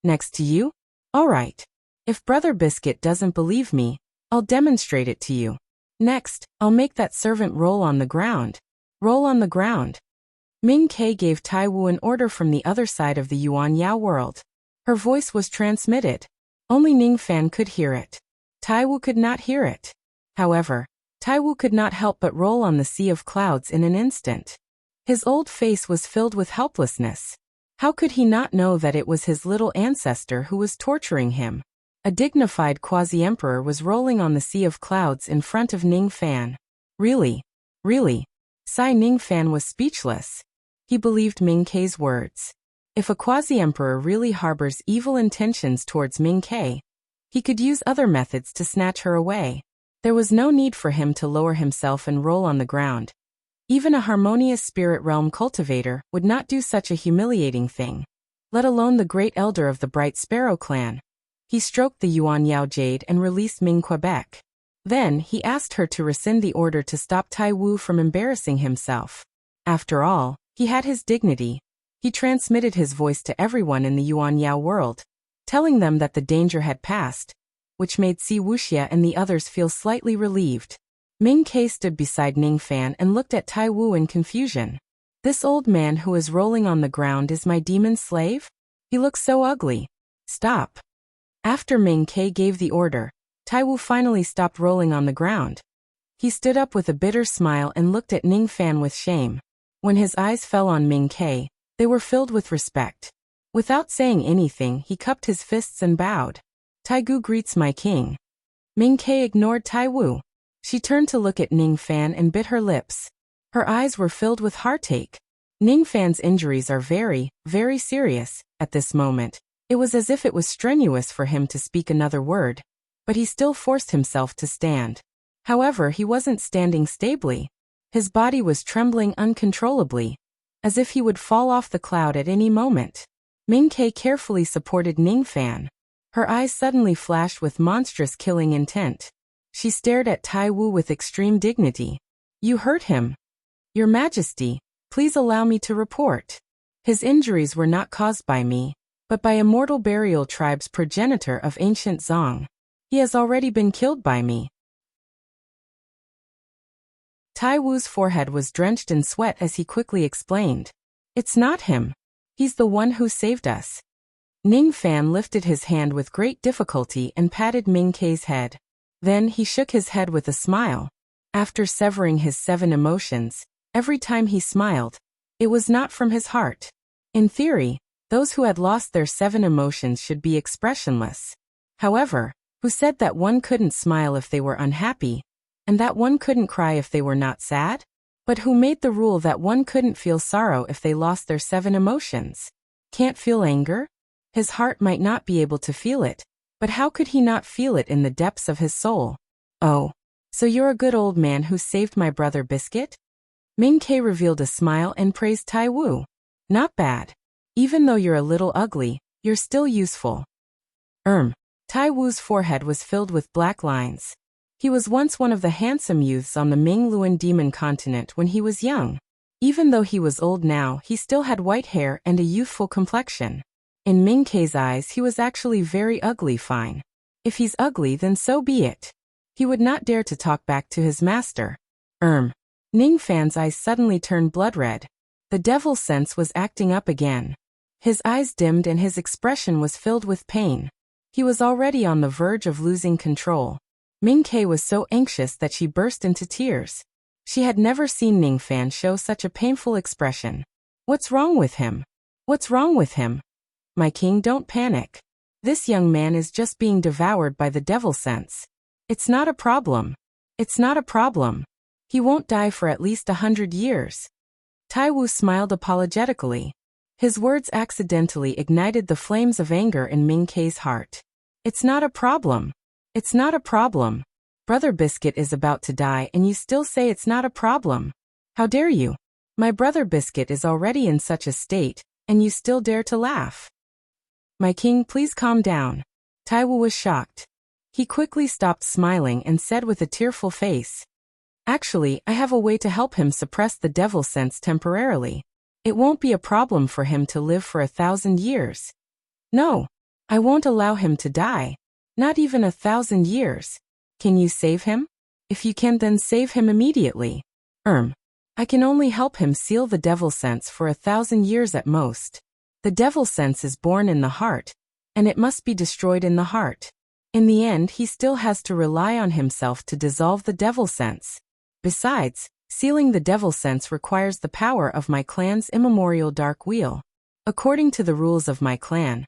Next to you? All right. If Brother Biscuit doesn't believe me, I'll demonstrate it to you. Next, I'll make that servant roll on the ground. Roll on the ground. Ming Ke gave Taiwu an order from the other side of the Yuan Yao world. Her voice was transmitted. Only Ning Fan could hear it. Taiwu could not hear it. However, Taiwu could not help but roll on the sea of clouds in an instant. His old face was filled with helplessness. How could he not know that it was his little ancestor who was torturing him? A dignified quasi-emperor was rolling on the sea of clouds in front of Ning Fan. Really? Really? Ning Fan was speechless. He believed Ming Ke's words. If a quasi-emperor really harbors evil intentions towards Ming Ke, he could use other methods to snatch her away. There was no need for him to lower himself and roll on the ground. Even a harmonious spirit realm cultivator would not do such a humiliating thing, let alone the great elder of the Bright Sparrow clan. He stroked the Yuan Yao Jade and released Ming Quebec. Then, he asked her to rescind the order to stop Taiwu from embarrassing himself. After all, he had his dignity. He transmitted his voice to everyone in the Yuan Yao world, telling them that the danger had passed, which made Wuxia and the others feel slightly relieved. Ming Ke stood beside Ning Fan and looked at Taiwu in confusion. This old man who is rolling on the ground is my demon slave? He looks so ugly. Stop. After Ming Ke gave the order, Taiwu finally stopped rolling on the ground. He stood up with a bitter smile and looked at Ning Fan with shame. When his eyes fell on Ming Ke, they were filled with respect. Without saying anything, he cupped his fists and bowed. Taigu greets my king. Ming Ke ignored Taiwu. She turned to look at Ning Fan and bit her lips. Her eyes were filled with heartache. Ningfan's injuries are very, very serious. At this moment, it was as if it was strenuous for him to speak another word, but he still forced himself to stand. However, he wasn't standing stably. His body was trembling uncontrollably, as if he would fall off the cloud at any moment. Ming-Ke carefully supported Ningfan. Her eyes suddenly flashed with monstrous killing intent. She stared at Tai Wu with extreme dignity. "You hurt him. Your Majesty, please allow me to report. His injuries were not caused by me, but by Immortal Burial Tribe's progenitor of ancient Zong. He has already been killed by me." Tai Wu's forehead was drenched in sweat as he quickly explained. "It's not him. He's the one who saved us." Ningfan lifted his hand with great difficulty and patted Ming-Ke's head. Then he shook his head with a smile. After severing his 7 emotions, every time he smiled, it was not from his heart. In theory, those who had lost their 7 emotions should be expressionless. However, who said that one couldn't smile if they were unhappy, and that one couldn't cry if they were not sad? But who made the rule that one couldn't feel sorrow if they lost their 7 emotions? Can't feel anger? His heart might not be able to feel it, but how could he not feel it in the depths of his soul? "Oh, so you're a good old man who saved my brother Biscuit?" Ming-Ke revealed a smile and praised Tai Wu. "Not bad. Even though you're a little ugly, you're still useful." Tai Wu's forehead was filled with black lines. He was once one of the handsome youths on the Ming-Luan Demon continent when he was young. Even though he was old now, he still had white hair and a youthful complexion. In Ming-Ke's eyes, he was actually very ugly. Fine. If he's ugly, then so be it. He would not dare to talk back to his master. Ningfan's eyes suddenly turned blood red. The devil sense was acting up again. His eyes dimmed and his expression was filled with pain. He was already on the verge of losing control. Ming-Ke was so anxious that she burst into tears. She had never seen Ningfan show such a painful expression. "What's wrong with him? What's wrong with him? My king, don't panic. This young man is just being devoured by the devil sense. It's not a problem. It's not a problem. He won't die for at least 100 years. Tai Wu smiled apologetically. His words accidentally ignited the flames of anger in Ming-Ke's heart. "It's not a problem. It's not a problem. Brother Biscuit is about to die and you still say it's not a problem. How dare you? My brother Biscuit is already in such a state, and you still dare to laugh." "My king, please calm down." Tai Wu was shocked. He quickly stopped smiling and said with a tearful face, "Actually, I have a way to help him suppress the devil sense temporarily. It won't be a problem for him to live for 1,000 years. No, I won't allow him to die. Not even 1,000 years. Can you save him? If you can, then save him immediately." I can only help him seal the devil sense for 1,000 years at most. The devil sense is born in the heart, and it must be destroyed in the heart. In the end, he still has to rely on himself to dissolve the devil sense. Besides, sealing the devil sense requires the power of my clan's immemorial dark wheel. According to the rules of my clan,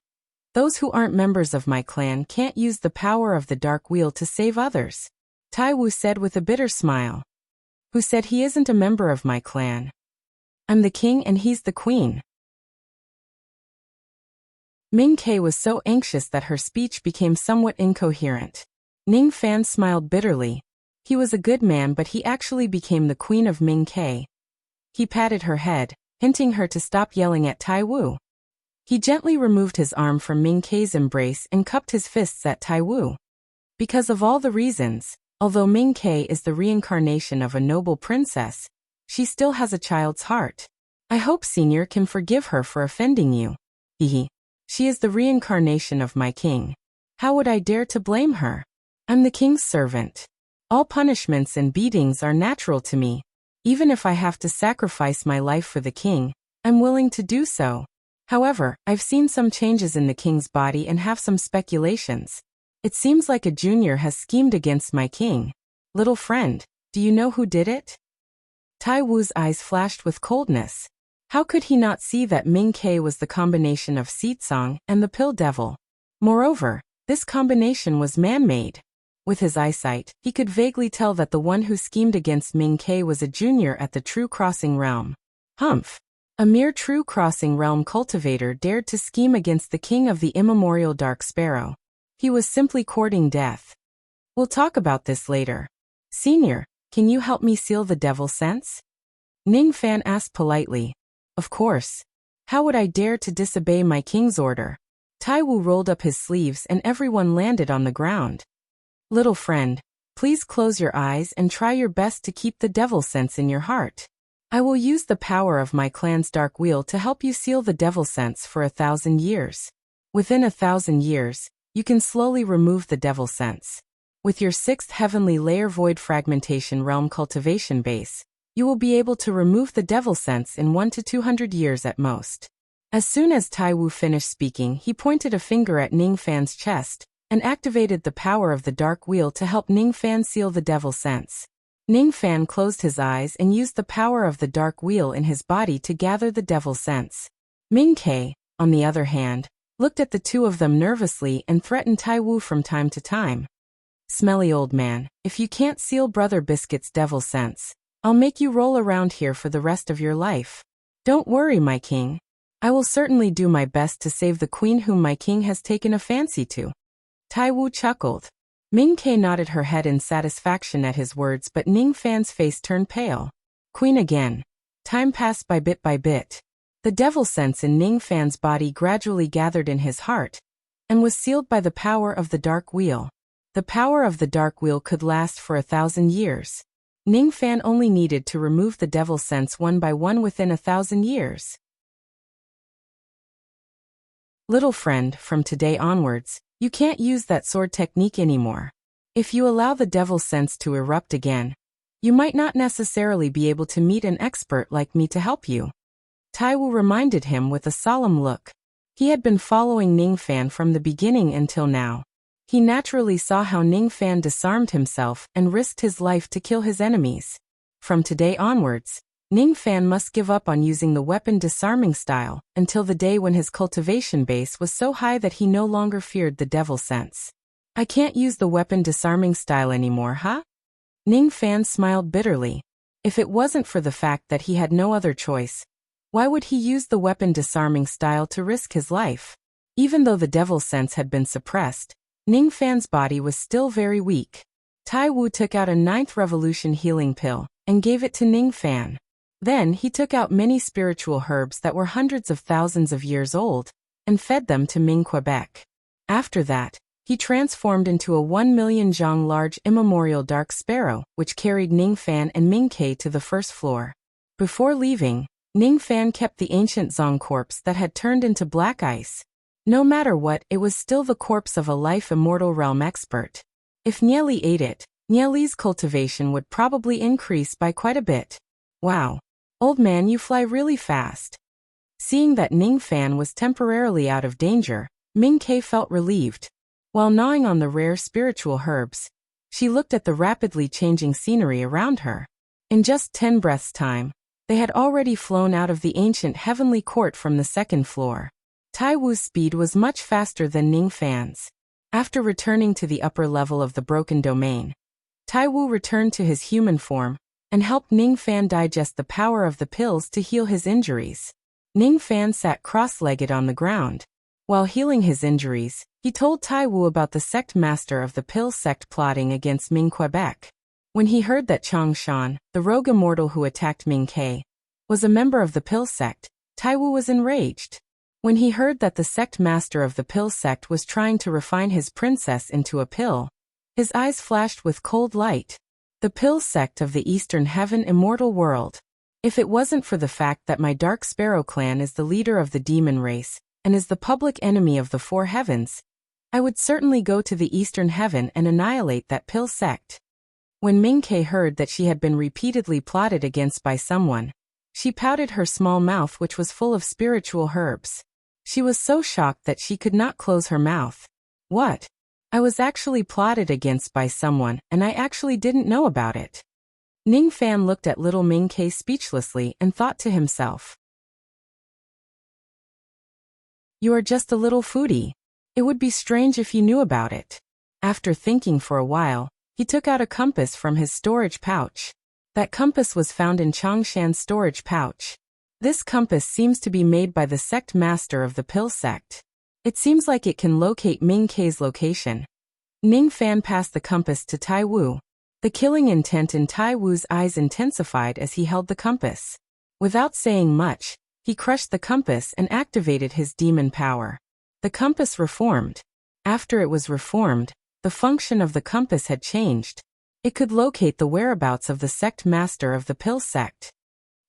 those who aren't members of my clan can't use the power of the dark wheel to save others. Tai Wu said with a bitter smile. "Who said he isn't a member of my clan? I'm the king and he's the queen." Ming-Ke was so anxious that her speech became somewhat incoherent. Ningfan smiled bitterly. He was a good man, but he actually became the queen of Ming-Ke. He patted her head, hinting her to stop yelling at Tai Wu. He gently removed his arm from Ming-Ke's embrace and cupped his fists at Tai Wu. Because of all the reasons, although Ming-Ke is the reincarnation of a noble princess, she still has a child's heart. I hope Senior can forgive her for offending you. Hehe. She is the reincarnation of my king. How would I dare to blame her? I'm the king's servant. All punishments and beatings are natural to me. Even if I have to sacrifice my life for the king, I'm willing to do so. However, I've seen some changes in the king's body and have some speculations. It seems like a junior has schemed against my king. Little friend, do you know who did it? Tai Wu's eyes flashed with coldness. How could he not see that Ming-Ke was the combination of Seetsong and the Pill Devil? Moreover, this combination was man-made. With his eyesight, he could vaguely tell that the one who schemed against Ming-Ke was a junior at the True Crossing realm. Humph! A mere true crossing realm cultivator dared to scheme against the king of the immemorial Dark Sparrow. He was simply courting death. We'll talk about this later. Senior, can you help me seal the devil sense? Ning Fan asked politely. Of course. How would I dare to disobey my king's order? Tai Wu rolled up his sleeves and everyone landed on the ground. Little friend, please close your eyes and try your best to keep the devil sense in your heart. I will use the power of my clan's dark wheel to help you seal the devil sense for 1,000 years. Within 1,000 years, you can slowly remove the devil sense. With your 6th heavenly layer void fragmentation realm cultivation base, you will be able to remove the devil sense in 1 to 200 years at most. As soon as Tai Wu finished speaking, he pointed a finger at Ning Fan's chest and activated the power of the dark wheel to help Ning Fan seal the devil sense. Ning Fan closed his eyes and used the power of the dark wheel in his body to gather the devil sense. Ming Ke, on the other hand, looked at the two of them nervously and threatened Tai Wu from time to time. Smelly old man, if you can't seal Brother Biscuit's devil sense, I'll make you roll around here for the rest of your life. Don't worry, my king. I will certainly do my best to save the queen whom my king has taken a fancy to. Tai Wu chuckled. Ming Ke nodded her head in satisfaction at his words, but Ning Fan's face turned pale. Queen again. Time passed by bit. The devil sense in Ning Fan's body gradually gathered in his heart and was sealed by the power of the dark wheel. The power of the dark wheel could last for 1,000 years. Ning Fan only needed to remove the devil sense one by one within 1,000 years. Little friend, from today onwards, you can't use that sword technique anymore. If you allow the devil sense to erupt again, you might not necessarily be able to meet an expert like me to help you. Tai Wu reminded him with a solemn look. He had been following Ning Fan from the beginning until now. He naturally saw how Ning Fan disarmed himself and risked his life to kill his enemies. From today onwards, Ning Fan must give up on using the weapon disarming style until the day when his cultivation base was so high that he no longer feared the devil sense. I can't use the weapon disarming style anymore, huh? Ning Fan smiled bitterly. If it wasn't for the fact that he had no other choice, why would he use the weapon disarming style to risk his life? Even though the devil sense had been suppressed, Ning Fan's body was still very weak. Tai Wu took out a 9th revolution healing pill and gave it to Ning Fan. Then he took out many spiritual herbs that were hundreds of thousands of years old and fed them to Ming Quebec. After that, he transformed into a 1,000,000 zhang large immemorial dark sparrow, which carried Ning Fan and Ming Ke to the 1st floor. Before leaving, Ning Fan kept the ancient zong corpse that had turned into black ice. No matter what, it was still the corpse of a life immortal realm expert. If Nieli ate it, Nieli's cultivation would probably increase by quite a bit. Wow. Old man, you fly really fast. Seeing that Ning Fan was temporarily out of danger, Ming Ke felt relieved. While gnawing on the rare spiritual herbs, she looked at the rapidly changing scenery around her. In just 10 breaths' time, they had already flown out of the ancient heavenly court from the 2nd floor. Tai Wu's speed was much faster than Ning Fan's. After returning to the upper level of the broken domain, Tai Wu returned to his human form and helped Ning Fan digest the power of the pills to heal his injuries. Ning Fan sat cross-legged on the ground. While healing his injuries, he told Tai Wu about the sect master of the pill sect plotting against Ming Quebec. When he heard that Chang Shan, the rogue immortal who attacked Ming Ke, was a member of the pill sect, Tai Wu was enraged. When he heard that the sect master of the pill sect was trying to refine his princess into a pill, his eyes flashed with cold light. The pill sect of the Eastern Heaven immortal world. If it wasn't for the fact that my Dark Sparrow clan is the leader of the demon race and is the public enemy of the 4 heavens, I would certainly go to the Eastern Heaven and annihilate that pill sect. When Ming Ke heard that she had been repeatedly plotted against by someone, she pouted her small mouth, which was full of spiritual herbs. She was so shocked that she could not close her mouth. What? I was actually plotted against by someone, and I actually didn't know about it. Ning Fan looked at little Ming Ke speechlessly and thought to himself, "You are just a little foodie. It would be strange if you knew about it." After thinking for a while, he took out a compass from his storage pouch. That compass was found in Changshan's storage pouch. This compass seems to be made by the sect master of the pill sect. It seems like it can locate Ming Kei's location. Ning Fan passed the compass to Tai Wu. The killing intent in Tai Wu's eyes intensified as he held the compass. Without saying much, he crushed the compass and activated his demon power. The compass reformed. After it was reformed, the function of the compass had changed. It could locate the whereabouts of the sect master of the pill sect.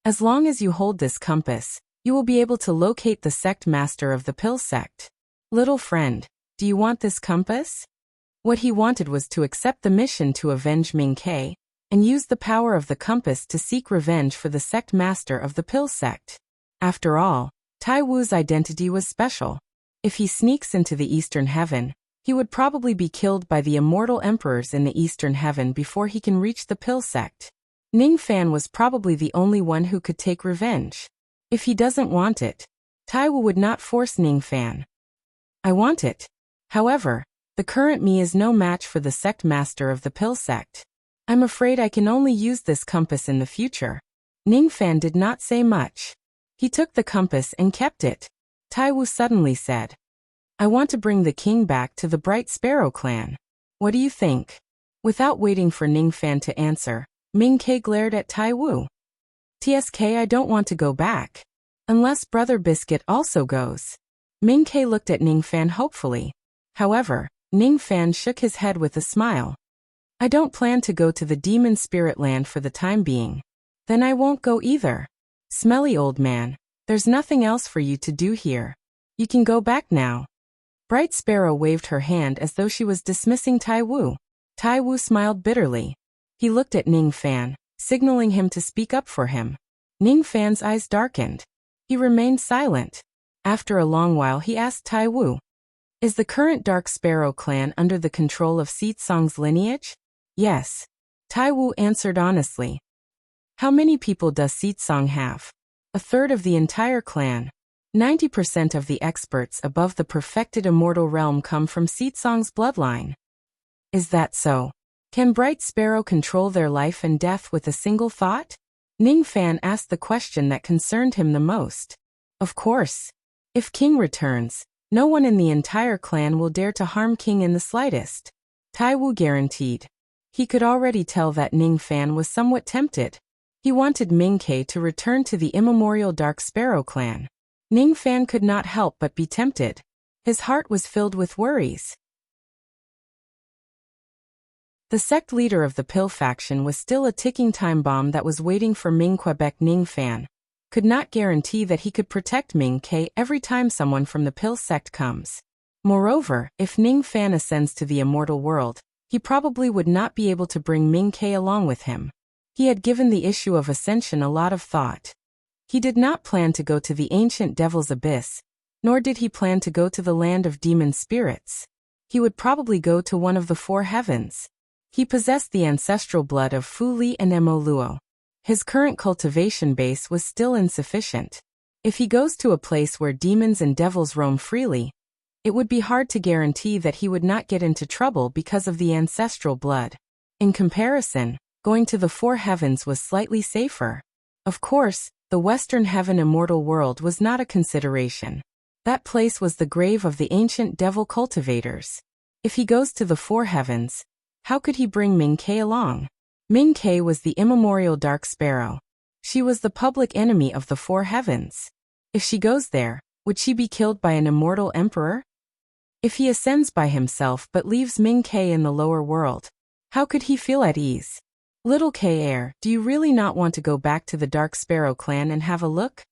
As long as you hold this compass, you will be able to locate the sect master of the pill sect. Little friend, do you want this compass? What he wanted was to accept the mission to avenge Ming Kei, and use the power of the compass to seek revenge for the sect master of the pill sect. After all, Tai Wu's identity was special. If he sneaks into the Eastern Heaven, he would probably be killed by the immortal emperors in the Eastern Heaven before he can reach the pill sect. Ning Fan was probably the only one who could take revenge. If he doesn't want it, Tai Wu would not force Ning Fan. I want it. However, the current me is no match for the sect master of the pill sect. I'm afraid I can only use this compass in the future. Ning Fan did not say much. He took the compass and kept it. Tai Wu suddenly said, I want to bring the king back to the Bright Sparrow clan. What do you think? Without waiting for Ning Fan to answer, Ming Kei glared at Tai Wu. TSK, I don't want to go back. Unless Brother Biscuit also goes. Ming Kei looked at Ning Fan hopefully. However, Ning Fan shook his head with a smile. I don't plan to go to the demon spirit land for the time being. Then I won't go either. Smelly old man, there's nothing else for you to do here. You can go back now. Bright Sparrow waved her hand as though she was dismissing Tai Wu. Tai Wu smiled bitterly. He looked at Ning Fan, signaling him to speak up for him. Ning Fan's eyes darkened. He remained silent. After a long while he asked Tai Wu, is the current Dark Sparrow clan under the control of Seetsong's lineage? Yes. Tai Wu answered honestly. How many people does Seetsong have? A third of the entire clan. 90% of the experts above the perfected immortal realm come from Seetsong's bloodline. Is that so? Can Bright Sparrow control their life and death with a single thought? Ning Fan asked the question that concerned him the most. Of course. If King returns, no one in the entire clan will dare to harm King in the slightest. Tai Wu guaranteed. He could already tell that Ning Fan was somewhat tempted. He wanted Ming Kei to return to the immemorial Dark Sparrow clan. Ning Fan could not help but be tempted. His heart was filled with worries. The sect leader of the Pill faction was still a ticking time bomb that was waiting for Ming Quebec. Ning Fan could not guarantee that he could protect Ming Kei every time someone from the Pill sect comes. Moreover, if Ning Fan ascends to the immortal world, he probably would not be able to bring Ming Kei along with him. He had given the issue of ascension a lot of thought. He did not plan to go to the ancient Devil's Abyss, nor did he plan to go to the land of demon spirits. He would probably go to one of the four heavens. He possessed the ancestral blood of Fu Li and Mo Luo. His current cultivation base was still insufficient. If he goes to a place where demons and devils roam freely, it would be hard to guarantee that he would not get into trouble because of the ancestral blood. In comparison, going to the four heavens was slightly safer. Of course, the Western Heaven immortal world was not a consideration. That place was the grave of the ancient devil cultivators. If he goes to the four heavens, how could he bring Ming Kei along? Ming Kei was the immemorial Dark Sparrow. She was the public enemy of the four heavens. If she goes there, would she be killed by an immortal emperor? If he ascends by himself but leaves Ming Kei in the lower world, how could he feel at ease? Little Kei, do you really not want to go back to the Dark Sparrow clan and have a look?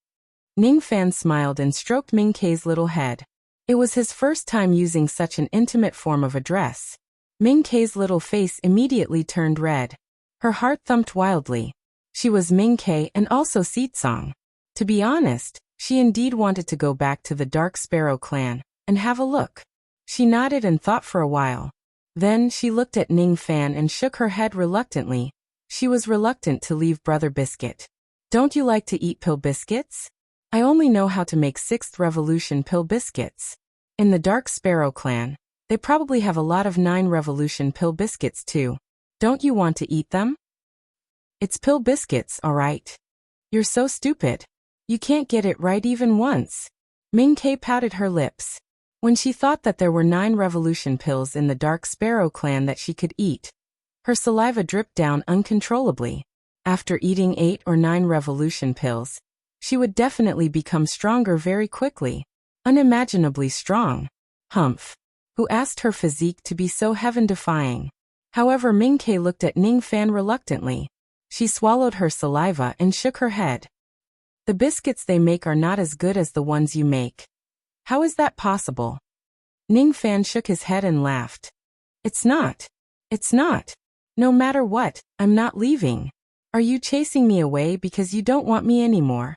Ning Fan smiled and stroked Ming Kei's little head. It was his first time using such an intimate form of address. Ming Kei's little face immediately turned red. Her heart thumped wildly. She was Ming Kei and also Seetsong. To be honest, she indeed wanted to go back to the Dark Sparrow clan and have a look. She nodded and thought for a while. Then she looked at Ning Fan and shook her head reluctantly. She was reluctant to leave Brother Biscuit. Don't you like to eat pill biscuits? I only know how to make 6th Revolution pill biscuits. In the Dark Sparrow clan, they probably have a lot of 9 Revolution pill biscuits too. Don't you want to eat them? It's pill biscuits, alright. You're so stupid. You can't get it right even once. Ming Ke pouted her lips. When she thought that there were 9 revolution pills in the Dark Sparrow clan that she could eat, her saliva dripped down uncontrollably. After eating 8 or 9 revolution pills, she would definitely become stronger very quickly. Unimaginably strong. Humph. Who asked her physique to be so heaven-defying? However, Ming Ke looked at Ning Fan reluctantly. She swallowed her saliva and shook her head. The biscuits they make are not as good as the ones you make. How is that possible? Ning Fan shook his head and laughed. It's not. It's not. No matter what, I'm not leaving. Are you chasing me away because you don't want me anymore?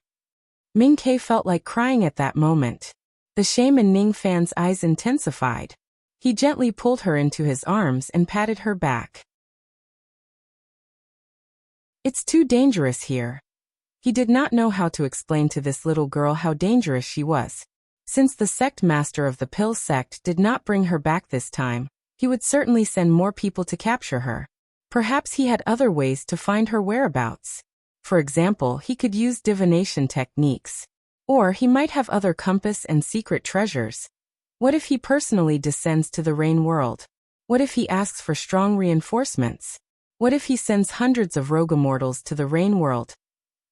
Ming Ke felt like crying at that moment. The shame in Ning Fan's eyes intensified. He gently pulled her into his arms and patted her back. It's too dangerous here. He did not know how to explain to this little girl how dangerous she was. Since the sect master of the Pill sect did not bring her back this time, he would certainly send more people to capture her. Perhaps he had other ways to find her whereabouts. For example, he could use divination techniques. Or he might have other compass and secret treasures. What if he personally descends to the Rain World? What if he asks for strong reinforcements? What if he sends hundreds of rogue immortals to the Rain World?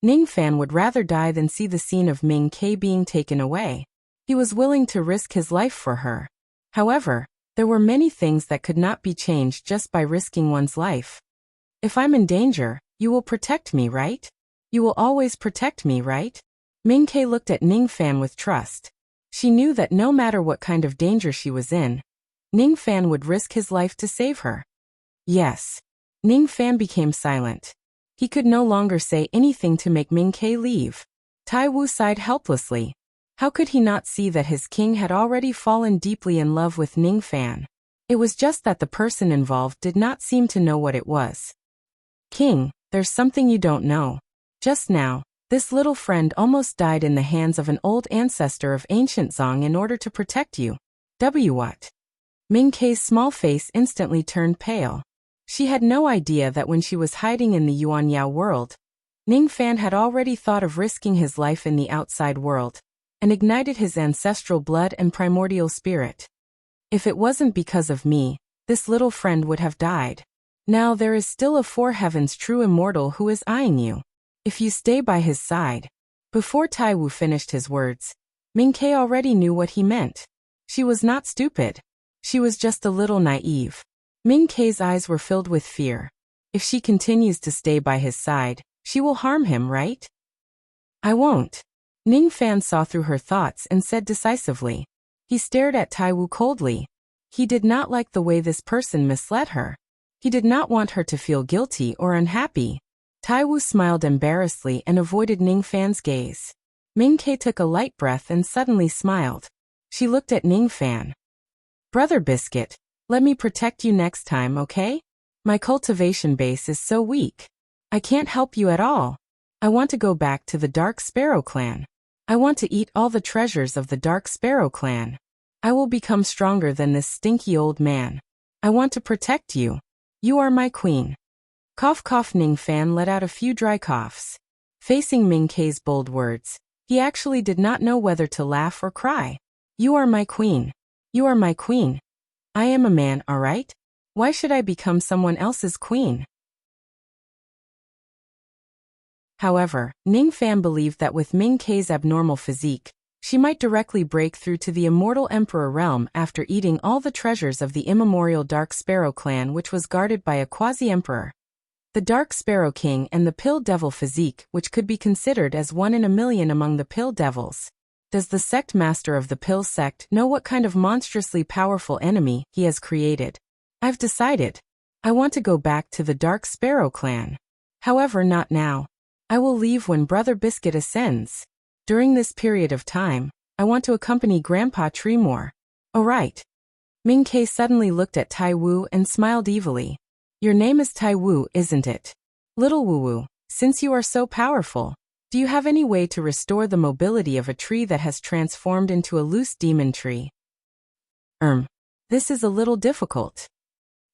Ning Fan would rather die than see the scene of Ming Ke being taken away. He was willing to risk his life for her. However, there were many things that could not be changed just by risking one's life. If I'm in danger, you will protect me, right? You will always protect me, right? Ming Ke looked at Ning Fan with trust. She knew that no matter what kind of danger she was in, Ning Fan would risk his life to save her. Yes. Ning Fan became silent. He could no longer say anything to make Ming Ke leave. Tai Wu sighed helplessly. How could he not see that his king had already fallen deeply in love with Ning Fan? It was just that the person involved did not seem to know what it was. King, there's something you don't know. Just now, this little friend almost died in the hands of an old ancestor of ancient Zong in order to protect you. What? Ming Ke's small face instantly turned pale. She had no idea that when she was hiding in the Yuanyao world, Ning Fan had already thought of risking his life in the outside world, and ignited his ancestral blood and primordial spirit. If it wasn't because of me, this little friend would have died. Now there is still a 4 heavens true immortal who is eyeing you. If you stay by his side. Before Tai Wu finished his words, Ming Ke already knew what he meant. She was not stupid. She was just a little naive. Ming Ke's eyes were filled with fear. If she continues to stay by his side, she will harm him, right? I won't. Ning Fan saw through her thoughts and said decisively. He stared at Tai Wu coldly. He did not like the way this person misled her. He did not want her to feel guilty or unhappy. Tai Wu smiled embarrassedly and avoided Ning Fan's gaze. Ming Ke took a light breath and suddenly smiled. She looked at Ning Fan. Brother Biscuit, let me protect you next time, okay? My cultivation base is so weak. I can't help you at all. I want to go back to the Dark Sparrow clan. I want to eat all the treasures of the Dark Sparrow clan. I will become stronger than this stinky old man. I want to protect you. You are my queen. Cough cough. Ning Fan let out a few dry coughs. Facing Ming Ke's bold words, he actually did not know whether to laugh or cry. You are my queen. You are my queen. I am a man, alright? Why should I become someone else's queen? However, Ning Fan believed that with Ming Ke's abnormal physique, she might directly break through to the immortal emperor realm after eating all the treasures of the immemorial Dark Sparrow clan, which was guarded by a quasi-emperor. The Dark Sparrow King and the Pill Devil physique, which could be considered as 1 in a million among the Pill Devils. Does the sect master of the Pill sect know what kind of monstrously powerful enemy he has created? I've decided. I want to go back to the Dark Sparrow clan. However, not now. I will leave when Brother Biscuit ascends. During this period of time, I want to accompany Grandpa Tremor. Alright. Ming Ke suddenly looked at Tai Wu and smiled evilly. Your name is Tai Wu, isn't it? Little Wu Wu, since you are so powerful, do you have any way to restore the mobility of a tree that has transformed into a loose demon tree? This is a little difficult.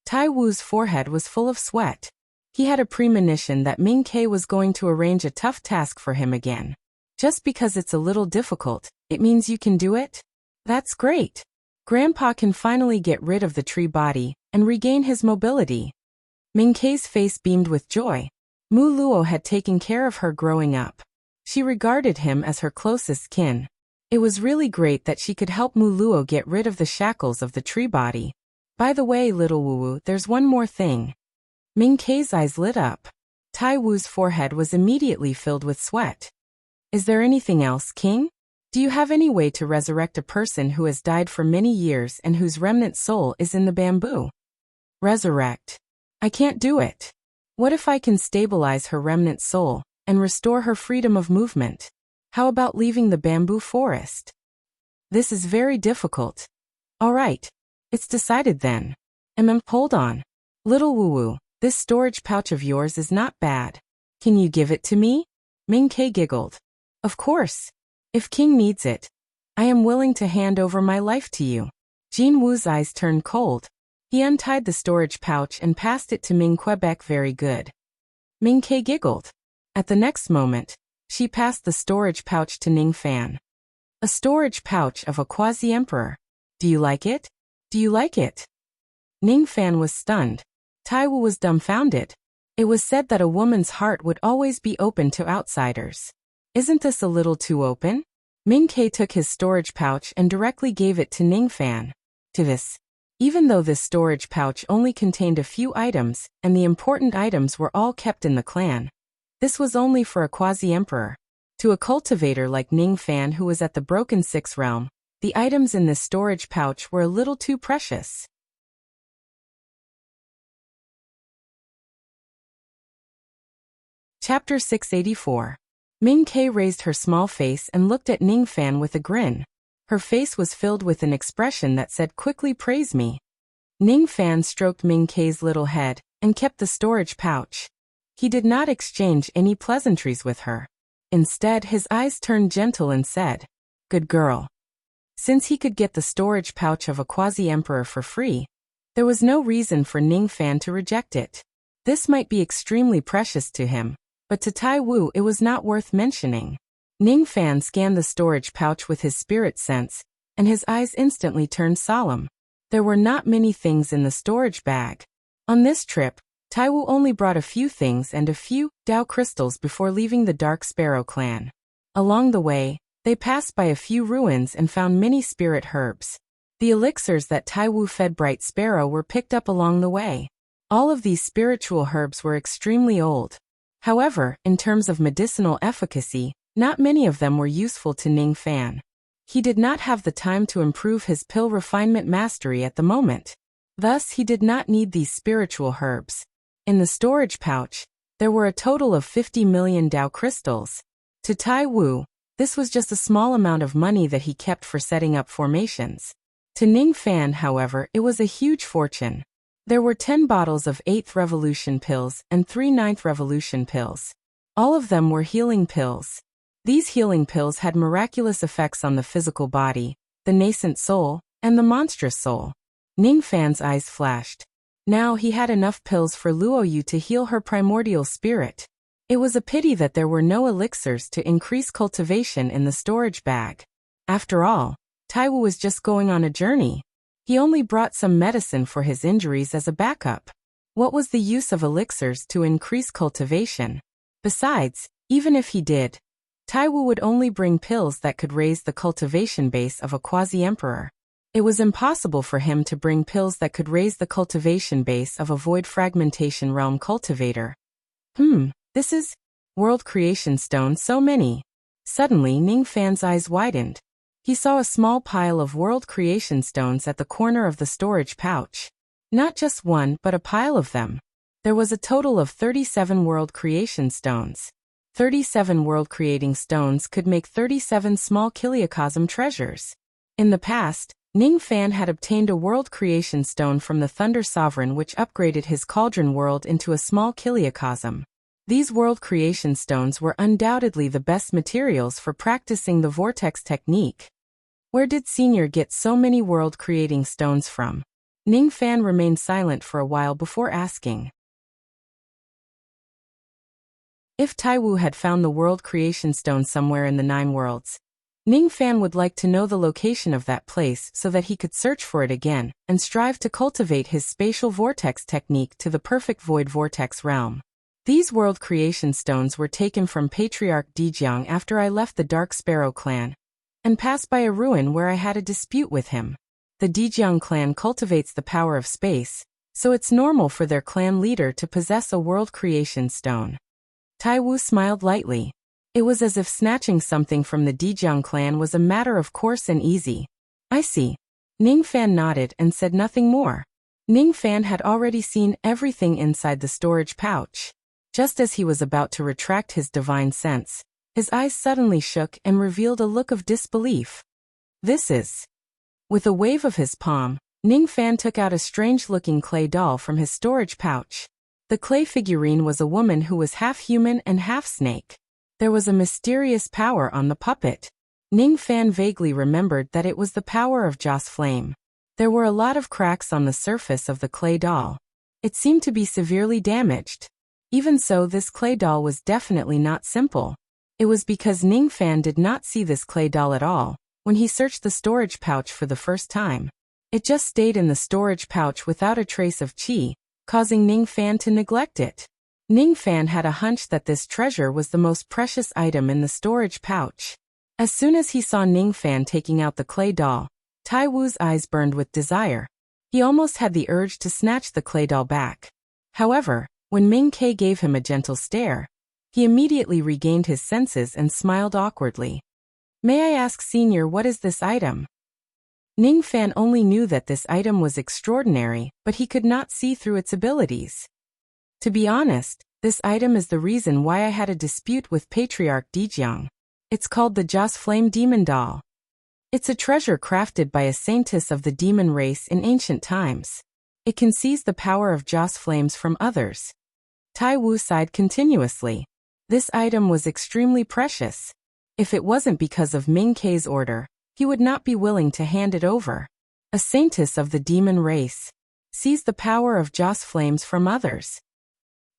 Tai Wu's forehead was full of sweat. He had a premonition that Ming Ke was going to arrange a tough task for him again. Just because it's a little difficult, it means you can do it? That's great. Grandpa can finally get rid of the tree body and regain his mobility. Ming-Kei's face beamed with joy. Mu Luo had taken care of her growing up. She regarded him as her closest kin. It was really great that she could help Mu Luo get rid of the shackles of the tree body. By the way, little Wu, there's one more thing. Ming-Kei's eyes lit up. Tai Wu's forehead was immediately filled with sweat. Is there anything else, King? Do you have any way to resurrect a person who has died for many years and whose remnant soul is in the bamboo? Resurrect. I can't do it. What if I can stabilize her remnant soul and restore her freedom of movement? How about leaving the bamboo forest? This is very difficult. All right. It's decided then. Hold on. Little Wu, this storage pouch of yours is not bad. Can you give it to me? Ming-Kei giggled. Of course. If King needs it, I am willing to hand over my life to you. Jin Wu's eyes turned cold. He untied the storage pouch and passed it to Ming Quebec. Very good. Ming-Kei giggled. At the next moment, she passed the storage pouch to Ning Fan. A storage pouch of a quasi-emperor. Do you like it? Do you like it? Ning Fan was stunned. Tai Wu was dumbfounded. It was said that a woman's heart would always be open to outsiders. Isn't this a little too open? Ming-Kei took his storage pouch and directly gave it to Ning Fan. To this. Even though this storage pouch only contained a few items, and the important items were all kept in the clan, this was only for a quasi-emperor. To a cultivator like Ning Fan who was at the Broken Six realm, the items in this storage pouch were a little too precious. Chapter 684. Ming-Kei raised her small face and looked at Ning Fan with a grin. Her face was filled with an expression that said, "Quickly praise me." Ning Fan stroked Ming-Kei's little head and kept the storage pouch. He did not exchange any pleasantries with her. Instead, his eyes turned gentle and said, "Good girl." Since he could get the storage pouch of a quasi-emperor for free, there was no reason for Ning Fan to reject it. This might be extremely precious to him, but to Tai Wu it was not worth mentioning. Ning Fan scanned the storage pouch with his spirit sense, and his eyes instantly turned solemn. There were not many things in the storage bag. On this trip, Tai Wu only brought a few things and a few Dao crystals before leaving the Dark Sparrow clan. Along the way, they passed by a few ruins and found many spirit herbs. The elixirs that Tai Wu fed Bright Sparrow were picked up along the way. All of these spiritual herbs were extremely old. However, in terms of medicinal efficacy, not many of them were useful to Ning Fan. He did not have the time to improve his pill refinement mastery at the moment. Thus, he did not need these spiritual herbs. In the storage pouch, there were a total of 50 million Dao crystals. To Tai Wu, this was just a small amount of money that he kept for setting up formations. To Ning Fan, however, it was a huge fortune. There were 10 bottles of 8th Revolution pills and 3 9th Revolution pills. All of them were healing pills. These healing pills had miraculous effects on the physical body, the nascent soul, and the monstrous soul. Ning Fan's eyes flashed. Now he had enough pills for Luo Yu to heal her primordial spirit. It was a pity that there were no elixirs to increase cultivation in the storage bag. After all, Tai Wu was just going on a journey. He only brought some medicine for his injuries as a backup. What was the use of elixirs to increase cultivation? Besides, even if he did, Tai Wu would only bring pills that could raise the cultivation base of a quasi-emperor. It was impossible for him to bring pills that could raise the cultivation base of a void fragmentation realm cultivator. This is World Creation Stone, so many. Suddenly Ning Fan's eyes widened. He saw a small pile of World Creation Stones at the corner of the storage pouch. Not just one, but a pile of them. There was a total of 37 World Creation Stones. 37 World Creating Stones could make 37 small Kiliocosm treasures. In the past, Ning Fan had obtained a World Creation Stone from the Thunder Sovereign which upgraded his cauldron world into a small Kiliocosm. These World Creation Stones were undoubtedly the best materials for practicing the Vortex technique. Where did Senior get so many World Creating Stones from? Ning Fan remained silent for a while before asking. If Taiwu had found the world creation stone somewhere in the 9 worlds, Ningfan would like to know the location of that place so that he could search for it again and strive to cultivate his spatial vortex technique to the perfect void vortex realm. These world creation stones were taken from Patriarch Dijiang after I left the Dark Sparrow clan and passed by a ruin where I had a dispute with him. The Dijiang clan cultivates the power of space, so it's normal for their clan leader to possess a world creation stone. Taiwu smiled lightly. It was as if snatching something from the Dijiang clan was a matter of course and easy. I see. Ningfan nodded and said nothing more. Ningfan had already seen everything inside the storage pouch. Just as he was about to retract his divine sense, his eyes suddenly shook and revealed a look of disbelief. This is... With a wave of his palm, Ningfan took out a strange-looking clay doll from his storage pouch. The clay figurine was a woman who was half human and half snake. There was a mysterious power on the puppet. Ningfan vaguely remembered that it was the power of Joss Flame. There were a lot of cracks on the surface of the clay doll. It seemed to be severely damaged. Even so, this clay doll was definitely not simple. It was because Ningfan did not see this clay doll at all when he searched the storage pouch for the first time. It just stayed in the storage pouch without a trace of qi, causing Ningfan to neglect it. Ningfan had a hunch that this treasure was the most precious item in the storage pouch. As soon as he saw Ningfan taking out the clay doll, Taiwu's eyes burned with desire. He almost had the urge to snatch the clay doll back. However, when Ming Ke gave him a gentle stare, he immediately regained his senses and smiled awkwardly. May I ask, Senior, what is this item? Ningfan only knew that this item was extraordinary, but he could not see through its abilities. To be honest, this item is the reason why I had a dispute with Patriarch Dijiang. It's called the Joss Flame Demon Doll. It's a treasure crafted by a saintess of the demon race in ancient times. It can seize the power of Joss flames from others. Taiwu sighed continuously. This item was extremely precious. If it wasn't because of Ming Ke's order, he would not be willing to hand it over. A saintess of the demon race. Seize the power of Joss flames from others.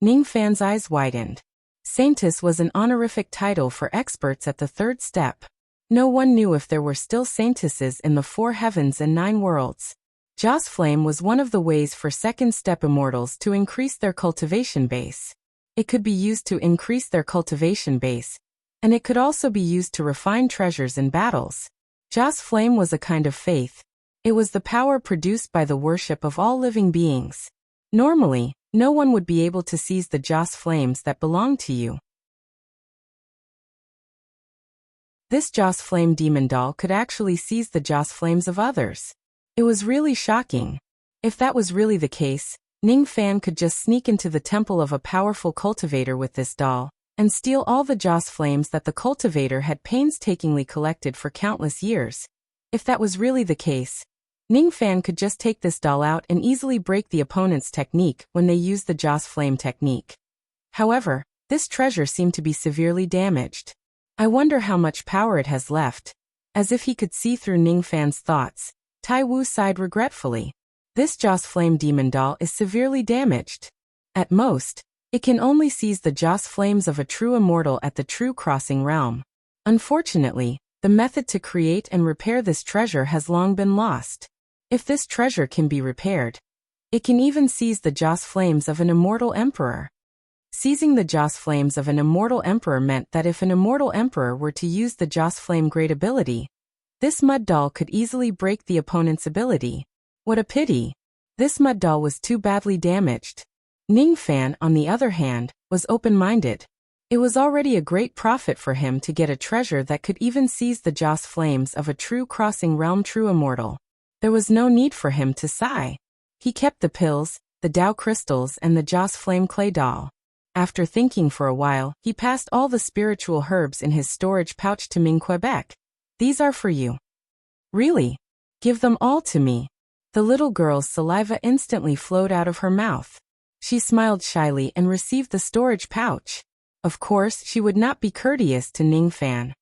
Ningfan's eyes widened. Saintess was an honorific title for experts at the 3rd step. No one knew if there were still saintesses in the 4 heavens and 9 worlds. Joss Flame was one of the ways for 2nd step immortals to increase their cultivation base. It could be used to increase their cultivation base, and it could also be used to refine treasures in battles. Joss Flame was a kind of faith. It was the power produced by the worship of all living beings. Normally, no one would be able to seize the Joss flames that belong to you. This Joss Flame demon doll could actually seize the Joss flames of others. It was really shocking. If that was really the case, Ningfan could just sneak into the temple of a powerful cultivator with this doll and steal all the Joss flames that the cultivator had painstakingly collected for countless years. If that was really the case, Ningfan could just take this doll out and easily break the opponent's technique when they use the Joss Flame technique. However, this treasure seemed to be severely damaged. I wonder how much power it has left. As if he could see through Ningfan's thoughts, Taiwu sighed regretfully. This Joss Flame demon doll is severely damaged. At most, it can only seize the Joss flames of a true immortal at the True Crossing realm. Unfortunately, the method to create and repair this treasure has long been lost. If this treasure can be repaired, it can even seize the Joss flames of an immortal emperor. Seizing the Joss flames of an immortal emperor meant that if an immortal emperor were to use the Joss Flame great ability, this mud doll could easily break the opponent's ability. What a pity. This mud doll was too badly damaged. Ningfan, on the other hand, was open-minded. It was already a great profit for him to get a treasure that could even seize the Joss flames of a True Crossing realm true immortal. There was no need for him to sigh. He kept the pills, the Dao crystals, and the Joss Flame clay doll. After thinking for a while, he passed all the spiritual herbs in his storage pouch to Ming Quebec. These are for you. Really? Give them all to me. The little girl's saliva instantly flowed out of her mouth. She smiled shyly and received the storage pouch. Of course, she would not be courteous to Ningfan.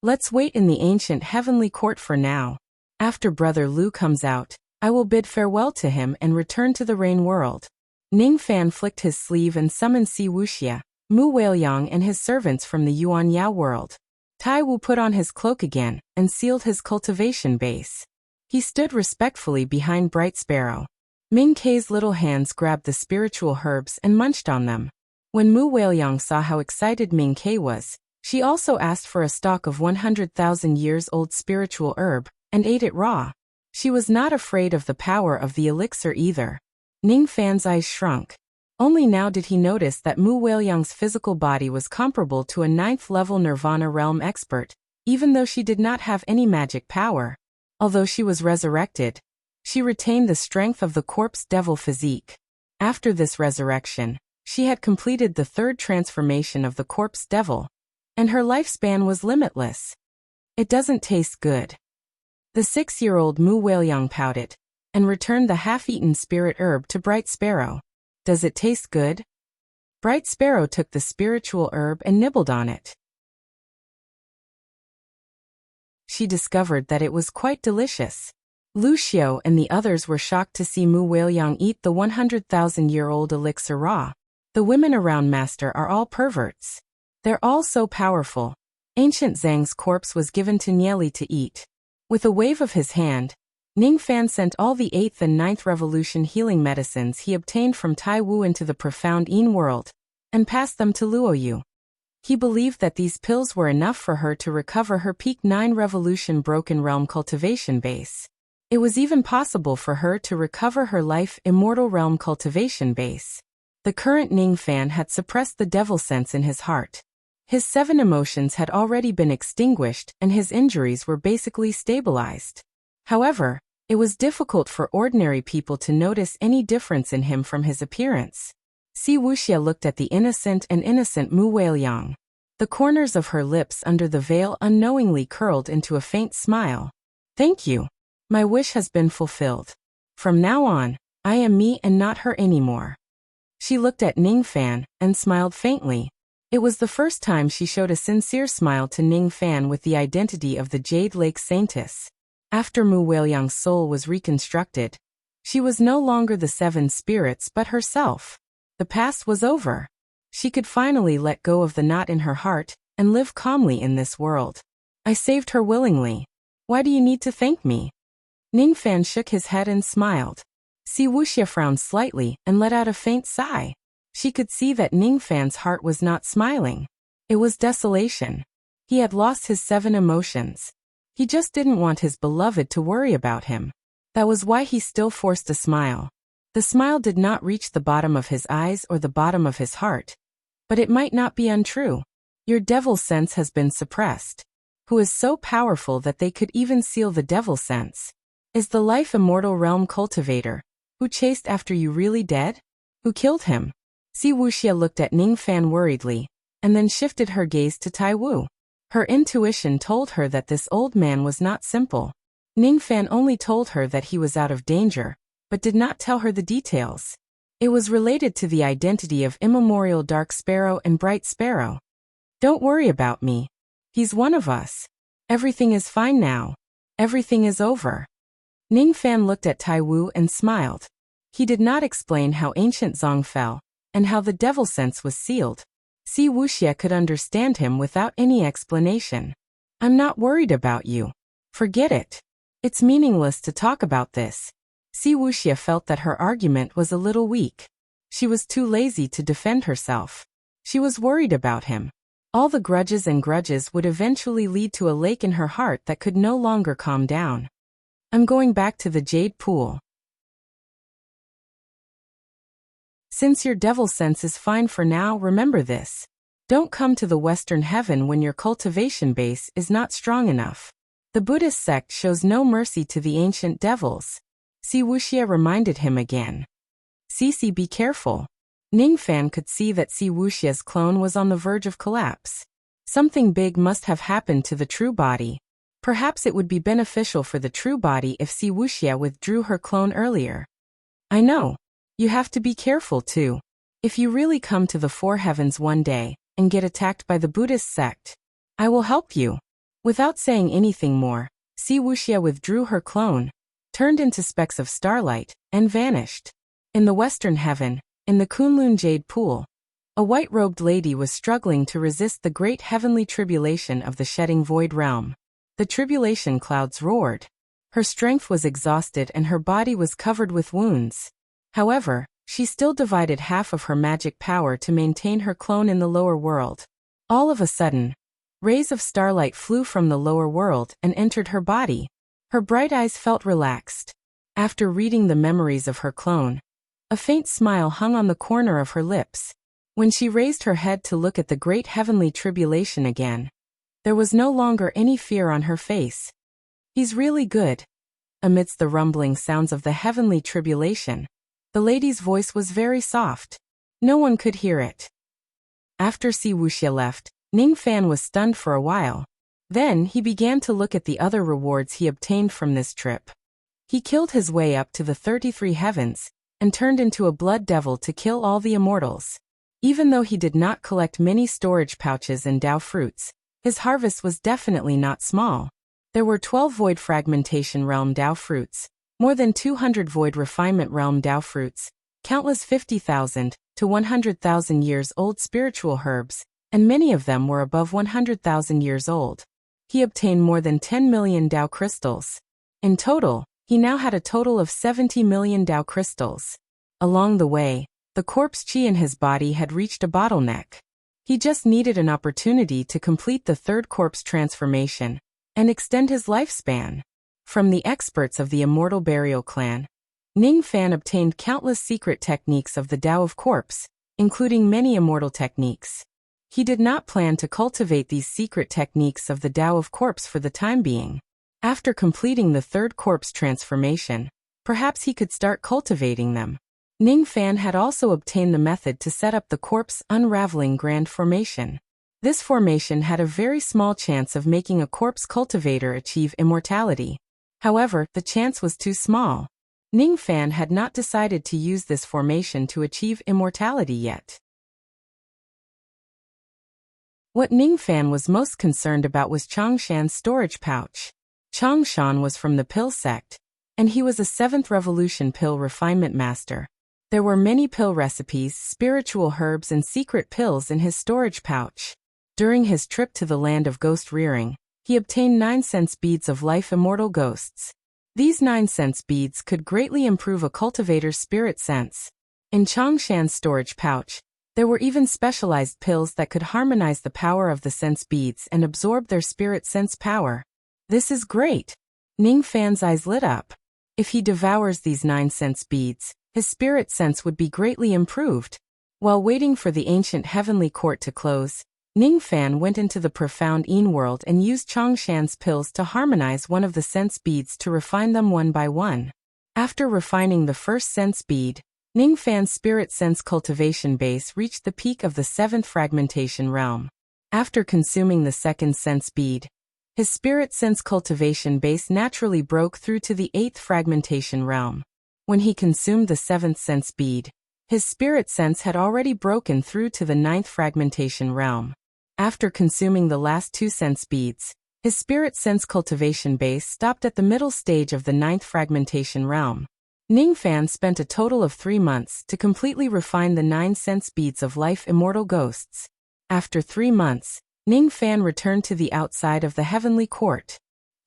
Let's wait in the ancient heavenly court for now. After Brother Lu comes out, I will bid farewell to him and return to the Rain world. Ningfan flicked his sleeve and summoned Si Wuxia, Mu Weiliang and his servants from the Yuan Yao world. Tai Wu put on his cloak again and sealed his cultivation base. He stood respectfully behind Bright Sparrow. Ming Kei's little hands grabbed the spiritual herbs and munched on them. When Mu Weiliang saw how excited Ming Kei was, she also asked for a stalk of 100,000 years old spiritual herb and ate it raw. She was not afraid of the power of the elixir either. Ning Fan's eyes shrunk. Only now did he notice that Mu Weiliang's physical body was comparable to a 9th-level Nirvana realm expert, even though she did not have any magic power. Although she was resurrected, she retained the strength of the corpse devil physique. After this resurrection, she had completed the 3rd transformation of the corpse devil, and her lifespan was limitless. It doesn't taste good. The 6-year-old Mu Weiliang pouted, and returned the half-eaten spirit herb to Bright Sparrow. Does it taste good? Bright Sparrow took the spiritual herb and nibbled on it. She discovered that it was quite delicious. Lu Xiao and the others were shocked to see Mu Weiliang eat the 100,000-year-old elixir raw. The women around Master are all perverts. They're all so powerful. Ancient Zhang's corpse was given to Nieli to eat. With a wave of his hand, Ning Fan sent all the 8th and 9th Revolution healing medicines he obtained from Tai Wu into the profound Yin world, and passed them to Luoyu. He believed that these pills were enough for her to recover her peak 9 Revolution Broken Realm cultivation base. It was even possible for her to recover her life Immortal Realm cultivation base. The current Ning Fan had suppressed the devil sense in his heart. His 7 emotions had already been extinguished and his injuries were basically stabilized. However, it was difficult for ordinary people to notice any difference in him from his appearance. Si Wuxia looked at the innocent Mu Weiliang. The corners of her lips under the veil unknowingly curled into a faint smile. Thank you. My wish has been fulfilled. From now on, I am me and not her anymore. She looked at Ning Fan and smiled faintly. It was the first time she showed a sincere smile to Ning Fan with the identity of the Jade Lake Saintess. After Mu Weiliang's soul was reconstructed, she was no longer the 7 spirits but herself. The past was over. She could finally let go of the knot in her heart and live calmly in this world. I saved her willingly. Why do you need to thank me? Ning Fan shook his head and smiled. Si Wuxia frowned slightly and let out a faint sigh. She could see that Ning Fan's heart was not smiling. It was desolation. He had lost his 7 emotions. He just didn't want his beloved to worry about him. That was why he still forced a smile. The smile did not reach the bottom of his eyes or the bottom of his heart. But it might not be untrue. Your devil sense has been suppressed. Who is so powerful that they could even seal the devil sense? Is the life immortal realm cultivator, who chased after you, really dead? Who killed him? Si Wuxia looked at Ning Fan worriedly, and then shifted her gaze to Tai Wu. Her intuition told her that this old man was not simple. Ning Fan only told her that he was out of danger, but did not tell her the details. It was related to the identity of immemorial Dark Sparrow and Bright Sparrow. Don't worry about me. He's one of us. Everything is fine now. Everything is over. Ning Fan looked at Tai Wu and smiled. He did not explain how ancient Zong fell, and how the devil sense was sealed. Si Wuxia could understand him without any explanation. I'm not worried about you. Forget it. It's meaningless to talk about this. Si Wuxia felt that her argument was a little weak. She was too lazy to defend herself. She was worried about him. All the grudges would eventually lead to a lake in her heart that could no longer calm down. I'm going back to the Jade Pool. Since your devil sense is fine for now, remember this. Don't come to the Western Heaven when your cultivation base is not strong enough. The Buddhist sect shows no mercy to the ancient devils. Si Wuxia reminded him again. Cici, be careful. Ning Fan could see that Si Wuxia's clone was on the verge of collapse. Something big must have happened to the true body. Perhaps it would be beneficial for the true body if Si Wuxia withdrew her clone earlier. I know. You have to be careful too. If you really come to the 4 heavens one day, and get attacked by the Buddhist sect, I will help you. Without saying anything more, Si Wuxia withdrew her clone, turned into specks of starlight, and vanished. In the Western Heaven, in the Kunlun Jade Pool, A white-robed lady was struggling to resist the great heavenly tribulation of the shedding void realm. The tribulation clouds roared. Her strength was exhausted and her body was covered with wounds. However, she still divided half of her magic power to maintain her clone in the lower world. All of a sudden, rays of starlight flew from the lower world and entered her body. Her bright eyes felt relaxed. After reading the memories of her clone, a faint smile hung on the corner of her lips. When she raised her head to look at the great heavenly tribulation again, there was no longer any fear on her face. "He's really good." Amidst the rumbling sounds of the heavenly tribulation, the lady's voice was very soft. No one could hear it. After Si Wuxia left, Ning Fan was stunned for a while. Then he began to look at the other rewards he obtained from this trip. He killed his way up to the 33 heavens, and turned into a blood devil to kill all the immortals. Even though he did not collect many storage pouches and Dao fruits, his harvest was definitely not small. There were 12 Void Fragmentation Realm Dao fruits, more than 200 Void Refinement Realm Dao fruits, countless 50,000 to 100,000 years old spiritual herbs, and many of them were above 100,000 years old. He obtained more than 10 million Dao crystals. In total, he now had a total of 70 million Dao crystals. Along the way, the corpse chi in his body had reached a bottleneck. He just needed an opportunity to complete the third corpse transformation and extend his lifespan. From the experts of the Immortal Burial Clan, Ning Fan obtained countless secret techniques of the Tao of Corpse, including many immortal techniques. He did not plan to cultivate these secret techniques of the Tao of Corpse for the time being. After completing the third corpse transformation, perhaps he could start cultivating them. Ning Fan had also obtained the method to set up the corpse unraveling grand formation. This formation had a very small chance of making a corpse cultivator achieve immortality. However, the chance was too small. Ning Fan had not decided to use this formation to achieve immortality yet. What Ning Fan was most concerned about was Changshan's storage pouch. Changshan was from the pill sect, and he was a 7th revolution pill refinement master. There were many pill recipes, spiritual herbs and secret pills in his storage pouch. During his trip to the land of ghost rearing, he obtained 9 sense beads of life immortal ghosts. These 9 sense beads could greatly improve a cultivator's spirit sense. In Changshan's storage pouch, there were even specialized pills that could harmonize the power of the sense beads and absorb their spirit sense power. This is great! Ning Fan's eyes lit up. If he devours these 9 sense beads, his spirit sense would be greatly improved. While waiting for the ancient heavenly court to close, Ning Fan went into the profound Yin world and used Changshan's pills to harmonize one of the sense beads to refine them one by one. After refining the first sense bead, Ning Fan's spirit sense cultivation base reached the peak of the 7th fragmentation realm. After consuming the second sense bead, his spirit sense cultivation base naturally broke through to the 8th fragmentation realm. When he consumed the 7th sense bead, his spirit sense had already broken through to the 9th fragmentation realm. After consuming the last 2 sense beads, his spirit sense cultivation base stopped at the middle stage of the 9th fragmentation realm. Ning Fan spent a total of 3 months to completely refine the 9 sense beads of life immortal ghosts. After 3 months, Ning Fan returned to the outside of the heavenly court.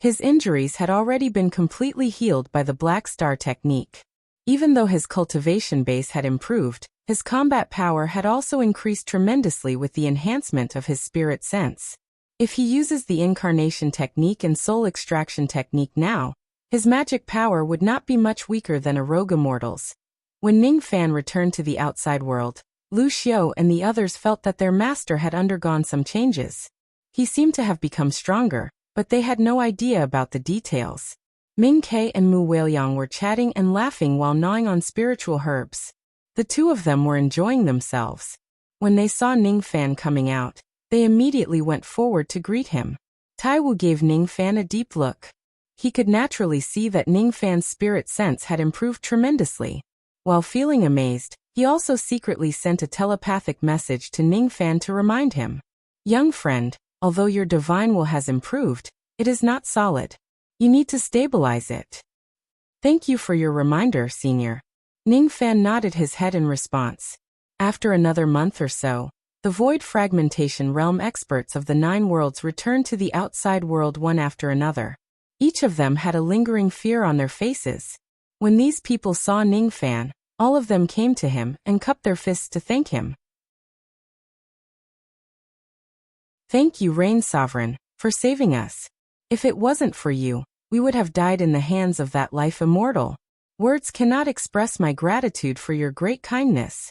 His injuries had already been completely healed by the Black Star technique. Even though his cultivation base had improved, his combat power had also increased tremendously with the enhancement of his spirit sense. If he uses the incarnation technique and soul extraction technique now, his magic power would not be much weaker than a rogue immortal's. When Ning Fan returned to the outside world, Lu Xiu and the others felt that their master had undergone some changes. He seemed to have become stronger, but they had no idea about the details. Ming Ke and Mu Weiliang were chatting and laughing while gnawing on spiritual herbs. The two of them were enjoying themselves. When they saw Ning Fan coming out, they immediately went forward to greet him. Tai Wu gave Ning Fan a deep look. He could naturally see that Ning Fan's spirit sense had improved tremendously. While feeling amazed, he also secretly sent a telepathic message to Ning Fan to remind him. Young friend, although your divine will has improved, it is not solid. You need to stabilize it. Thank you for your reminder, senior. Ning Fan nodded his head in response. After another month or so, the Void Fragmentation Realm experts of the 9 worlds returned to the outside world one after another. Each of them had a lingering fear on their faces. When these people saw Ningfan, all of them came to him and cupped their fists to thank him. Thank you, Rain Sovereign, for saving us. If it wasn't for you, we would have died in the hands of that life immortal. Words cannot express my gratitude for your great kindness.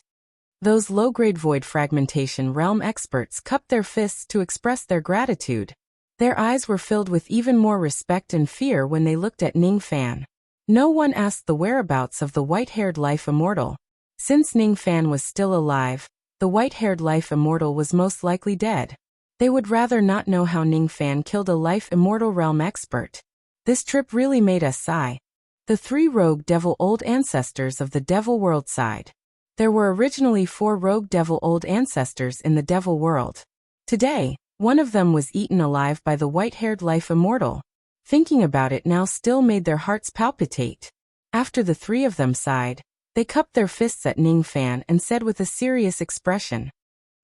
Those low-grade Void Fragmentation Realm experts cupped their fists to express their gratitude. Their eyes were filled with even more respect and fear when they looked at Ningfan. No one asked the whereabouts of the white-haired life immortal. Since Ningfan was still alive, the white-haired life immortal was most likely dead. They would rather not know how Ningfan killed a life immortal realm expert. This trip really made us sigh. The 3 rogue devil old ancestors of the devil world sighed. There were originally 4 rogue devil old ancestors in the devil world. Today, one of them was eaten alive by the white-haired life immortal. Thinking about it now still made their hearts palpitate. After the 3 of them sighed, they cupped their fists at Ningfan and said with a serious expression,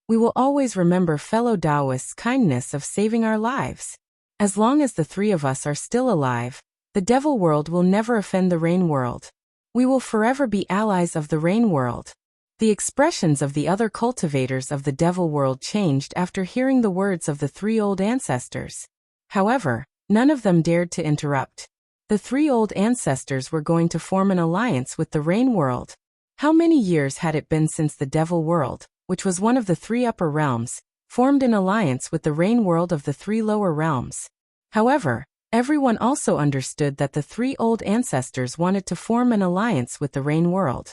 "We will always remember fellow Taoists' kindness of saving our lives. As long as the 3 of us are still alive, the devil world will never offend the rain world. We will forever be allies of the rain world." The expressions of the other cultivators of the devil world changed after hearing the words of the 3 old ancestors. However, none of them dared to interrupt. The 3 old ancestors were going to form an alliance with the rain world. How many years had it been since the devil world, which was one of the 3 upper realms, formed an alliance with the rain world of the 3 lower realms? However, everyone also understood that the 3 old ancestors wanted to form an alliance with the rain world.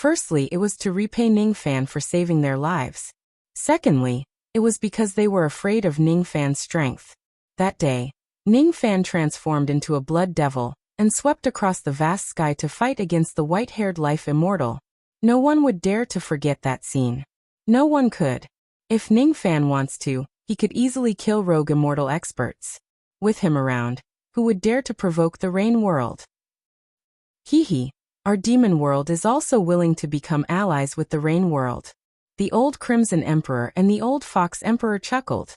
Firstly, it was to repay Ningfan for saving their lives. Secondly, it was because they were afraid of Ningfan's strength. That day, Ningfan transformed into a blood devil and swept across the vast sky to fight against the white-haired life immortal. No one would dare to forget that scene. No one could. If Ningfan wants to, he could easily kill rogue immortal experts. With him around, who would dare to provoke the rain world? Hee. Our demon world is also willing to become allies with the rain world. The old Crimson Emperor and the old Fox Emperor chuckled.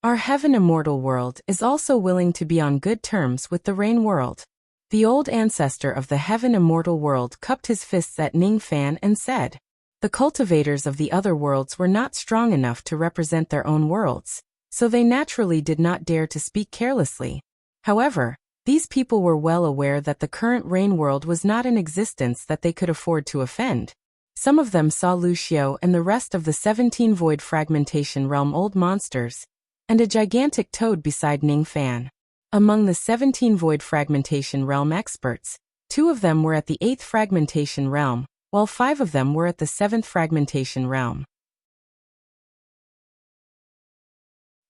Our heaven immortal world is also willing to be on good terms with the rain world. The old ancestor of the heaven immortal world cupped his fists at Ningfan and said, "The cultivators of the other worlds were not strong enough to represent their own worlds, so they naturally did not dare to speak carelessly. However, these people were well aware that the current rain world was not in existence that they could afford to offend. Some of them saw Wuxia and the rest of the 17 Void Fragmentation Realm old monsters, and a gigantic toad beside Ningfan. Among the 17 Void Fragmentation Realm experts, 2 of them were at the 8th Fragmentation Realm, while 5 of them were at the 7th Fragmentation Realm.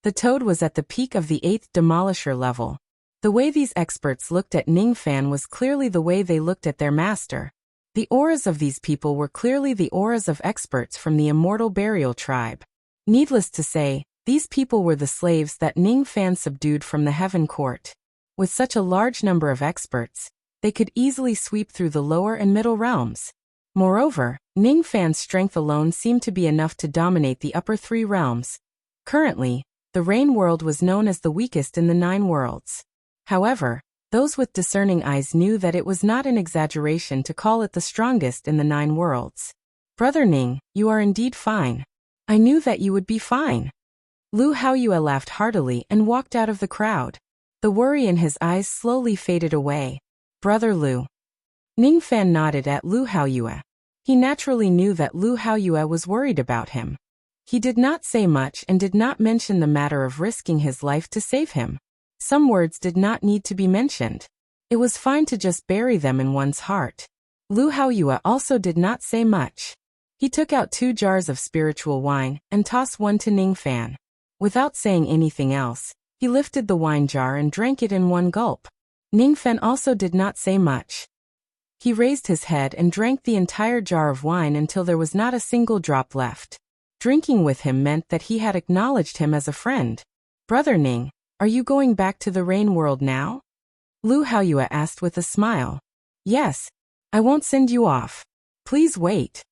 The toad was at the peak of the 8th Demolisher level. The way these experts looked at Ningfan was clearly the way they looked at their master. The auras of these people were clearly the auras of experts from the Immortal Burial Tribe. Needless to say, these people were the slaves that Ningfan subdued from the Heaven Court. With such a large number of experts, they could easily sweep through the lower and middle realms. Moreover, Ningfan's strength alone seemed to be enough to dominate the upper 3 realms. Currently, the rain world was known as the weakest in the 9 worlds. However, those with discerning eyes knew that it was not an exaggeration to call it the strongest in the 9 worlds. "Brother Ning, you are indeed fine. I knew that you would be fine." Lu Haoyue laughed heartily and walked out of the crowd. The worry in his eyes slowly faded away. "Brother Lu." Ningfan nodded at Lu Haoyue. He naturally knew that Lu Haoyue was worried about him. He did not say much and did not mention the matter of risking his life to save him. Some words did not need to be mentioned. It was fine to just bury them in one's heart. Lu Haoyue also did not say much. He took out 2 jars of spiritual wine and tossed one to Ningfan. Without saying anything else, he lifted the wine jar and drank it in one gulp. Ningfan also did not say much. He raised his head and drank the entire jar of wine until there was not a single drop left. Drinking with him meant that he had acknowledged him as a friend. "Brother Ning, are you going back to the rain world now?" Lu Haoyue asked with a smile. "Yes. I won't send you off. Please wait."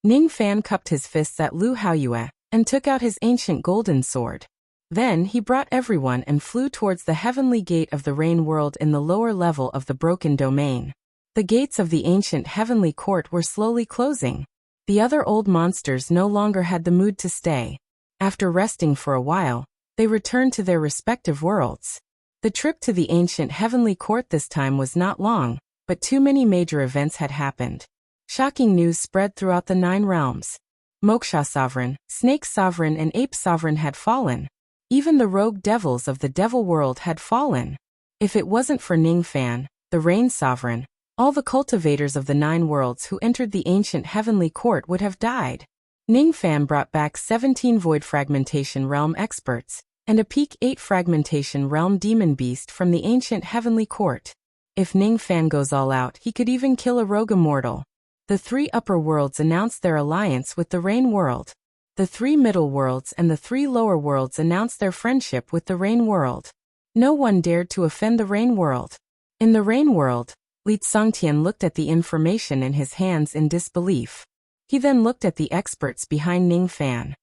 Ning Fan cupped his fists at Lu Haoyue and took out his ancient golden sword. Then he brought everyone and flew towards the heavenly gate of the rain world in the lower level of the broken domain. The gates of the ancient heavenly court were slowly closing. The other old monsters no longer had the mood to stay. After resting for a while, they returned to their respective worlds. The trip to the ancient heavenly court this time was not long, but too many major events had happened. Shocking news spread throughout the 9 realms. Moksha Sovereign, Snake Sovereign and Ape Sovereign had fallen. Even the rogue devils of the Devil World had fallen. If it wasn't for Ning Fan, the Rain Sovereign, all the cultivators of the 9 worlds who entered the ancient heavenly court would have died. Ning Fan brought back 17 Void Fragmentation Realm experts, and a Peak 8 Fragmentation Realm Demon Beast from the ancient heavenly court. If Ning Fan goes all out, he could even kill a rogue immortal. The 3 upper worlds announced their alliance with the Rain World. The 3 middle worlds and the 3 lower worlds announced their friendship with the Rain World. No one dared to offend the Rain World. In the Rain World, Li Tsongtian looked at the information in his hands in disbelief. He then looked at the experts behind Ning Fan.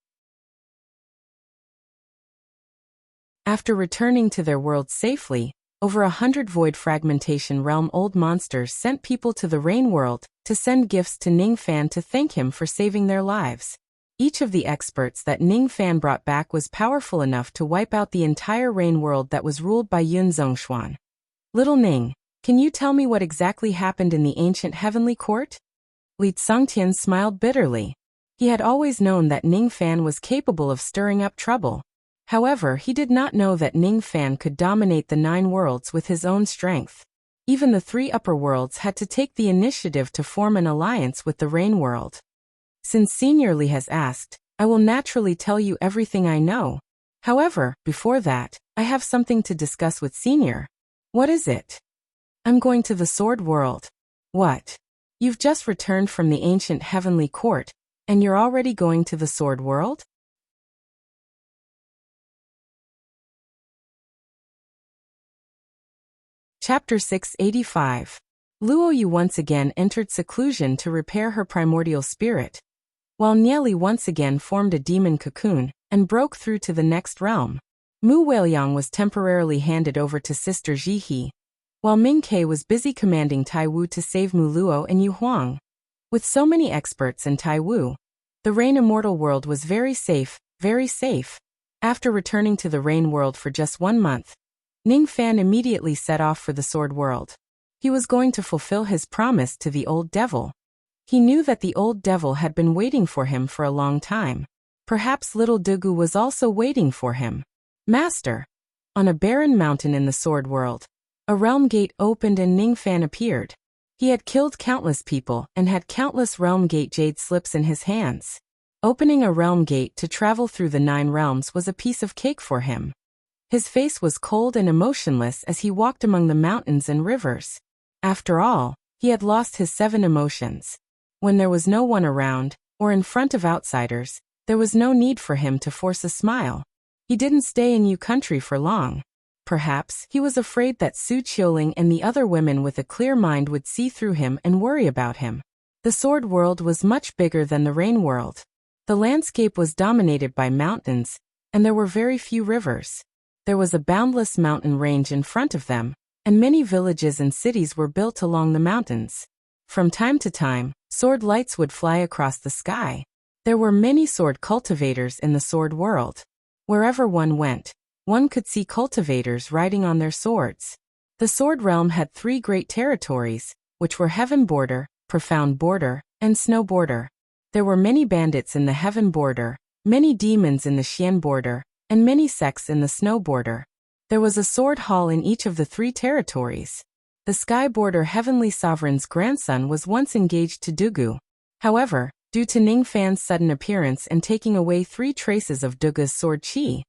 After returning to their world safely, over 100 Void Fragmentation Realm old monsters sent people to the Rain World to send gifts to Ning Fan to thank him for saving their lives. Each of the experts that Ning Fan brought back was powerful enough to wipe out the entire Rain World that was ruled by Yun Zhongshuan. Little Ning, can you tell me what exactly happened in the ancient heavenly court? Li Tsongtian smiled bitterly. He had always known that Ning Fan was capable of stirring up trouble. However, he did not know that Ning Fan could dominate the 9 worlds with his own strength. Even the 3 upper worlds had to take the initiative to form an alliance with the Rain World. Since Senior Li has asked, I will naturally tell you everything I know. However, before that, I have something to discuss with Senior. What is it? I'm going to the Sword World. What? You've just returned from the ancient heavenly court, and you're already going to the Sword World? Chapter 685. Luo Yu once again entered seclusion to repair her primordial spirit, while Nieli once again formed a demon cocoon and broke through to the next realm. Mu Weiliang was temporarily handed over to Sister Jihe, while Ming Ke was busy commanding Tai Wu to save Mu Luo and Yu Huang. With so many experts in Tai Wu, the Rain Immortal world was very safe, very safe. After returning to the Rain world for just 1 month, Ning Fan immediately set off for the Sword World. He was going to fulfill his promise to the old devil. He knew that the old devil had been waiting for him for a long time. Perhaps little Dugu was also waiting for him. Master! On a barren mountain in the Sword World, a realm gate opened and Ning Fan appeared. He had killed countless people and had countless realm gate jade slips in his hands. Opening a realm gate to travel through the 9 realms was a piece of cake for him. His face was cold and emotionless as he walked among the mountains and rivers. After all, he had lost his 7 emotions. When there was no one around, or in front of outsiders, there was no need for him to force a smile. He didn't stay in Yu country for long. Perhaps he was afraid that Su Qiuling and the other women with a clear mind would see through him and worry about him. The Sword World was much bigger than the Rain World. The landscape was dominated by mountains, and there were very few rivers. There was a boundless mountain range in front of them, and many villages and cities were built along the mountains. From time to time, sword lights would fly across the sky. There were many sword cultivators in the Sword World. Wherever one went, one could see cultivators riding on their swords. The Sword Realm had 3 great territories, which were Heaven Border, Profound Border, and Snow Border. There were many bandits in the Heaven Border, many demons in the Xian Border, and many sects in the Snow Border. There was a sword hall in each of the 3 territories. The Sky Border Heavenly Sovereign's grandson was once engaged to Dugu. However, due to Ning Fan's sudden appearance and taking away 3 traces of Dugu's sword qi,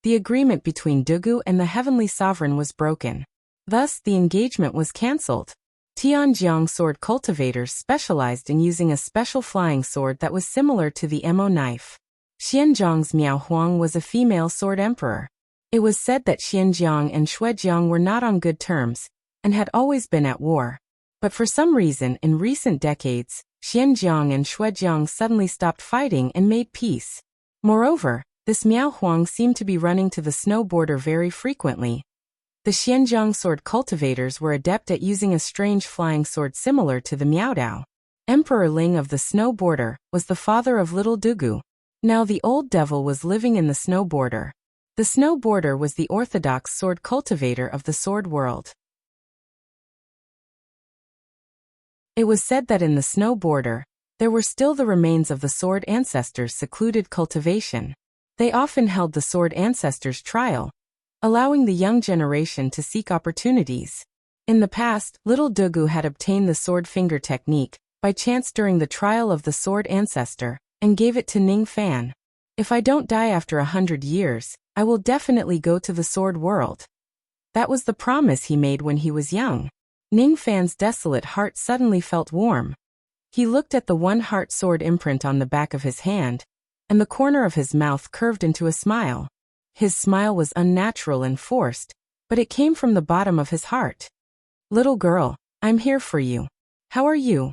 the agreement between Dugu and the Heavenly Sovereign was broken. Thus, the engagement was cancelled. Tianjiang sword cultivators specialized in using a special flying sword that was similar to the Mo knife. Xianjiang's Miao Huang was a female sword emperor. It was said that Xianjiang and Shuejiang were not on good terms, and had always been at war. But for some reason in recent decades, Xianjiang and Shuejiang suddenly stopped fighting and made peace. Moreover, this Miao Huang seemed to be running to the snow border very frequently. The Xianjiang sword cultivators were adept at using a strange flying sword similar to the Miaodao. Emperor Ling of the snow border was the father of little Dugu. Now the old devil was living in the snow border. The snow border was the orthodox sword cultivator of the sword world. It was said that in the snow border, there were still the remains of the sword ancestors' secluded cultivation. They often held the sword ancestors' trial, allowing the young generation to seek opportunities. In the past, little Dugu had obtained the sword finger technique by chance during the trial of the sword ancestor, and gave it to Ning Fan. If I don't die after 100 years, I will definitely go to the sword world. That was the promise he made when he was young. Ning Fan's desolate heart suddenly felt warm. He looked at the one-heart sword imprint on the back of his hand, and the corner of his mouth curved into a smile. His smile was unnatural and forced, but it came from the bottom of his heart. Little girl, I'm here for you. How are you?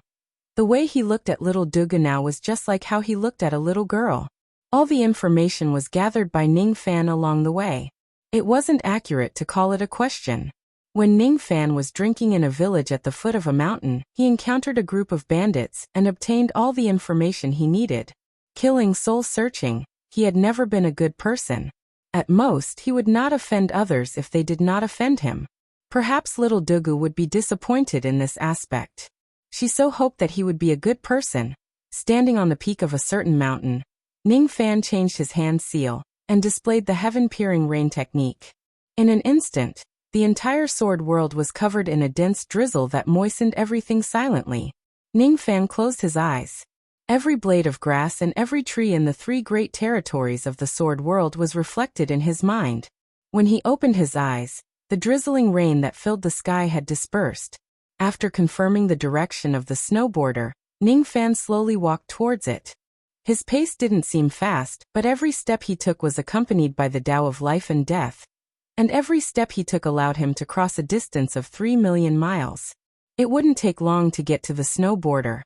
The way he looked at little Dugu now was just like how he looked at a little girl. All the information was gathered by Ning Fan along the way. It wasn't accurate to call it a question. When Ning Fan was drinking in a village at the foot of a mountain, he encountered a group of bandits and obtained all the information he needed. Killing, soul-searching, he had never been a good person. At most, he would not offend others if they did not offend him. Perhaps little Dugu would be disappointed in this aspect. She so hoped that he would be a good person. Standing on the peak of a certain mountain, Ning Fan changed his hand seal and displayed the heaven-peering rain technique. In an instant, the entire sword world was covered in a dense drizzle that moistened everything silently. Ning Fan closed his eyes. Every blade of grass and every tree in the 3 great territories of the sword world was reflected in his mind. When he opened his eyes, the drizzling rain that filled the sky had dispersed. After confirming the direction of the snow border, Ning Fan slowly walked towards it. His pace didn't seem fast, but every step he took was accompanied by the Tao of life and death. And every step he took allowed him to cross a distance of 3 million miles. It wouldn't take long to get to the snow border.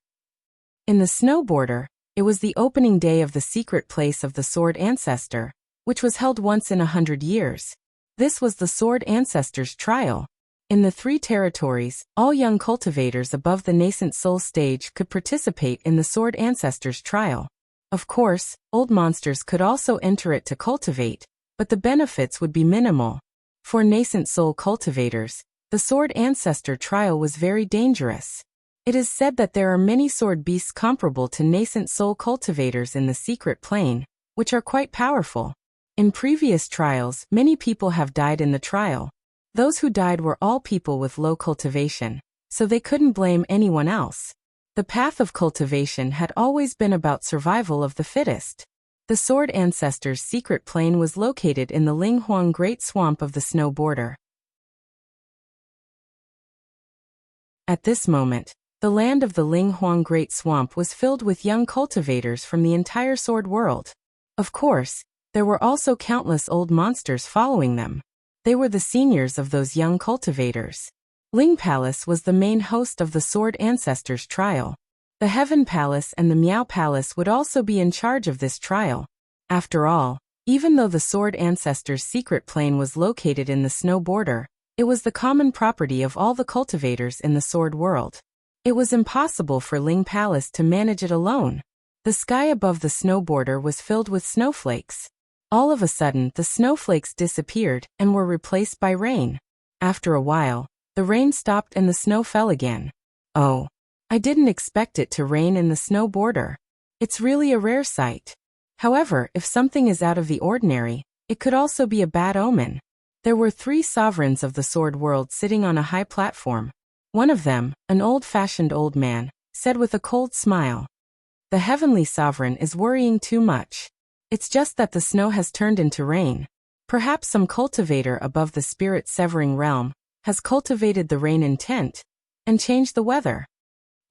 In the snow border, it was the opening day of the secret place of the sword ancestor, which was held once in 100 years. This was the sword ancestor's trial. In the 3 territories, all young cultivators above the nascent soul stage could participate in the sword ancestor's trial. Of course, old monsters could also enter it to cultivate, but the benefits would be minimal. For nascent soul cultivators, the sword ancestor trial was very dangerous. It is said that there are many sword beasts comparable to nascent soul cultivators in the secret plane, which are quite powerful. In previous trials, many people have died in the trial. Those who died were all people with low cultivation, so they couldn't blame anyone else. The path of cultivation had always been about survival of the fittest. The sword ancestor's secret plane was located in the Linghuang Great Swamp of the snow border. At this moment, the land of the Linghuang Great Swamp was filled with young cultivators from the entire sword world. Of course, there were also countless old monsters following them. They were the seniors of those young cultivators. Ling Palace was the main host of the sword ancestors' trial. The Heaven Palace and the Miao Palace would also be in charge of this trial. After all, even though the sword ancestors' secret plane was located in the snow border, it was the common property of all the cultivators in the sword world. It was impossible for Ling Palace to manage it alone. The sky above the snow border was filled with snowflakes. All of a sudden, the snowflakes disappeared and were replaced by rain. After a while, the rain stopped and the snow fell again. Oh, I didn't expect it to rain in the snow border. It's really a rare sight. However, if something is out of the ordinary, it could also be a bad omen. There were 3 sovereigns of the sword world sitting on a high platform. One of them, an old-fashioned old man, said with a cold smile, "The heavenly sovereign is worrying too much. It's just that the snow has turned into rain. Perhaps some cultivator above the spirit-severing realm has cultivated the rain intent and changed the weather."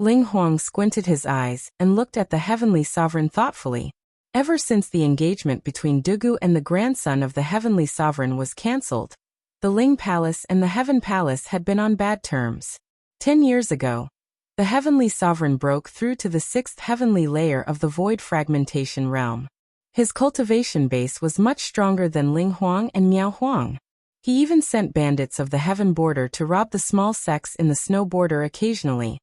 Ling Huang squinted his eyes and looked at the heavenly sovereign thoughtfully. Ever since the engagement between Dugu and the grandson of the heavenly sovereign was cancelled, the Ling Palace and the Heaven Palace had been on bad terms. 10 years ago, The heavenly sovereign broke through to the sixth heavenly layer of the void fragmentation realm. His cultivation base was much stronger than Ling Huang and Miao Huang. He even sent bandits of the heaven border to rob the small sects in the snow border occasionally.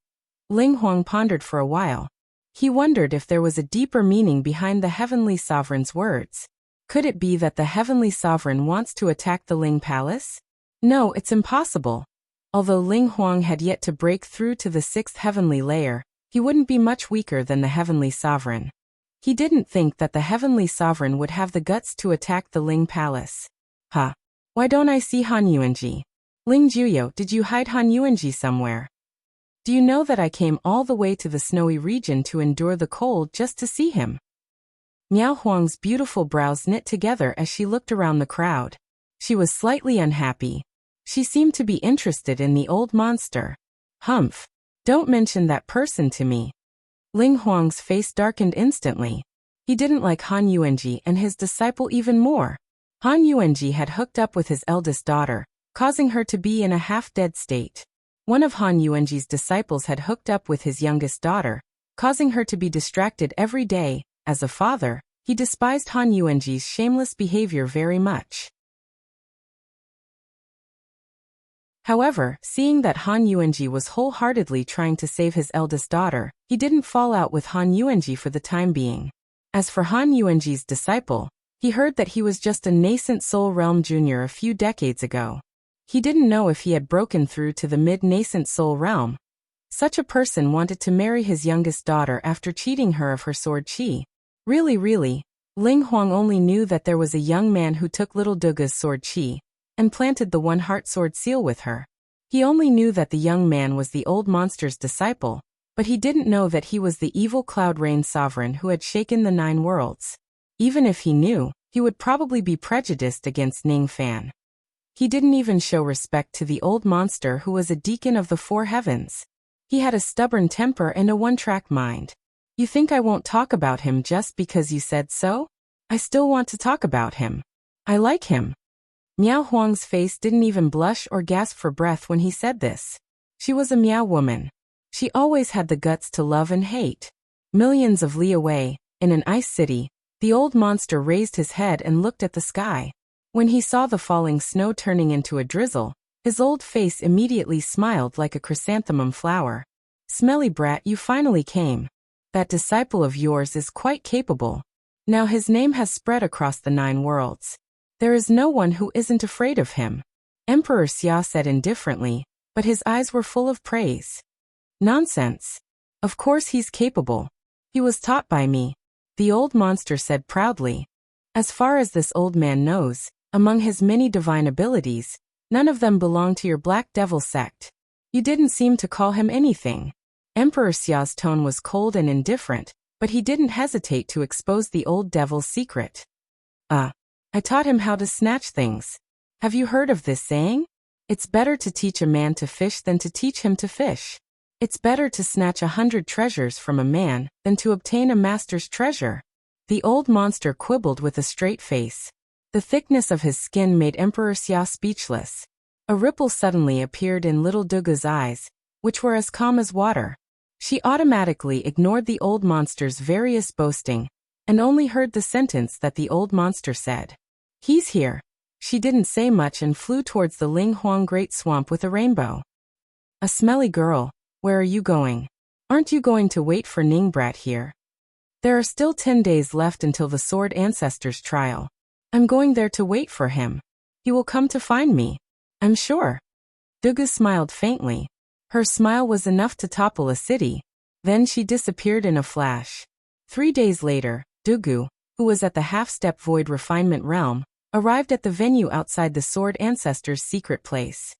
Ling Huang pondered for a while. He wondered if there was a deeper meaning behind the heavenly sovereign's words. Could it be that the heavenly sovereign wants to attack the Ling Palace? No, it's impossible. Although Ling Huang had yet to break through to the sixth heavenly layer, he wouldn't be much weaker than the heavenly sovereign. He didn't think that the heavenly sovereign would have the guts to attack the Ling Palace. Huh. Why don't I see Han Yuanji? Ling Juyo, did you hide Han Yuanji somewhere? Do you know that I came all the way to the snowy region to endure the cold just to see him? Miao Huang's beautiful brows knit together as she looked around the crowd. She was slightly unhappy. She seemed to be interested in the old monster. Humph. Don't mention that person to me. Ling Huang's face darkened instantly. He didn't like Han Yuanji and his disciple even more. Han Yuanji had hooked up with his eldest daughter, causing her to be in a half-dead state. One of Han Yuanji's disciples had hooked up with his youngest daughter, causing her to be distracted every day. As a father, he despised Han Yuanji's shameless behavior very much. However, seeing that Han Yuanji was wholeheartedly trying to save his eldest daughter, he didn't fall out with Han Yuanji for the time being. As for Han Yuanji's disciple, he heard that he was just a nascent soul realm junior a few decades ago. He didn't know if he had broken through to the mid-nascent soul realm. Such a person wanted to marry his youngest daughter after cheating her of her sword chi. Really, Ling Huang only knew that there was a young man who took little Duga's sword chi and planted the one-heart sword seal with her. He only knew that the young man was the old monster's disciple, but he didn't know that he was the evil Cloud Rain sovereign who had shaken the 9 worlds. Even if he knew, he would probably be prejudiced against Ning Fan. He didn't even show respect to the old monster who was a deacon of the 4 heavens. He had a stubborn temper and a one-track mind. You think I won't talk about him just because you said so? I still want to talk about him. I like him. Miao Huang's face didn't even blush or gasp for breath when he said this. She was a Miao woman. She always had the guts to love and hate. Millions of li away, in an ice city, the old monster raised his head and looked at the sky. When he saw the falling snow turning into a drizzle, his old face immediately smiled like a chrysanthemum flower. Smelly brat, you finally came. That disciple of yours is quite capable. Now his name has spread across the 9 worlds. There is no one who isn't afraid of him. Emperor Xia said indifferently, but his eyes were full of praise. Nonsense. Of course he's capable. He was taught by me. The old monster said proudly. As far as this old man knows, among his many divine abilities, none of them belong to your Black Devil sect. You didn't seem to call him anything. Emperor Xia's tone was cold and indifferent, but he didn't hesitate to expose the old devil's secret. I taught him how to snatch things. Have you heard of this saying? It's better to teach a man to fish than to teach him to fish. It's better to snatch 100 treasures from a man than to obtain a master's treasure. The old monster quibbled with a straight face. The thickness of his skin made Emperor Xia speechless. A ripple suddenly appeared in little Duga's eyes, which were as calm as water. She automatically ignored the old monster's various boasting, and only heard the sentence that the old monster said. He's here. She didn't say much and flew towards the Ling Huang Great Swamp with a rainbow. A smelly girl, where are you going? Aren't you going to wait for Ning Brat here? There are still 10 days left until the Sword Ancestor's trial. I'm going there to wait for him. He will come to find me. I'm sure. Dugu smiled faintly. Her smile was enough to topple a city. Then she disappeared in a flash. 3 days later, Dugu, who was at the half-step void refinement realm, arrived at the venue outside the Sword Ancestor's secret place.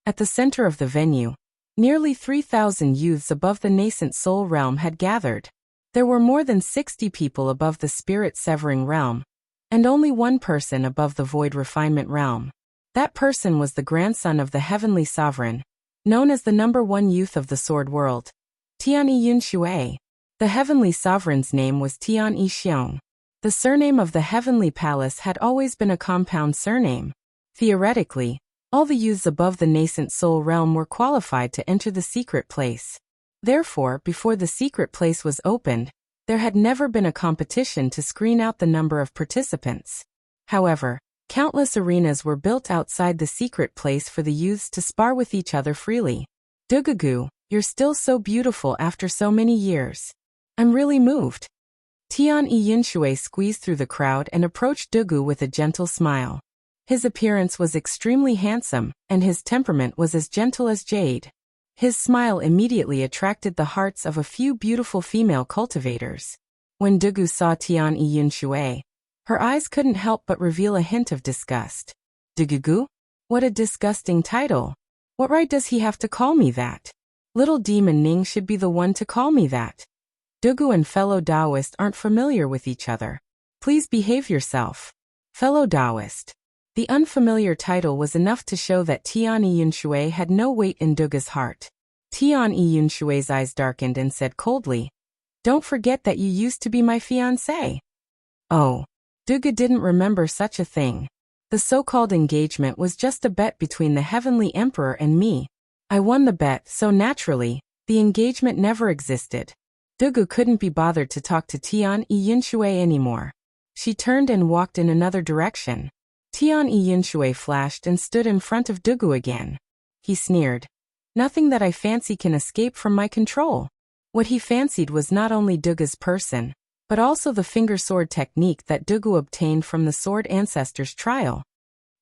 At the center of the venue, nearly 3,000 youths above the nascent soul realm had gathered. There were more than 60 people above the spirit-severing realm, and only 1 person above the void refinement realm. That person was the grandson of the heavenly sovereign, known as the #1 youth of the sword world, Tian Yun Shui. The heavenly sovereign's name was Tian Xiong. The surname of the heavenly palace had always been a compound surname. Theoretically, All the youths above the nascent soul realm were qualified to enter the secret place. Therefore, before the secret place was opened, there had never been a competition to screen out the number of participants. However, countless arenas were built outside the secret place for the youths to spar with each other freely. Dugugu, you're still so beautiful after so many years. I'm really moved. Tian-yi Yunshui squeezed through the crowd and approached Dugu with a gentle smile. His appearance was extremely handsome, and his temperament was as gentle as jade. His smile immediately attracted the hearts of a few beautiful female cultivators. When Dugu saw Tian-yi Yunshui, her eyes couldn't help but reveal a hint of disgust. Dugugu? What a disgusting title. What right does he have to call me that? Little demon Ning should be the one to call me that. Dugu and fellow Taoist aren't familiar with each other. Please behave yourself. Fellow Taoist. The unfamiliar title was enough to show that Tian-yi Yunshui had no weight in Dugu's heart. Tian-yi Yunshui's eyes darkened and said coldly, "Don't forget that you used to be my fiancé." Oh. Dugu didn't remember such a thing. The so-called engagement was just a bet between the Heavenly Emperor and me. I won the bet, so naturally, the engagement never existed. Dugu couldn't be bothered to talk to Tian-yi Yunshui anymore. She turned and walked in another direction. Tian-yi Yunshui flashed and stood in front of Dugu again. He sneered. Nothing that I fancy can escape from my control. What he fancied was not only Dugu's person, but also the finger sword technique that Dugu obtained from the Sword Ancestors trial.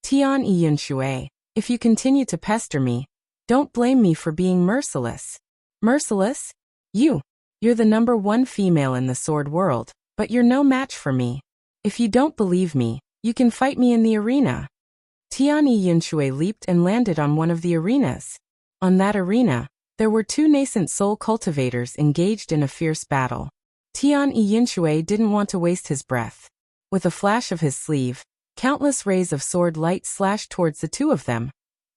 Tian-yi Yunshui, if you continue to pester me, don't blame me for being merciless. Merciless? You're the #1 female in the sword world, but you're no match for me. If you don't believe me, you can fight me in the arena. Tian-yi Yunshui leaped and landed on one of the arenas. On that arena, there were 2 nascent soul cultivators engaged in a fierce battle. Tian-yi Yunshui didn't want to waste his breath. With a flash of his sleeve, countless rays of sword light slashed towards the 2 of them,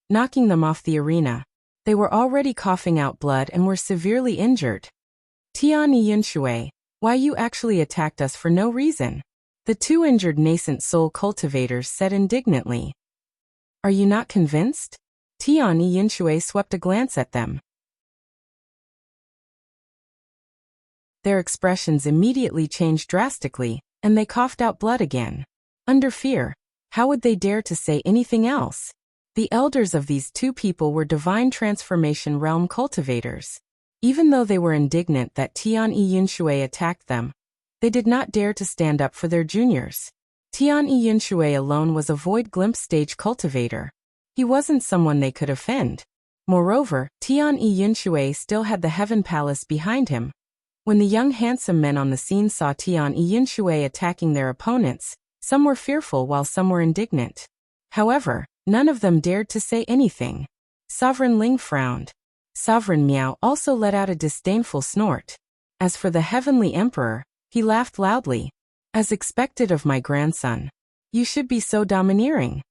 knocking them off the arena. They were already coughing out blood and were severely injured. Tian-yi Yunshui, why you actually attacked us for no reason? The 2 injured nascent soul cultivators said indignantly. Are you not convinced? Tian-yi Yunshui swept a glance at them. Their expressions immediately changed drastically, and they coughed out blood again. Under fear, how would they dare to say anything else? The elders of these 2 people were divine transformation realm cultivators. Even though they were indignant that Tian-yi Yunshui attacked them, they did not dare to stand up for their juniors. Tian-yi Yunshui alone was a void glimpse stage cultivator. He wasn't someone they could offend. Moreover, Tian-yi Yunshui still had the Heaven Palace behind him. When the young handsome men on the scene saw Tian-yi Yunshui attacking their opponents, some were fearful while some were indignant. However, none of them dared to say anything. Sovereign Ling frowned. Sovereign Miao also let out a disdainful snort. As for the Heavenly Emperor, he laughed loudly. As expected of my grandson. You should be so domineering.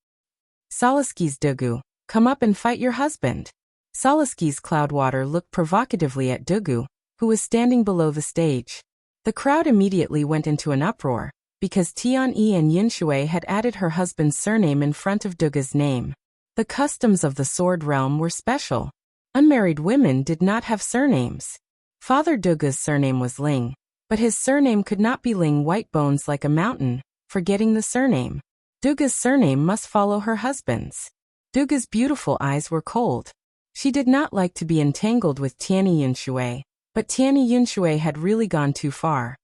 Salisky's Dugu, come up and fight your husband. Salisky's Cloudwater looked provocatively at Dugu, who was standing below the stage. The crowd immediately went into an uproar, because Tian-yi and Yunshui had added her husband's surname in front of Dugu's name. The customs of the sword realm were special. Unmarried women did not have surnames. Father Dugu's surname was Ling, but his surname could not be Ling White Bones like a mountain, forgetting the surname. Dugu's surname must follow her husband's. Dugu's beautiful eyes were cold. She did not like to be entangled with Tian-yi Yunshui, but Tian-yi Yunshui had really gone too far.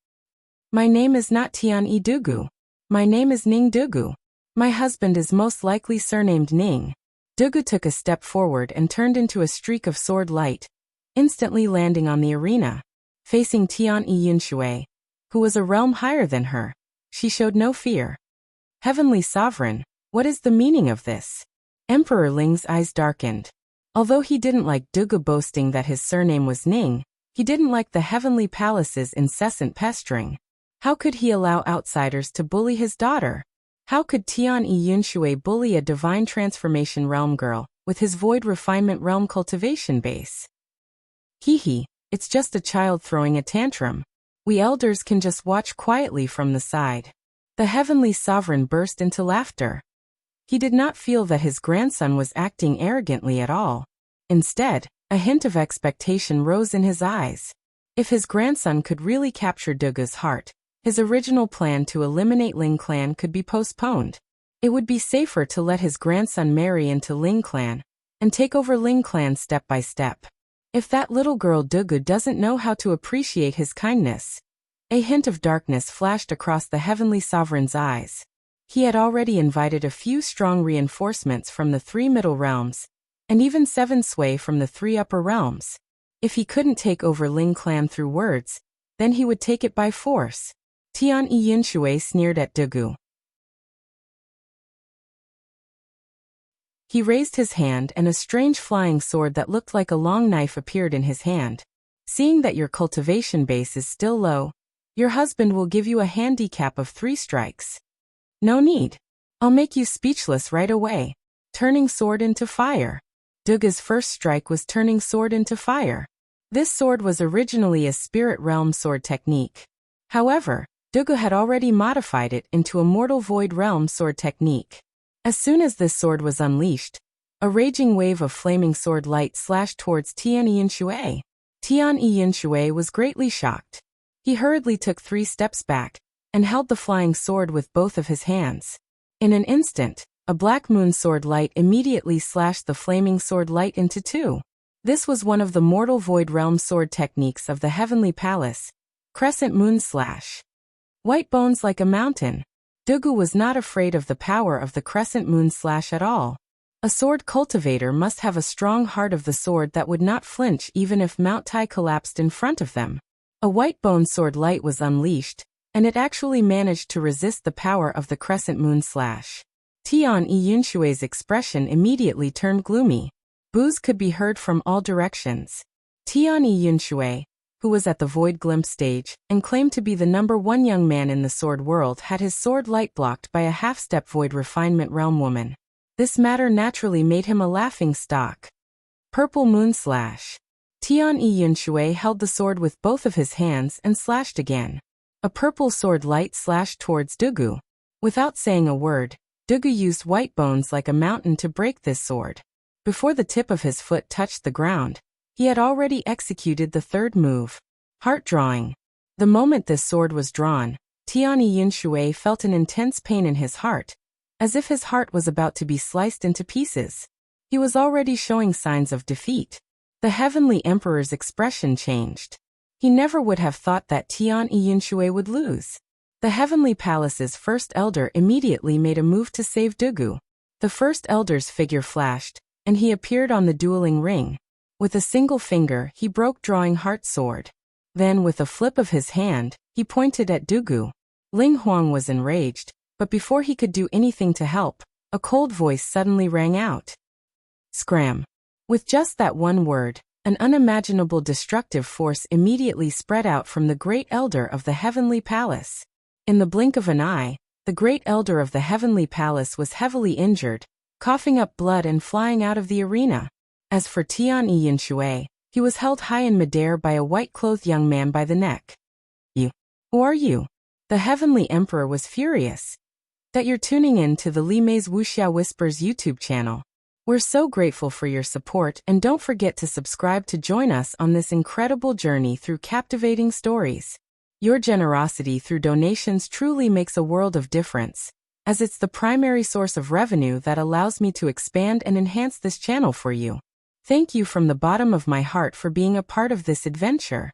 My name is not Tian-yi Dugu. My name is Ning Dugu. My husband is most likely surnamed Ning. Dugu took a step forward and turned into a streak of sword light, instantly landing on the arena. Facing Tian-yi Yunshui, who was a realm higher than her, she showed no fear. Heavenly Sovereign, what is the meaning of this? Emperor Ling's eyes darkened. Although he didn't like Dugu boasting that his surname was Ning, he didn't like the Heavenly Palace's incessant pestering. How could he allow outsiders to bully his daughter? How could Tian-yi Yunshui bully a divine transformation realm girl, with his void refinement realm cultivation base? Hee, it's just a child throwing a tantrum. We elders can just watch quietly from the side. The Heavenly Sovereign burst into laughter. He did not feel that his grandson was acting arrogantly at all. Instead, a hint of expectation rose in his eyes. If his grandson could really capture Dugu's heart, his original plan to eliminate Ling clan could be postponed. It would be safer to let his grandson marry into Ling clan and take over Ling clan step by step. If that little girl Dugu doesn't know how to appreciate his kindness. A hint of darkness flashed across the heavenly sovereign's eyes. He had already invited a few strong reinforcements from the 3 middle realms, and even 7 sway from the 3 upper realms. If he couldn't take over Ling clan through words, then he would take it by force. Tian Yinshui sneered at Dugu. He raised his hand and a strange flying sword that looked like a long knife appeared in his hand. Seeing that your cultivation base is still low, your husband will give you a handicap of 3 strikes. No need. I'll make you speechless right away. Turning sword into fire. Dugu's first strike was turning sword into fire. This sword was originally a spirit realm sword technique. However, Dugu had already modified it into a mortal void realm sword technique. As soon as this sword was unleashed, a raging wave of flaming sword light slashed towards Tian Yinshui. Tian Yinshui was greatly shocked. He hurriedly took 3 steps back and held the flying sword with both of his hands. In an instant, a black moon sword light immediately slashed the flaming sword light into 2. This was one of the mortal void realm sword techniques of the Heavenly Palace, Crescent Moon Slash. White bones like a mountain. Dugu was not afraid of the power of the Crescent Moon Slash at all. A sword cultivator must have a strong heart of the sword that would not flinch even if Mount Tai collapsed in front of them. A white bone sword light was unleashed, and it actually managed to resist the power of the Crescent Moon Slash. Tian Yinshui's expression immediately turned gloomy. Boos could be heard from all directions. Tian Yinshui, who was at the Void Glimpse stage and claimed to be the #1 young man in the sword world, had his sword light blocked by a half-step Void Refinement Realm woman. This matter naturally made him a laughing stock. Purple Moon Slash. Tian Yinshui held the sword with both of his hands and slashed again. A purple sword light slashed towards Dugu. Without saying a word, Dugu used white bones like a mountain to break this sword. Before the tip of his foot touched the ground, he had already executed the 3rd move. Heart drawing. The moment this sword was drawn, Tian Yinshui felt an intense pain in his heart, as if his heart was about to be sliced into pieces. He was already showing signs of defeat. The Heavenly Emperor's expression changed. He never would have thought that Tian Yinshui would lose. The Heavenly Palace's first elder immediately made a move to save Dugu. The first elder's figure flashed, and he appeared on the dueling ring. With a single finger, he broke Drawing Heart sword. Then, with a flip of his hand, he pointed at Dugu. Ling Huang was enraged, but before he could do anything to help, a cold voice suddenly rang out. Scram. With just that one word, an unimaginable destructive force immediately spread out from the Great Elder of the Heavenly Palace. In the blink of an eye, the Great Elder of the Heavenly Palace was heavily injured, coughing up blood and flying out of the arena. As for Tian Yinshui, he was held high in midair by a white-clothed young man by the neck. You. Who are you? The Heavenly Emperor was furious. That you're tuning in to the Li Mei's Wuxia Whispers YouTube channel. We're so grateful for your support, and don't forget to subscribe to join us on this incredible journey through captivating stories. Your generosity through donations truly makes a world of difference, as it's the primary source of revenue that allows me to expand and enhance this channel for you. Thank you from the bottom of my heart for being a part of this adventure.